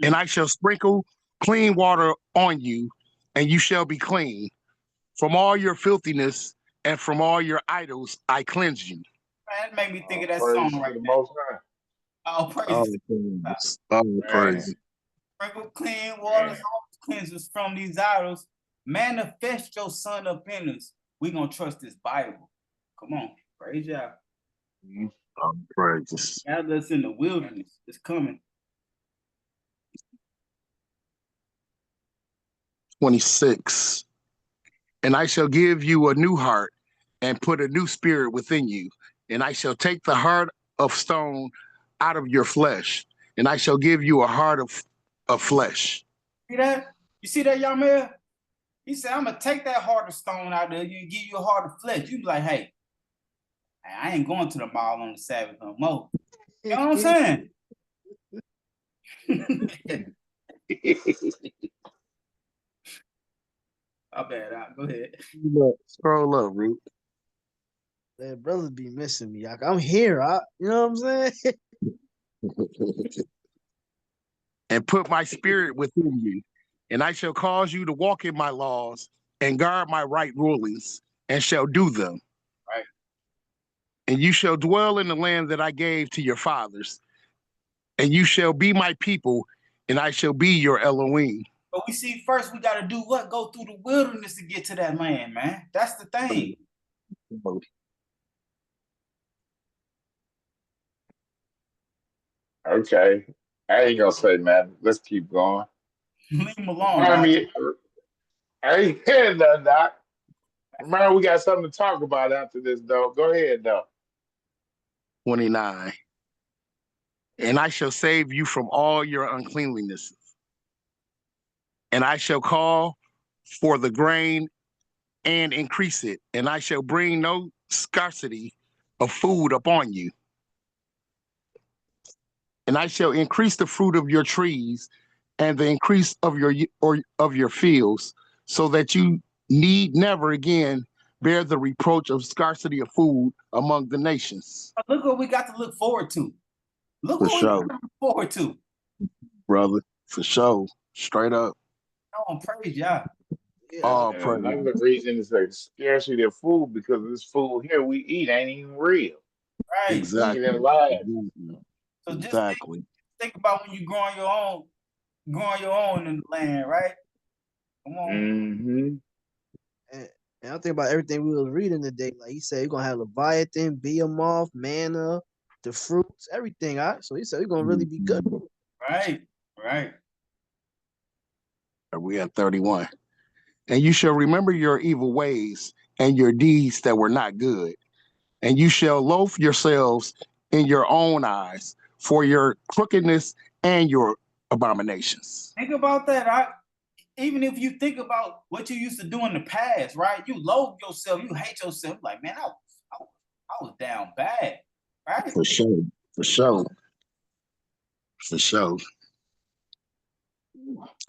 And I shall sprinkle clean water on you, and you shall be clean. From all your filthiness and from all your idols, I cleanse you. Man, that made me think of that song right there. Oh, praise. Oh, praise. Sprinkle clean waters, cleanse us from these idols. Manifest your son up in us. We're going to trust this Bible. Come on. Praise y'all. Oh, praise. Gather us in the wilderness. It's coming. 26. And I shall give you a new heart and put a new spirit within you. And I shall take the heart of stone out of your flesh, and I shall give you a heart of flesh. See that? You see that, Yamel? He said, I'm going to take that heart of stone out there and give you a heart of flesh. You be like, hey, I ain't going to the mall on the Sabbath no more. You know what I'm saying? My bad. Go ahead. Scroll up, Root. That brothers be missing me. I'm here. You know what I'm saying? And put my spirit within you, and I shall cause you to walk in my laws and guard my right rulings, and shall do them. Right. And you shall dwell in the land that I gave to your fathers, and you shall be my people, and I shall be your Elohim. But we see first we got to do what? Go through the wilderness to get to that land, man. That's the thing. Okay. I ain't gonna say nothing. Let's keep going. Leave him alone. I ain't hearing nothing, Doc. Remember, we got something to talk about after this, though. Go ahead, though. 29. And I shall save you from all your uncleanlinesses. And I shall call for the grain and increase it. And I shall bring no scarcity of food upon you. And I shall increase the fruit of your trees and the increase of your fields, so that you need never again bear the reproach of scarcity of food among the nations. Look what we got to look forward to. Look what we got to look forward to. Brother, for sure. Straight up. Oh, praise y'all. Oh, another reason is the scarcity of food, because this food here we eat ain't even real. Right. Exactly. So just think about when you growing your own in the land, right? Come on. Mm-hmm. And I think about everything we was reading today. Like he said, you're gonna have Leviathan, Behemoth, manna, the fruits, everything. All right. So he said we're gonna really be good. Right. Right. We at 31. And you shall remember your evil ways and your deeds that were not good. And you shall loathe yourselves in your own eyes for your crookedness and your abominations. Think about that. Even if you think about what you used to do in the past, right? You loathe yourself, you hate yourself. Like, man, I was down bad, right? For sure. For sure. For sure.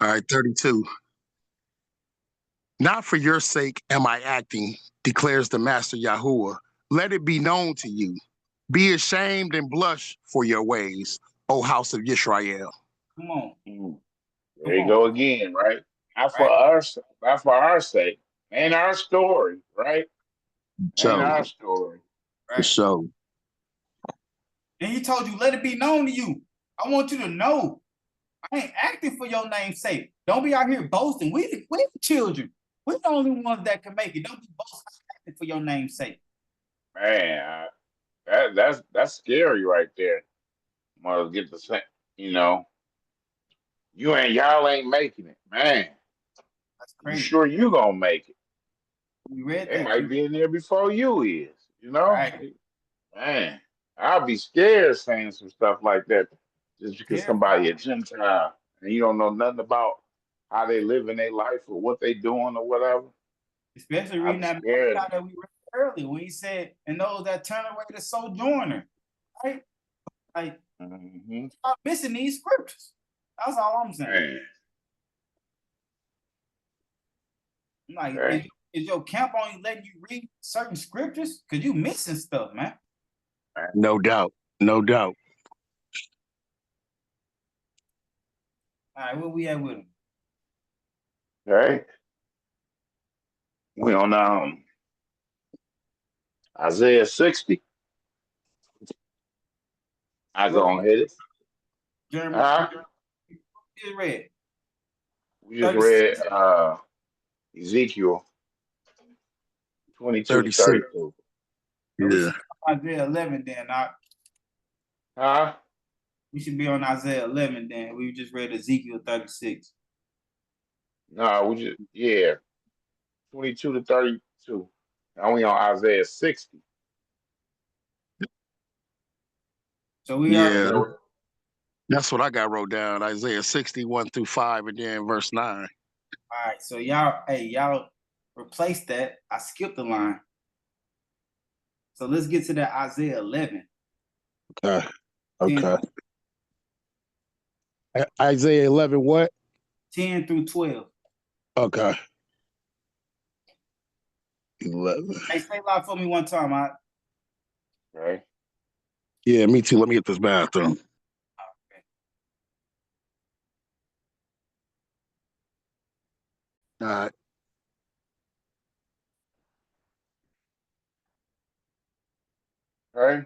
All right, 32. Not for your sake am I acting, declares the Master Yahuwah. Let it be known to you. Be ashamed and blush for your ways, O house of Yisrael. Come on. There you go again, right? Not for us, not for our sake. Ain't our story, right? Ain't our story. Right? For sure. And he told you, let it be known to you. I want you to know I ain't acting for your name's sake. Don't be out here boasting. We the children. We're the only ones that can make it. Don't be boasting acting for your name's sake. Man, that's scary right there. Mother get the same, y'all ain't making it, man. That's crazy. You sure you gonna make it? We read they that. might be in there before you is, Right. Man, I'll be scared saying some stuff like that just because somebody a Gentile and you don't know nothing about how they live in their life or what they doing or whatever. Especially reading that that we read earlier when he said, and those that turn away the sojourner, right? Like, stop missing these scriptures. That's all I'm saying. Man. Like, is your camp only letting you read certain scriptures? Because you missing stuff, man. No doubt. No doubt. All right, where we at with him? All right. We on Isaiah 60. I go on hit it. Jeremy, just read. We just read Ezekiel 22 to 32. Yeah. Isaiah 11 then. We should be on Isaiah 11 then. We just read Ezekiel 36. No, 22 to 32. Now we on Isaiah 60. So we are. That's what I got wrote down. Isaiah 61 through 5 and then verse 9. All right. So y'all replace that. I skipped the line. So let's get to that Isaiah 11. Okay. Isaiah 11 what? 10 through 12. Okay. 11. Hey, say loud for me one time, all right? Right. Yeah, me too. Let me get this bathroom. Okay. All right. Right.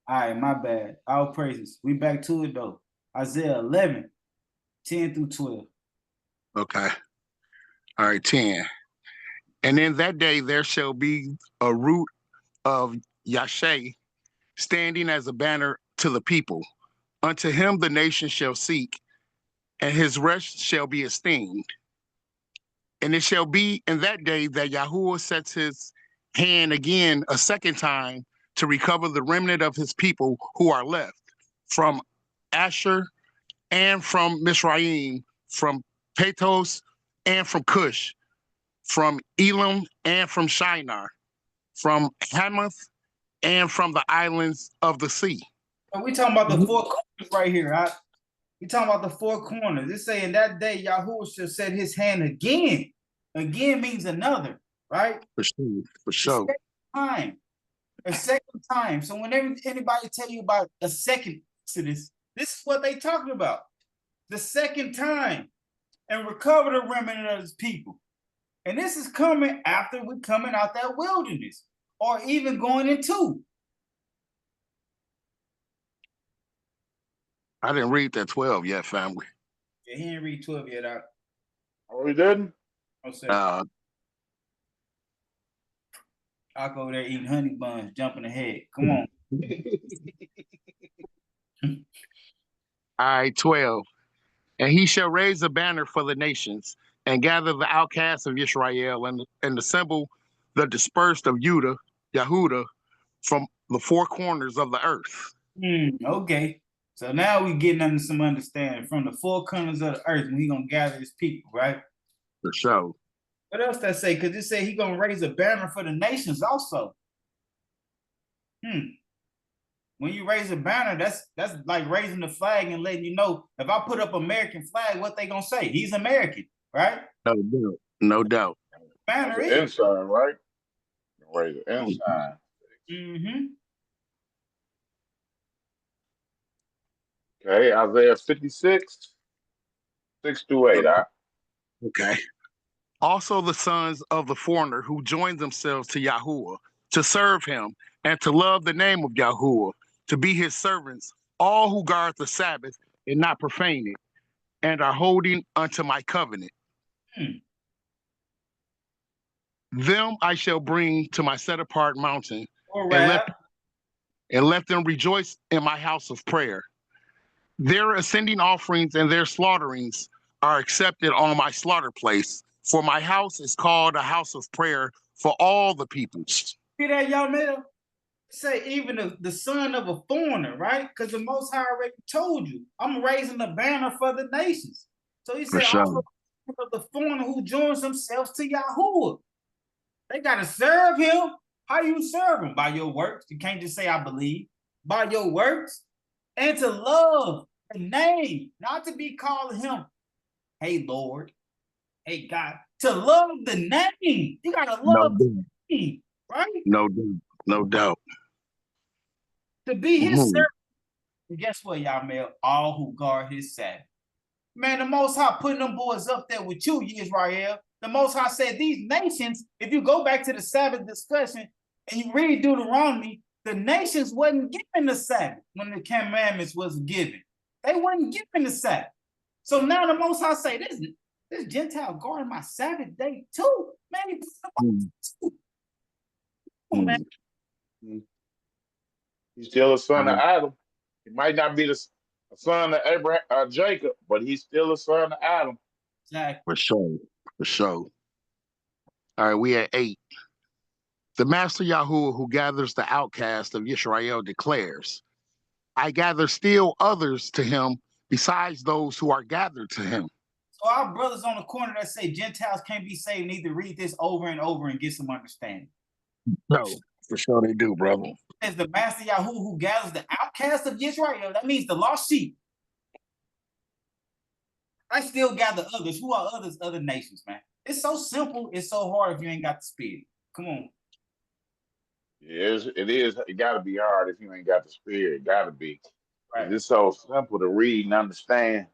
All right, my bad. All praises. We back to it though. Isaiah 11, 10 through 12. Okay. All right, 10. And in that day there shall be a root of Yashay standing as a banner to the people. Unto him the nation shall seek, and his rest shall be esteemed. And it shall be in that day that Yahuwah sets his hand again a second time to recover the remnant of his people who are left from Asher and from Mizraim, from Pathos and from Cush, from Elam and from Shinar, from Hamath and from the islands of the sea. So we talking about the four corners right here, right? We talking about the four corners. It's saying that day Yahuwah shall set his hand again. Again means another, right? For sure. A second time. So whenever anybody tell you about a second Exodus, this is what they talking about. The second time. And recover the remnant of his people. And this is coming after we're coming out that wilderness. Or even going into. I didn't read that 12 yet, family. Yeah, he didn't read 12 yet. Oh, he didn't? I'll go over there eating honey buns, jumping ahead. Come on. All right, 12. And he shall raise a banner for the nations and gather the outcasts of Israel and assemble the dispersed of Yahudah from the four corners of the earth. Okay. So now we getting under some understanding from the four corners of the earth when he gonna gather his people, right? For sure. What else that say? Because it say he gonna raise a banner for the nations also. When you raise a banner, that's like raising the flag and letting you know if I put up American flag, what they gonna say? He's American, right? No doubt. No doubt. Banner That's is an ensign, right? Raise an ensign. Okay, Isaiah 56, 6-8. Okay. Also the sons of the foreigner who join themselves to Yahuwah to serve him and to love the name of Yahuwah, to be his servants, all who guard the Sabbath and not profane it, and are holding unto my covenant. Them I shall bring to my set apart mountain and let them rejoice in my house of prayer. Their ascending offerings and their slaughterings are accepted on my slaughter place, for my house is called a house of prayer for all the peoples. See that, y'all, man? Say even the son of a foreigner, right? Because the Most High already told you, I'm raising a banner for the nations. So he said, also the foreigner who joins themselves to Yahuwah. They got to serve him. How you serve him? By your works. You can't just say, I believe. By your works. And to love the name. Not to be calling him, hey, Lord. Hey, God. To love the name. You got to love the name, right? No doubt. No doubt. To be his servant. And guess what, y'all, man? All who guard his Sabbath. Man, the Most High putting them boys up there with you, Israel. The Most High said these nations, if you go back to the Sabbath discussion and you read Deuteronomy, the nations wasn't given the Sabbath when the commandments was given. They wasn't given the Sabbath. So now the Most High say, this Gentile guarding my Sabbath day too. Man, He's still a son of Adam. He might not be the son of Abraham, Jacob, but he's still a son of Adam. Exactly. For sure. For sure. All right, we at 8. The Master Yahuwah who gathers the outcast of Israel declares, I gather still others to him besides those who are gathered to him. So our brothers on the corner that say Gentiles can't be saved need to read this over and over and get some understanding. No, for sure they do, brother. As the Master Yahuwah who gathers the outcast of Israel, that means the lost sheep. I still gather others. Who are others? Other nations, man. It's so simple. It's so hard if you ain't got the spirit. Come on. It is. It got to be hard if you ain't got the spirit. It got to be. Right. It's so simple to read and understand.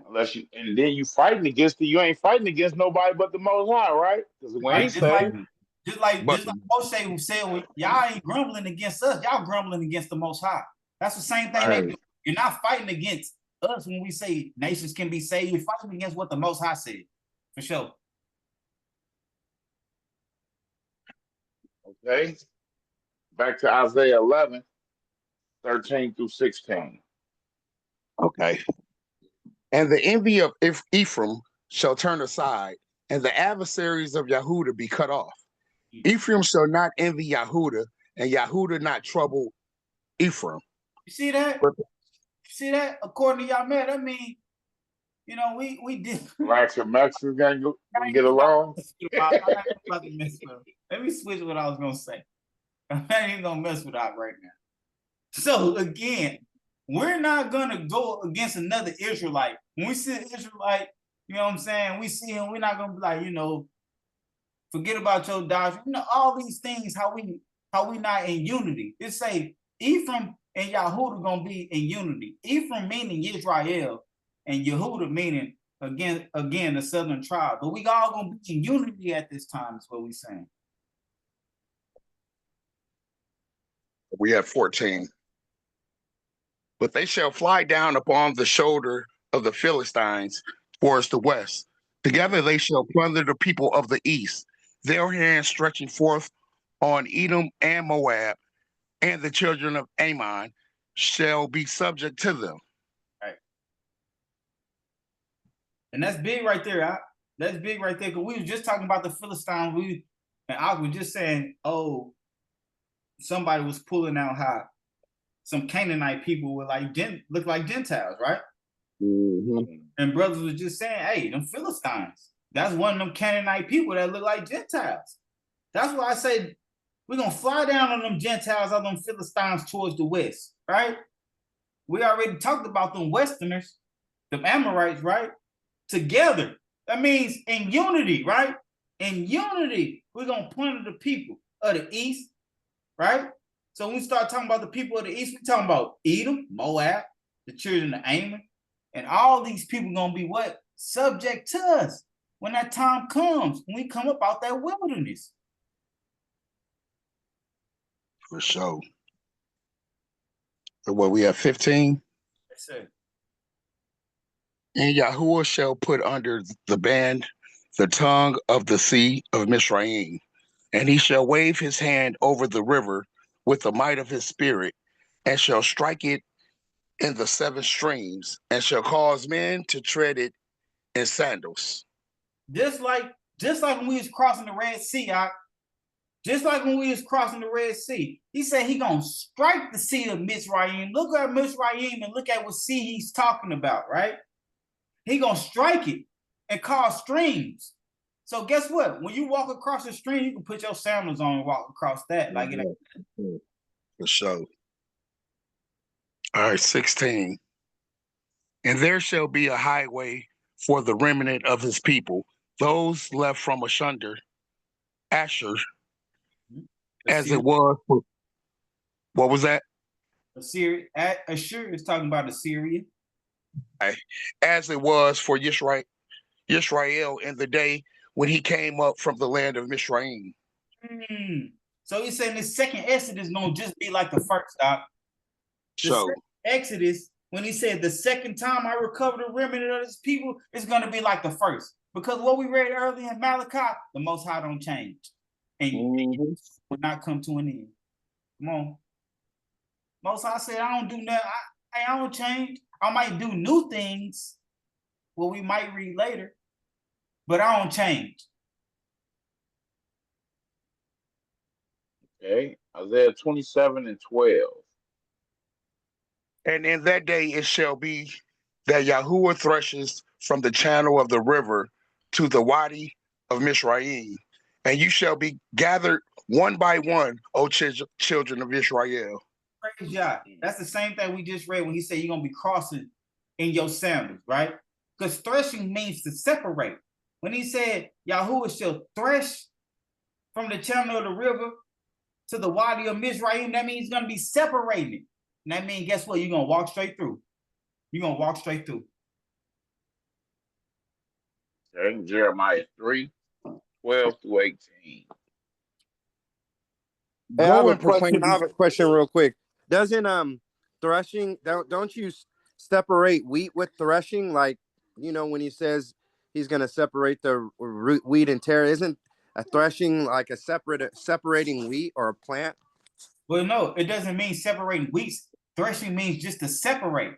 Unless you, and then you fighting against you ain't fighting against nobody but the Most High, right? Because when he said, just like Moshe who said, well, y'all ain't grumbling against us, y'all grumbling against the Most High. That's the same thing they do. You're not fighting against us when we say nations can be saved. You're fighting against what the Most High said, for sure. Okay, back to Isaiah 11, 13 through 16. Okay. And the envy of Ephraim shall turn aside, and the adversaries of Yahudah be cut off. Ephraim shall not envy Yahudah, and Yahudah not trouble Ephraim. You see that? See that? According to y'all, man, that means, you know, we did. Blacks and Mexicans gonna get along. Let me switch what I was gonna say. I ain't even gonna mess with that right now. So again, we're not gonna go against another Israelite. When we see an Israelite, you know what I'm saying? We see him, we're not gonna be like, you know, forget about your doctrine. You know, all these things, how we not in unity. It say Ephraim and Yahudah gonna be in unity. Ephraim meaning Israel, and Yahudah meaning again the southern tribe. But we all gonna be in unity at this time, is what we saying. We have 14. But they shall fly down upon the shoulder of the Philistines towards the west. Together they shall plunder the people of the east, their hand stretching forth on Edom and Moab, and the children of Ammon shall be subject to them. Right. And that's big right there. That's big right there. Because we were just talking about the Philistines. And I was just saying, oh, somebody was pulling out how some Canaanite people were like look like Gentiles, right? Mm-hmm. And brothers was just saying, hey, them Philistines, that's one of them Canaanite people that look like Gentiles. That's why I say we're gonna fly down on them Gentiles or them Philistines towards the west, right? We already talked about them Westerners, them Amorites, right? Together. That means in unity, right? In unity, we're gonna plunder the people of the east, right? So when we start talking about the people of the east, we're talking about Edom, Moab, the children of Ammon, and all these people gonna be what? Subject to us when that time comes, when we come up out that wilderness. For sure. So what we have 15? Yes, sir. And Yahuwah shall put under the band the tongue of the sea of Mizraim, and he shall wave his hand over the river with the might of his spirit, and shall strike it in the 7 streams, and shall cause men to tread it in sandals. Just like when we was crossing the Red Sea, just like when we was crossing the Red Sea, he said he gonna strike the sea of Mizraim. Look at Mizraim and look at what sea he's talking about, right? He gonna strike it and cause streams. So guess what? When you walk across the stream, you can put your sandals on and walk across that. Like it. For sure. All right, 16. And there shall be a highway for the remnant of his people, those left from Asher, as it was for, what was that? Assyria. Assyria is talking about Assyria. As it was for Yisrael in the day when he came up from the land of Mizraim. So he's saying this second Exodus is going to just be like the first, Doc. The Exodus, when he said the second time I recover the remnant of his people, it's going to be like the first. Because what we read earlier in Malachi, the Most High don't change. And will not come to an end. Come on. Most High said, I don't do nothing. I don't change. I might do new things, what we might read later, but I don't change. Okay, Isaiah 27:12. And in that day it shall be that Yahuwah threshes from the channel of the river to the wadi of Mizraim, and you shall be gathered one by one, O children of Israel. Praise Yah. That's the same thing we just read when he said you're going to be crossing in your sandals, right? Because threshing means to separate. When he said Yahuwah shall thresh from the channel of the river to the wadi of Mizraim, that means he's going to be separated. And that means, guess what? You're going to walk straight through. You're going to walk straight through. Okay, Jeremiah 3:12-18. Hey, I have a question real quick. Doesn't threshing, don't you separate wheat with threshing? Like, you know, when he says he's going to separate the wheat and tare, isn't a threshing like a separating wheat or a plant? Well, no, it doesn't mean separating wheat. Threshing means just to separate,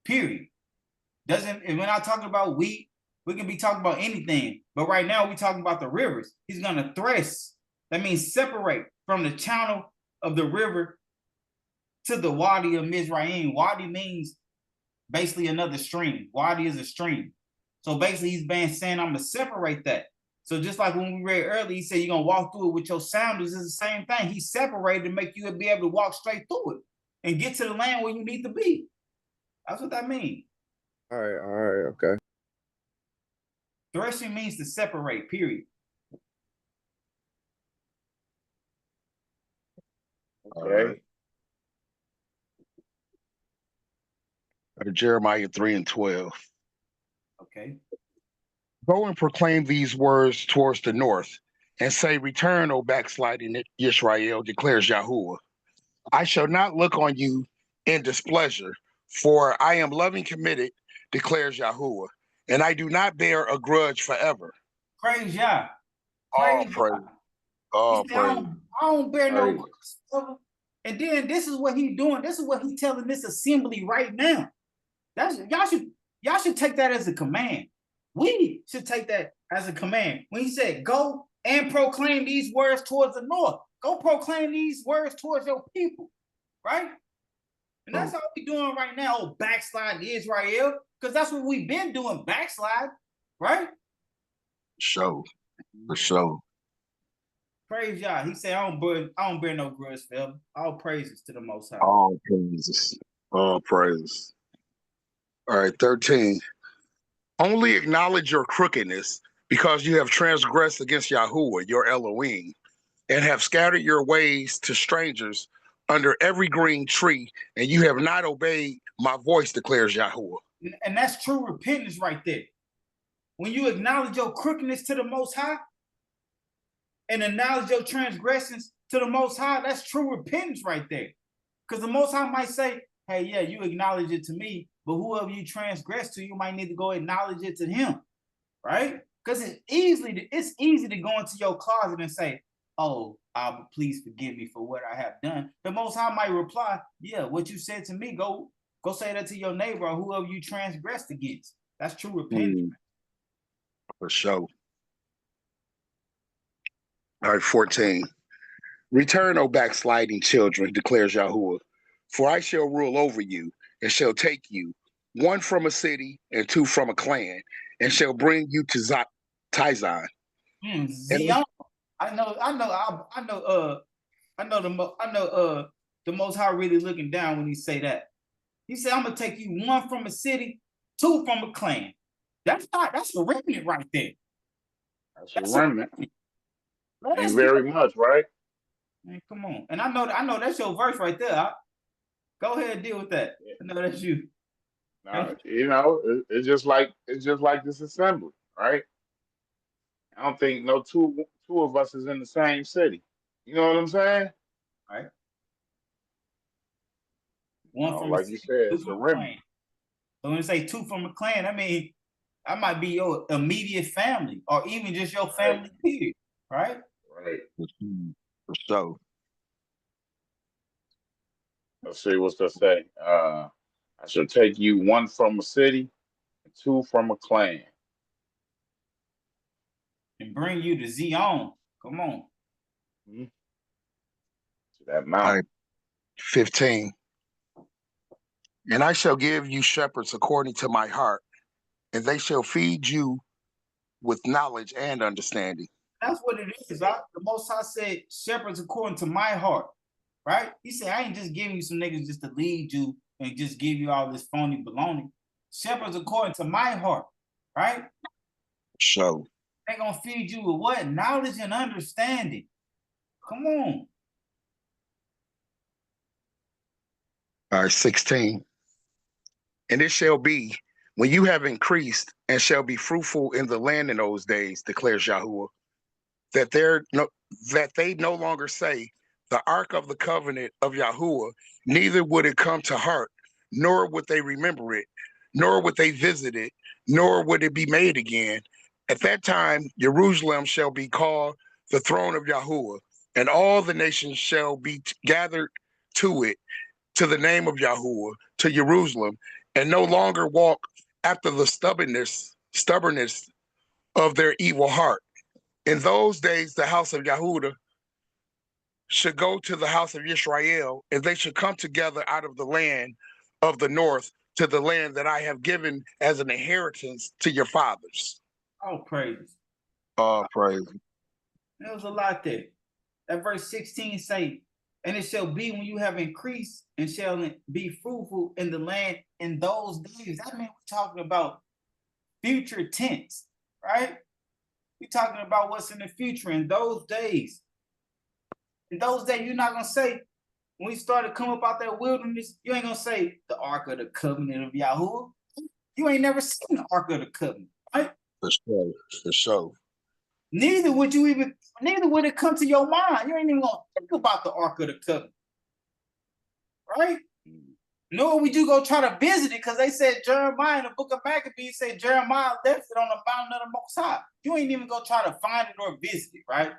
period. And when I'm talking about wheat, we can be talking about anything. But right now, we're talking about the rivers. He's going to thresh. That means separate from the channel of the river to the wadi of Mizraim. Wadi means basically another stream. Wadi is a stream. So basically, he's saying, I'm going to separate that. So just like when we read earlier, he said you're going to walk through it with your sandals. It's the same thing. He separated to make you be able to walk straight through it and get to the land where you need to be. That's what that means. All right, okay. Threshing means to separate, period. Okay. Jeremiah 3:12. Okay. Go and proclaim these words towards the north, and say, return, O backsliding Israel, declares Yahuwah. I shall not look on you in displeasure, for I am loving committed, declares Yahuwah, and I do not bear a grudge forever. Praise Yah. All Praise praise. Yah. All He said, I praise. don't bear no Praise. grudge forever. And then this is what he doing. This is what he telling this assembly right now. Y'all should take that as a command. We should take that as a command. When he said, go and proclaim these words towards the north. Go proclaim these words towards your people. Right? And that's all we doing right now, backslide Israel, because that's what we've been doing, backslide, right? For sure. Praise Yah. He said, I don't bear no grudge, forever. All praises to the Most High. All praises. All praises. All right, 13. Only acknowledge your crookedness because you have transgressed against Yahuwah, your Elohim, and have scattered your ways to strangers under every green tree, and you have not obeyed my voice, declares Yahuwah. And that's true repentance right there. When you acknowledge your crookedness to the Most High and acknowledge your transgressions to the Most High, that's true repentance right there. Because the Most High might say, hey, yeah, you acknowledge it to me, but whoever you transgress to, you might need to go acknowledge it to him, right? Because it's easy to go into your closet and say, oh, please forgive me for what I have done. The Most High might reply, yeah, what you said to me, go say that to your neighbor or whoever you transgressed against. That's true repentance. For sure. All right, 14. Return, O backsliding children, declares Yahuwah, for I shall rule over you and shall take you, one from a city and two from a clan, and shall bring you to Tizon. Zion. I know the Most High really looking down when he say that. He said, I'm gonna take you one from a city, two from a clan. That's a remnant right there. That's a remnant. Ain't very much, right? Man, come on. And I know that's your verse right there. Go ahead and deal with that. I know that's you. You know, it's just like this assembly, right? I don't think no two of us is in the same city. You know what I'm saying? Right. One from like you said, it's a remnant. So when you say two from a clan, I mean that might be your immediate family or even just your family period, right? Right. For sure. Let's see what's that say. I shall take you one from a city and two from a clan. And bring you to Zion. Come on. Mm-hmm. To that mountain. Right. 15. And I shall give you shepherds according to my heart, and they shall feed you with knowledge and understanding. That's what it is. Right? The Most High said shepherds according to my heart. Right? He said, I ain't just giving you some niggas just to lead you and just give you all this phony baloney. Shepherds according to my heart. Right? So they're going to feed you with what? Knowledge and understanding. Come on. All right, 16. And it shall be when you have increased and shall be fruitful in the land in those days, declares Yahuwah, that they no longer say, the ark of the covenant of Yahuwah, neither would it come to heart, nor would they remember it, nor would they visit it, nor would it be made again. At that time, Jerusalem shall be called the throne of Yahuwah, and all the nations shall be gathered to it, to the name of Yahuwah, to Jerusalem, and no longer walk after the stubbornness of their evil heart. In those days, the house of Yahudah should go to the house of Israel, and they should come together out of the land of the north to the land that I have given as an inheritance to your fathers. Oh, praise. Oh, praise. There was a lot there. That verse 16 say, and it shall be when you have increased and shall be fruitful in the land in those days. That means we're talking about future tense, right? We're talking about what's in the future in those days. In those days, you're not going to say, when we started coming up out that wilderness, you ain't going to say the Ark of the Covenant of Yahuwah. You ain't never seen the Ark of the Covenant, right? For sure, for sure. Neither would it come to your mind. You ain't even going to think about the Ark of the Covenant, right? No, we do go try to visit it because they said Jeremiah in the book of Maccabees said Jeremiah left it on the mountain of the Most High. You ain't even go try to find it or visit it, right?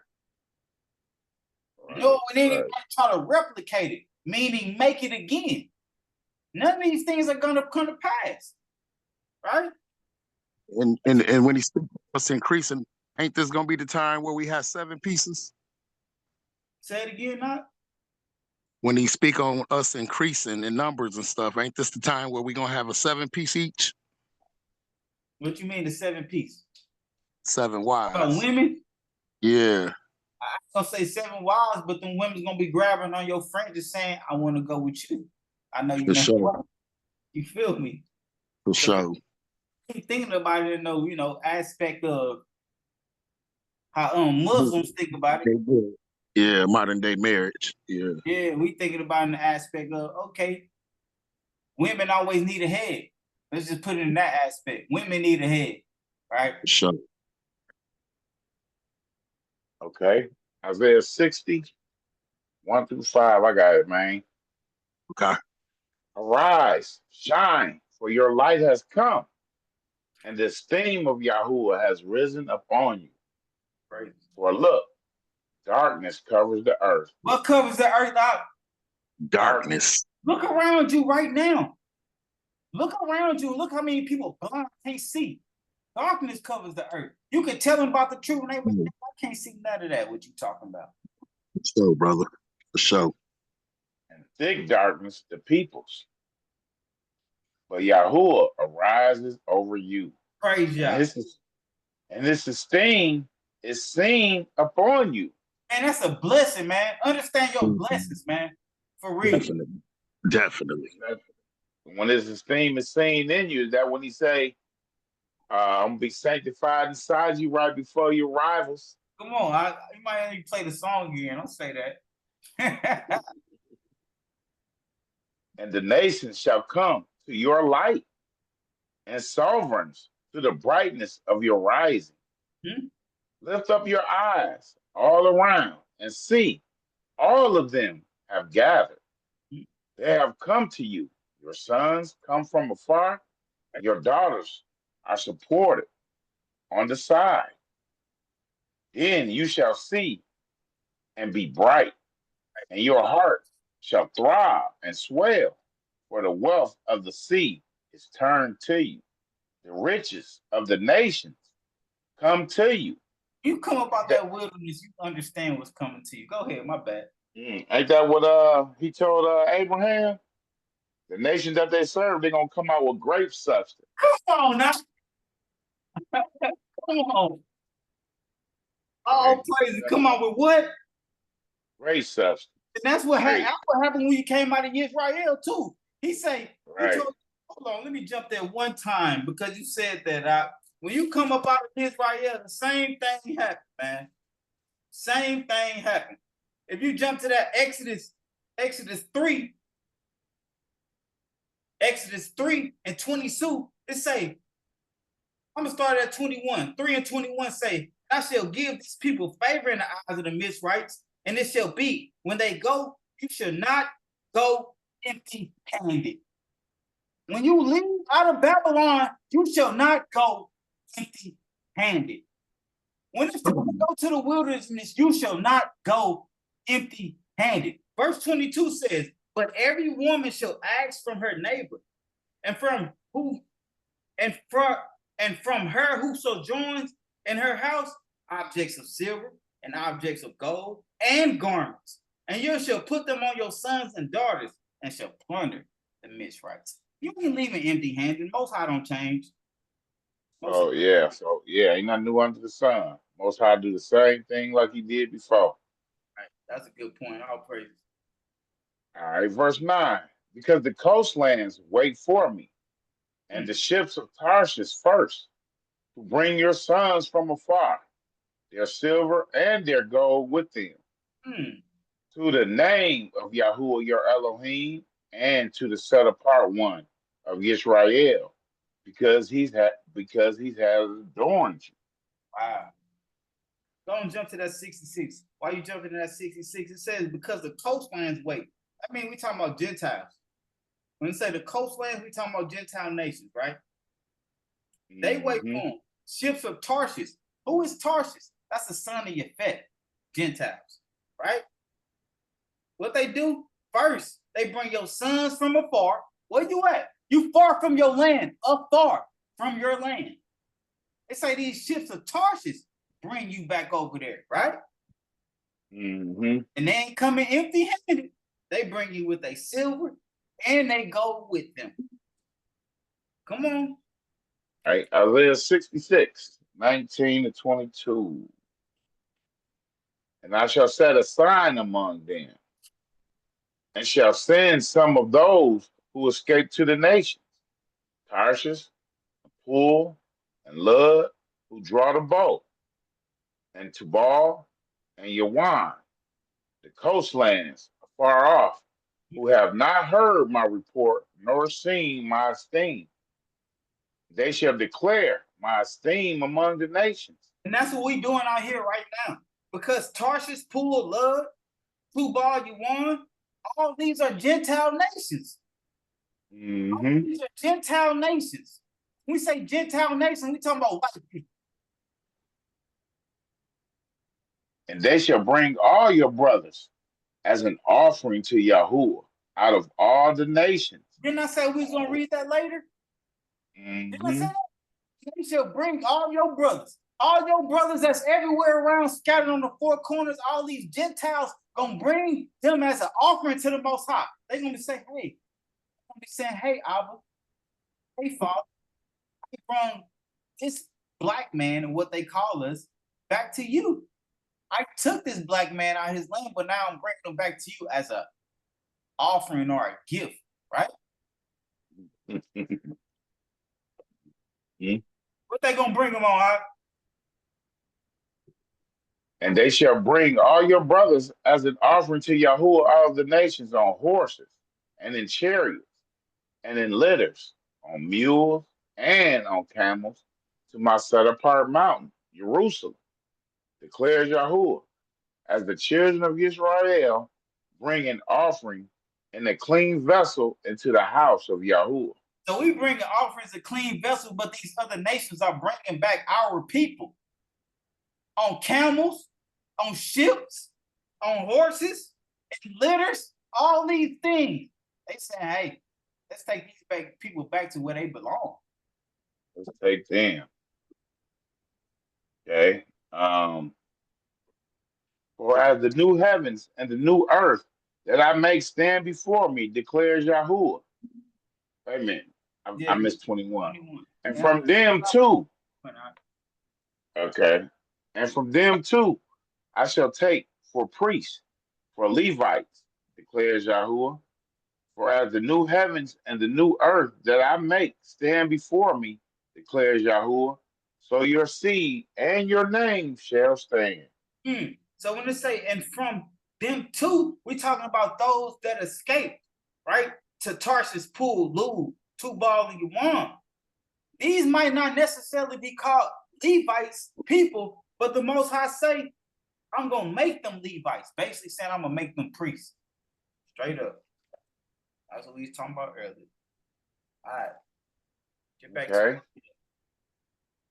No, and then you try to replicate it, meaning make it again. None of these things are gonna come to pass, right? And when he speaks of us increasing, ain't this gonna be the time where we have 7 pieces? Say it again, not. When he speak on us increasing in numbers and stuff, ain't this the time where we gonna have a 7-piece each? What you mean the 7-piece? 7 wives. Women? Yeah. I was gonna say 7 wives, but them women's gonna be grabbing on your friend just saying, I want to go with you. I know you. Sure. You feel me? For sure. Keep thinking about it in the aspect of how Muslims think about it. Yeah, modern day marriage. Yeah. Yeah, we thinking about in the aspect of, okay, women always need a head. Let's just put it in that aspect. Women need a head, right? Sure. Okay. Isaiah 60, 1-5. I got it, man. Okay. Arise, shine, for your light has come, and the esteem of Yahuwah has risen upon you. Right. For look, darkness covers the earth. What covers the earth out? Darkness. Look around you right now. Look around you. Look how many people blind can't see. Darkness covers the earth. You can tell them about the truth, and they I can't see none of that. What you talking about? For sure, brother. For sure. And thick darkness the peoples. But Yahuwah arises over you. Praise Yah. And this esteem is seen upon you. Man, that's a blessing, man. Understand your blessings, man. For real. Definitely. When his esteem is seen in you, that when he say, I'm gonna be sanctified inside you right before your rivals. Come on, you might need to play the song again. Don't say that. And the nations shall come to your light, and sovereigns to the brightness of your rising. Lift up your eyes all around and see, all of them have gathered. They have come to you. Your sons come from afar, and your daughters are supported on the side. Then you shall see and be bright, and your heart shall throb and swell, for the wealth of the sea is turned to you. The riches of the nations come to you. You come about that wilderness, you understand what's coming to you. Go ahead, my bad. Ain't that what he told Abraham? The nation that they serve, they're gonna come out with great substance. Come on now. Come on. All praise. Come on with what? Great substance. And that's what happened when you came out of Israel too. He say, hold on, let me jump there one time because you said that when you come up out of Israel, the same thing happened, man. Same thing happened. If you jump to that Exodus 3 and 22, it say, I'm gonna start at 21. 3 and 21 say, I shall give these people favor in the eyes of the Mizrites, and it shall be when they go, you shall not go empty-handed. When you leave out of Babylon, you shall not go empty-handed. When it's time to go to the wilderness, you shall not go empty-handed. Verse 22 says, but every woman shall ask from her neighbor, and from her who sojourns in her house, objects of silver and objects of gold and garments, and you shall put them on your sons and daughters, and shall plunder the Mizrites. You ain't leaving empty-handed. Most High don't change. Ain't nothing new under the sun. Most High do the same thing like he did before. Right. That's a good point. All praise. All right, verse 9. Because the coastlands wait for me, and the ships of Tarshish first, to bring your sons from afar, their silver and their gold with them, to the name of Yahuwah your Elohim, and to the set apart one of Israel, because he has adorned you. Wow. Don't jump to that 66. Why you jumping to that 66? It says because the coastlands wait. I mean, we talking about Gentiles. When you say the coastlands, we talking about Gentile nations, right? They wait for them. Ships of Tarshish. Who is Tarshish? That's the son of Yefet, Gentiles, right? What they do? First, they bring your sons from afar. Where you at? You far from your land, afar from your land. They say these ships of Tarshish bring you back over there, right? And they ain't coming empty-handed. They bring you with a silver and they go with them. Come on. All right, Isaiah 66, 19 to 22. And I shall set a sign among them, and shall send some of those who escape to the nations, Tarshish, Pool, and Lud, who draw the bow, and Tubal, and Yawan, the coastlands afar off, who have not heard my report, nor seen my esteem. They shall declare my esteem among the nations. And that's what we're doing out here right now. Because Tarshish, Pool, Lud, Tubal, Yawan, all these are Gentile nations. All these are Gentile nations. When we say Gentile nation, we talking about white people. And they shall bring all your brothers as an offering to Yahuwah out of all the nations. Didn't I say we was going to read that later? Didn't I say that? They shall bring all your brothers that's everywhere around, scattered on the four corners, all these Gentiles, going to bring them as an offering to the Most High. They're going to say, hey, hey, Abba, hey, Father, I brought this black man and what they call us back to you. I took this black man out of his land, but now I'm bringing him back to you as an offering or a gift, right? What they gonna bring him on, huh? And they shall bring all your brothers as an offering to Yahuwah out of the nations on horses, and in chariots, and in litters, on mules, and on camels, to my set-apart mountain, Jerusalem, declares Yahuwah, as the children of Israel bring an offering in a clean vessel into the house of Yahuwah. So we bring offerings a clean vessel, but these other nations are bringing back our people on camels, on ships, on horses, and litters, all these things. They say, hey, let's take these people back to where they belong. Let's take them. Okay. For as the new heavens and the new earth that I make stand before me, declares Yahuwah. Wait a minute. I missed 21. And from them too. Okay. And from them too, I shall take for priests, for Levites, declares Yahuwah. For as the new heavens and the new earth that I make stand before me, declares Yahuwah, so your seed and your name shall stand. So when they say, and from them too, we're talking about those that escaped, right? To Tarshish, Pool, Lud, Tubal, and Yawan. These might not necessarily be called Levites, people, but the Most High say, I'm going to make them Levites. Basically saying I'm going to make them priests. Straight up. That's what we was talking about earlier. All right. Get back to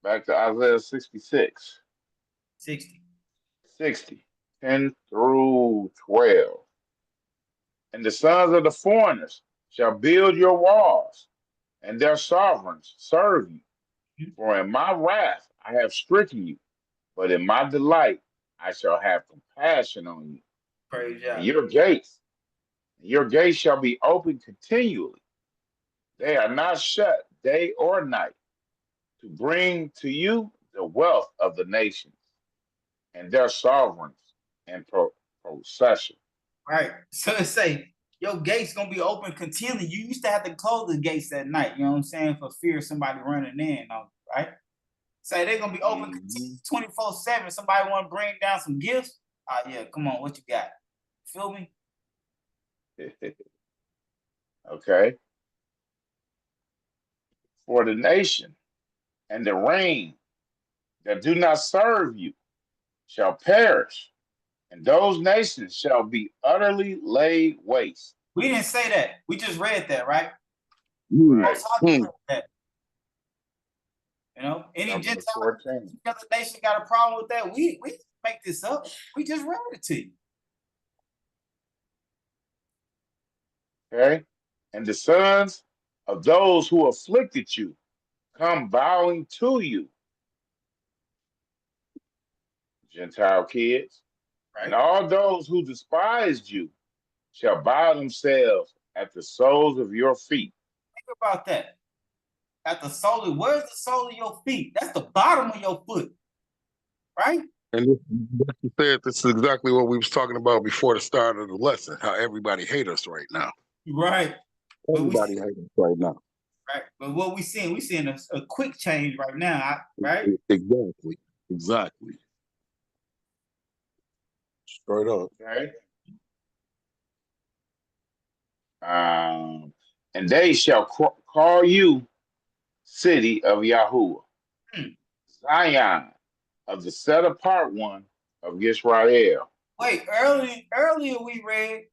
back to Isaiah 66. 60, 10 through 12. And the sons of the foreigners shall build your walls, and their sovereigns serve you. For in my wrath I have stricken you, but in my delight I shall have compassion on you. Praise God. And your gates shall be open continually. They are not shut day or night, to bring to you the wealth of the nations and their sovereigns and procession. Right. So it say, your gates going to be open continually. You used to have to close the gates at night, you know what I'm saying, for fear of somebody running in, right? Say they're going to be open 24/7. Somebody want to bring down some gifts? Yeah, come on, what you got? Feel me? Okay. For the nation and the reign that do not serve you shall perish, and those nations shall be utterly laid waste. We didn't say that. We just read that, right? Right. That. You know, any Numbers Gentile 14. other nation got a problem with that? We didn't make this up. We just read it to you. Okay. And the sons of those who afflicted you come bowing to you, Gentile kids. Right. And all those who despised you shall bow themselves at the soles of your feet. Think about that. At the sole, where's the sole of your feet? That's the bottom of your foot, right? And this is exactly what we was talking about before the start of the lesson. How everybody hate us right now. Right. Everybody hate us right now. Right. But what we seeing a quick change right now, right? Exactly. Straight up. Okay. And they shall call you city of Yahuwah, Zion of the set apart one of Israel. Wait, earlier we read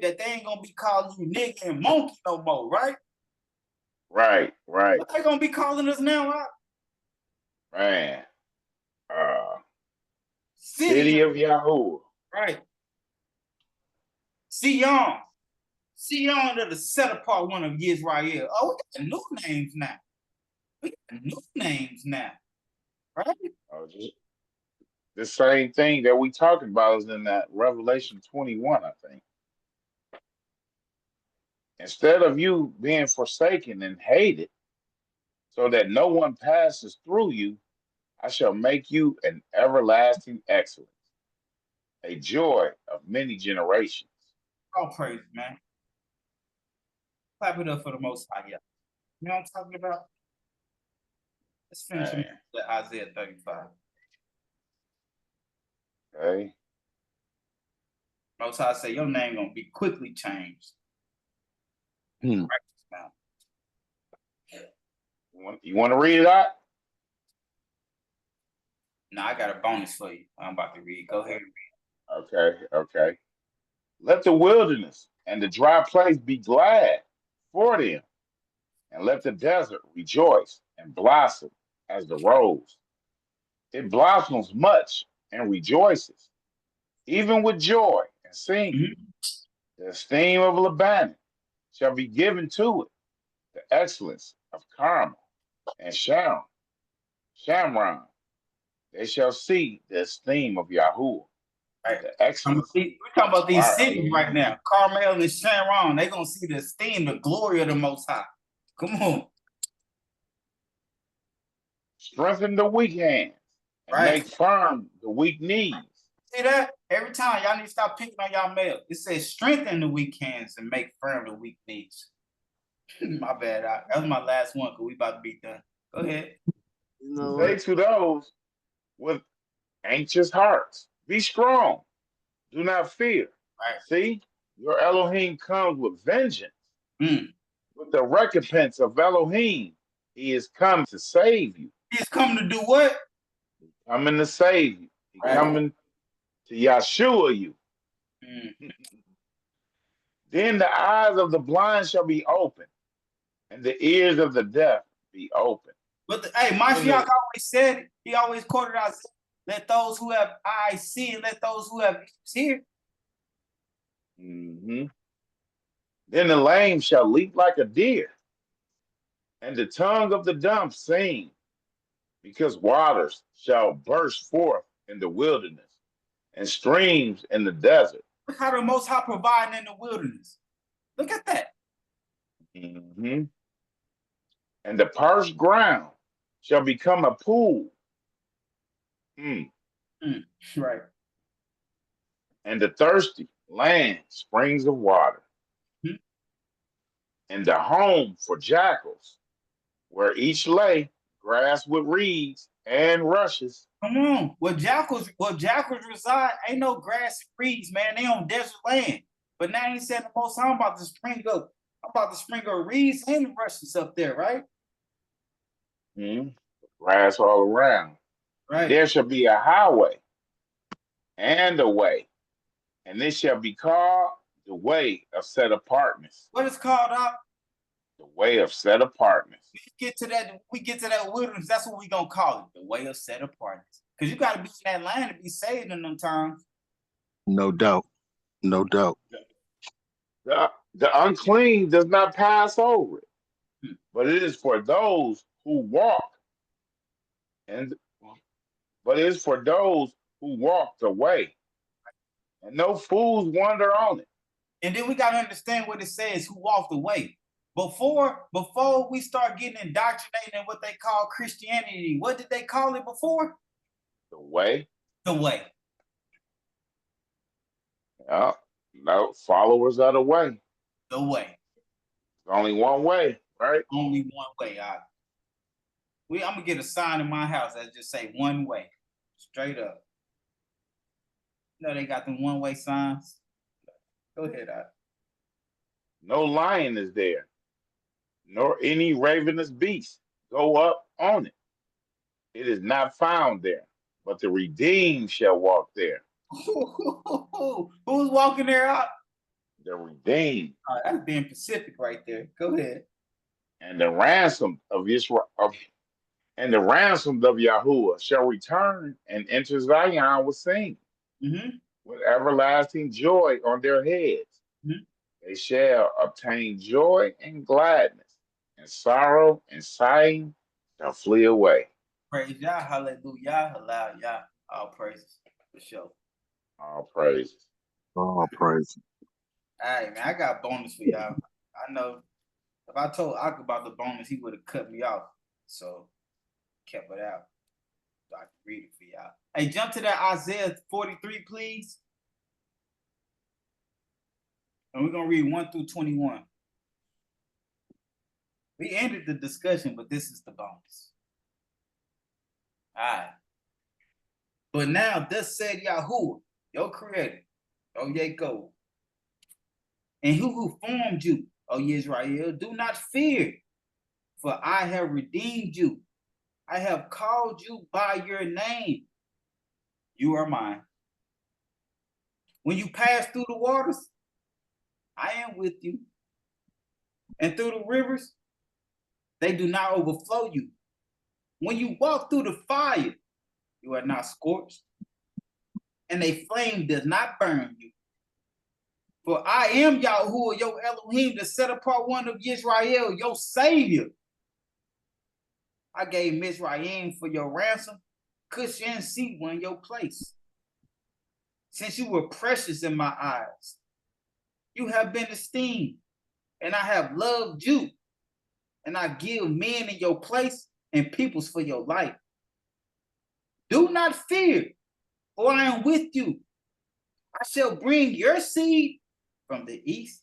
that they ain't gonna be calling you nigga and monkey no more, right? Right. What they gonna be calling us now? Man. City of Yahuwah. Right. Sion of the set apart one of Israel. Oh, we got new names now. Right? The same thing that we talking about is in that Revelation 21, I think. Instead of you being forsaken and hated, so that no one passes through you, I shall make you an everlasting excellence, a joy of many generations. All praise, man. Clap it up for the Most High. Yeah. You know what I'm talking about? Let's finish with Isaiah 35. Okay. Most High say your name gonna be quickly changed. You want to read it out? No, I got a bonus for you. I'm about to read. Go ahead and read. Okay. Let the wilderness and the dry place be glad for them, and let the desert rejoice and blossom as the rose. It blossoms much and rejoices, even with joy and singing. The esteem of Lebanon shall be given to it, the excellence of Carmel and Shamron. They shall see the esteem of Yahuwah. Right. The excellence. We're talking about these cities right now. Carmel and Sharon. They're going to see the esteem, the glory of the Most High. Come on. Strengthen the weak hands and make firm the weak knees. See that? Every time y'all need to stop picking on y'all mail. It says strengthen the weak hands and make firm the weak knees. My bad. That was my last one because we about to be done. Go ahead. Say to those with anxious hearts, be strong. Do not fear. Right. See, your Elohim comes with vengeance. With the recompense of Elohim, he is come to save you. He's coming to do what? He's coming to save you. He's coming to Yeshua you. Then the eyes of the blind shall be open, and the ears of the deaf be open. But Mashiach always said it. He always quoted Isaiah, let those who have eyes see and let those who have ears hear. Then the lame shall leap like a deer, and the tongue of the dumb sing, because waters shall burst forth in the wilderness and streams in the desert. Look how the Most High providing in the wilderness. Look at that. And the parched ground shall become a pool. Right. And the thirsty land springs of water. And the home for jackals, where each lay grass with reeds and rushes. Come on. Where jackals reside, ain't no grass and reeds, man. They on desert land. But now he said the Most High, I'm about to spring up reeds and rushes up there, right? Grass all around. Right. There shall be a highway and a way, and it shall be called The way of set apartness. What is called out? The way of set apartness. We get to that wilderness. That's what we gonna call it. The way of set apartness. Because you gotta be in that land to be saved in them times. No doubt. No doubt. The unclean does not pass over it, but it is for those who walk, but it is for those who walk the way, and no fools wander on it. And then we gotta understand what it says, who walked the way. Before we start getting indoctrinated in what they call Christianity, what did they call it before? The way. The way. Yeah. No, followers of the way. The way. There's only one way, right? Only one way. I'm gonna get a sign in my house that just say one way, straight up. You know they got them one-way signs. Go ahead, No lion is there, nor any ravenous beast go up on it. It is not found there, but the redeemed shall walk there. Who's walking there out? The redeemed. That's being Pacific right there. Go ahead. And the ransomed of Israel, and the ransomed of Yahuwah shall return and enter Zion with singing, with everlasting joy on their heads. They shall obtain joy and gladness, and sorrow and sighing shall flee away. Praise Yah, hallelujah, hallelujah. All praises for sure. All praises. All praises. All right, man, I got a bonus for y'all. I know if I told Ak about the bonus, he would have cut me off. So kept it out so I can read it for y'all. Hey, jump to that Isaiah 43, please. And we're going to read 1 through 21. We ended the discussion, but this is the bonus. All right. But now, thus said Yahuwah, your creator, O Yaakov, and who formed you, O Israel, do not fear, for I have redeemed you. I have called you by your name. You are mine. When you pass through the waters, I am with you. And through the rivers, they do not overflow you. When you walk through the fire, you are not scorched, and a flame does not burn you. For I am Yahuwah, your Elohim, the set apart one of Israel, your savior. I gave Mizraim for your ransom, Cush and Seba in your place. Since you were precious in my eyes, you have been esteemed, and I have loved you, and I give men in your place and peoples for your life. Do not fear, for I am with you. I shall bring your seed from the east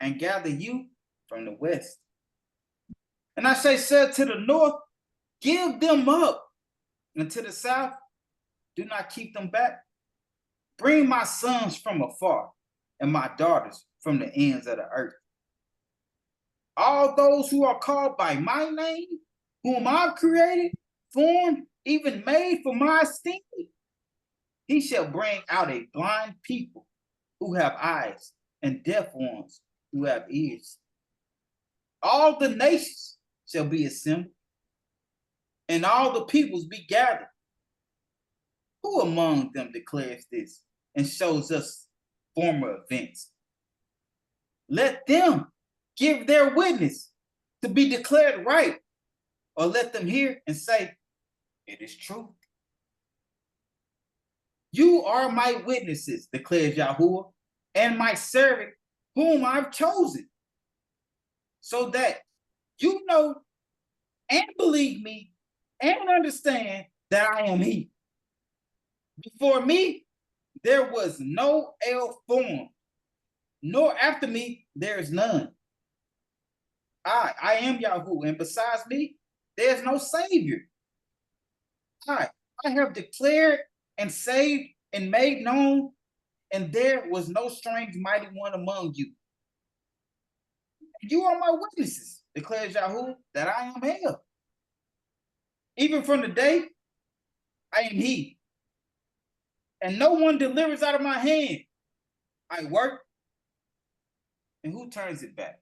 and gather you from the west. And I said to the north, give them up, and to the south, do not keep them back. Bring my sons from afar and my daughters from the ends of the earth. All those who are called by my name, whom I've created, formed, even made for my esteem, he shall bring out a blind people who have eyes and deaf ones who have ears. All the nations shall be assembled, and all the peoples be gathered. Who among them declares this and shows us former events? Let them give their witness to be declared right, or let them hear and say, it is true. You are my witnesses, declares Yahuwah, and my servant whom I've chosen, so that you know and believe me and understand that I am he. Before me, there was no El formed, nor after me, there is none. I am Yahuwah, and besides me, there is no Savior. I have declared and saved and made known, and there was no strange mighty one among you. You are my witnesses, declares Yahuwah, that I am hell. Even from the day, I am he. And no one delivers out of my hand. I work And who turns it back?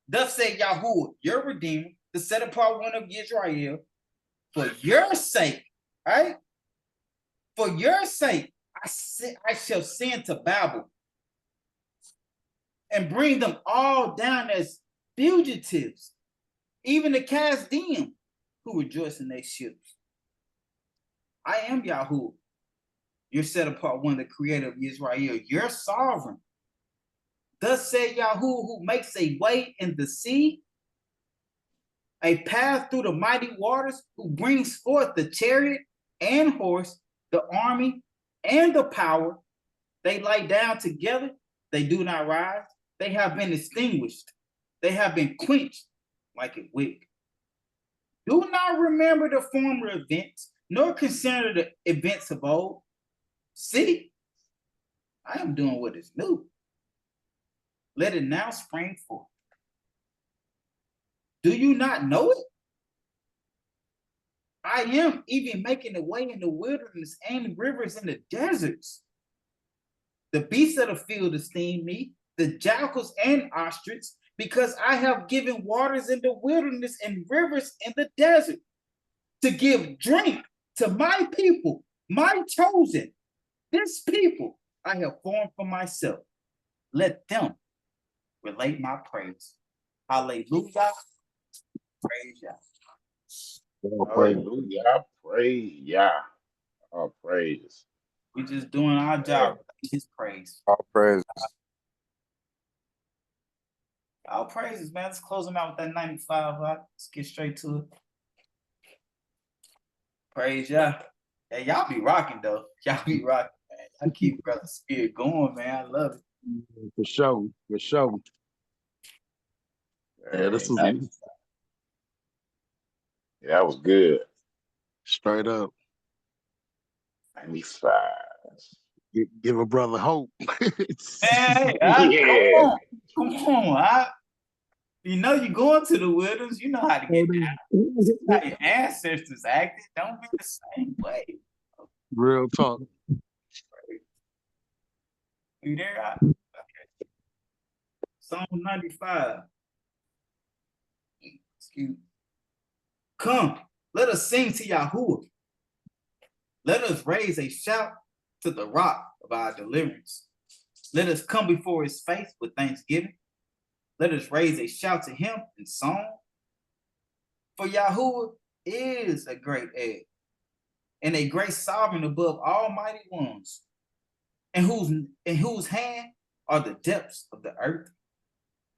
Thus said Yahuwah, your Redeemer, the set apart one of Israel, for your sake, right? For your sake, I shall send to Babel and bring them all down as fugitives, even the Chaldean who rejoice in their ships. I am Yahuwah, your set apart one, the creator of Israel, your sovereign. Thus said Yahuwah, who makes a way in the sea, a path through the mighty waters, who brings forth the chariot and horse, the army and the power. They lie down together, they do not rise. They have been extinguished. They have been quenched like a wick. Do not remember the former events, nor consider the events of old. See, I am doing what is new. Let it now spring forth. Do you not know it? I am even making a way in the wilderness and rivers in the deserts. The beasts of the field esteem me, the jackals and ostriches, because I have given waters in the wilderness and rivers in the desert, to give drink to my people, my chosen, this people I have formed for myself. Let them relate my praise. Hallelujah. Praise Yah. Hallelujah. Praise Yah. All praise. We just doing our job. His praise. All praise. All praises, man. Let's close them out with that 95. Let's get straight to it. Praise Yah. Hey, y'all be rocking though. Y'all be rocking, man. I keep brother spirit going, man. I love it. For sure. For sure. Yeah, this was Nice. Yeah, that was good. straight up. 95. Give a brother hope. Hey, Yeah. come on. You know you're going to the wilderness. You know how to get down. How your ancestors acted. Don't be the same way. Real talk. You there? Okay. Psalm 95. Excuse me. Come, let us sing to Yahuwah. Let us raise a shout to the rock of our deliverance. Let us come before his face with thanksgiving. Let us raise a shout to him in song. For Yahuwah is a great egg and a great sovereign above almighty ones, in whose hand are the depths of the earth.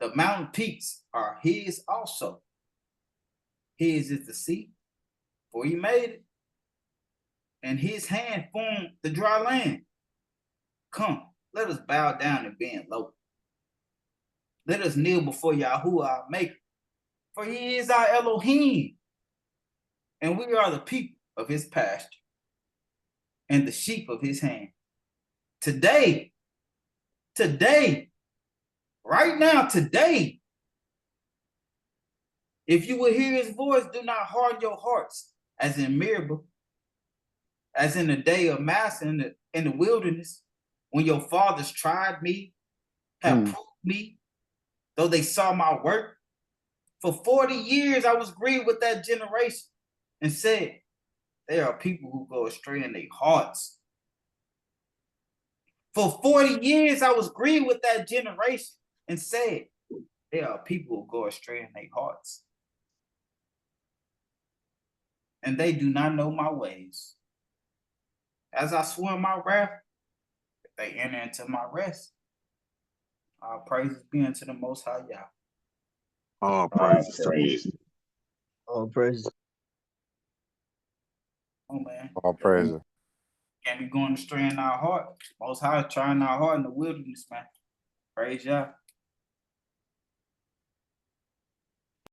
The mountain peaks are his also. His is the sea, for he made it, and his hand formed the dry land. Come, let us bow down and bend low. Let us kneel before Yahuwah our Maker, for he is our Elohim, and we are the people of his pasture, and the sheep of his hand. Today, right now, today, if you will hear his voice, do not harden your hearts, as in Meribah, as in the day of Massa in the wilderness, when your fathers tried me, have proved me, though they saw my work. For 40 years I was grieved with that generation and said, there are people who go astray in their hearts. For 40 years I was grieved with that generation and said, there are people who go astray in their hearts. And they do not know my ways. As I swore in my wrath, if they enter into my rest, all praises be unto the Most High Yah. All praise. All praise. Oh, man. All praise. Can't be going astray in our heart. Most High trying our heart in the wilderness, man. Praise Yah.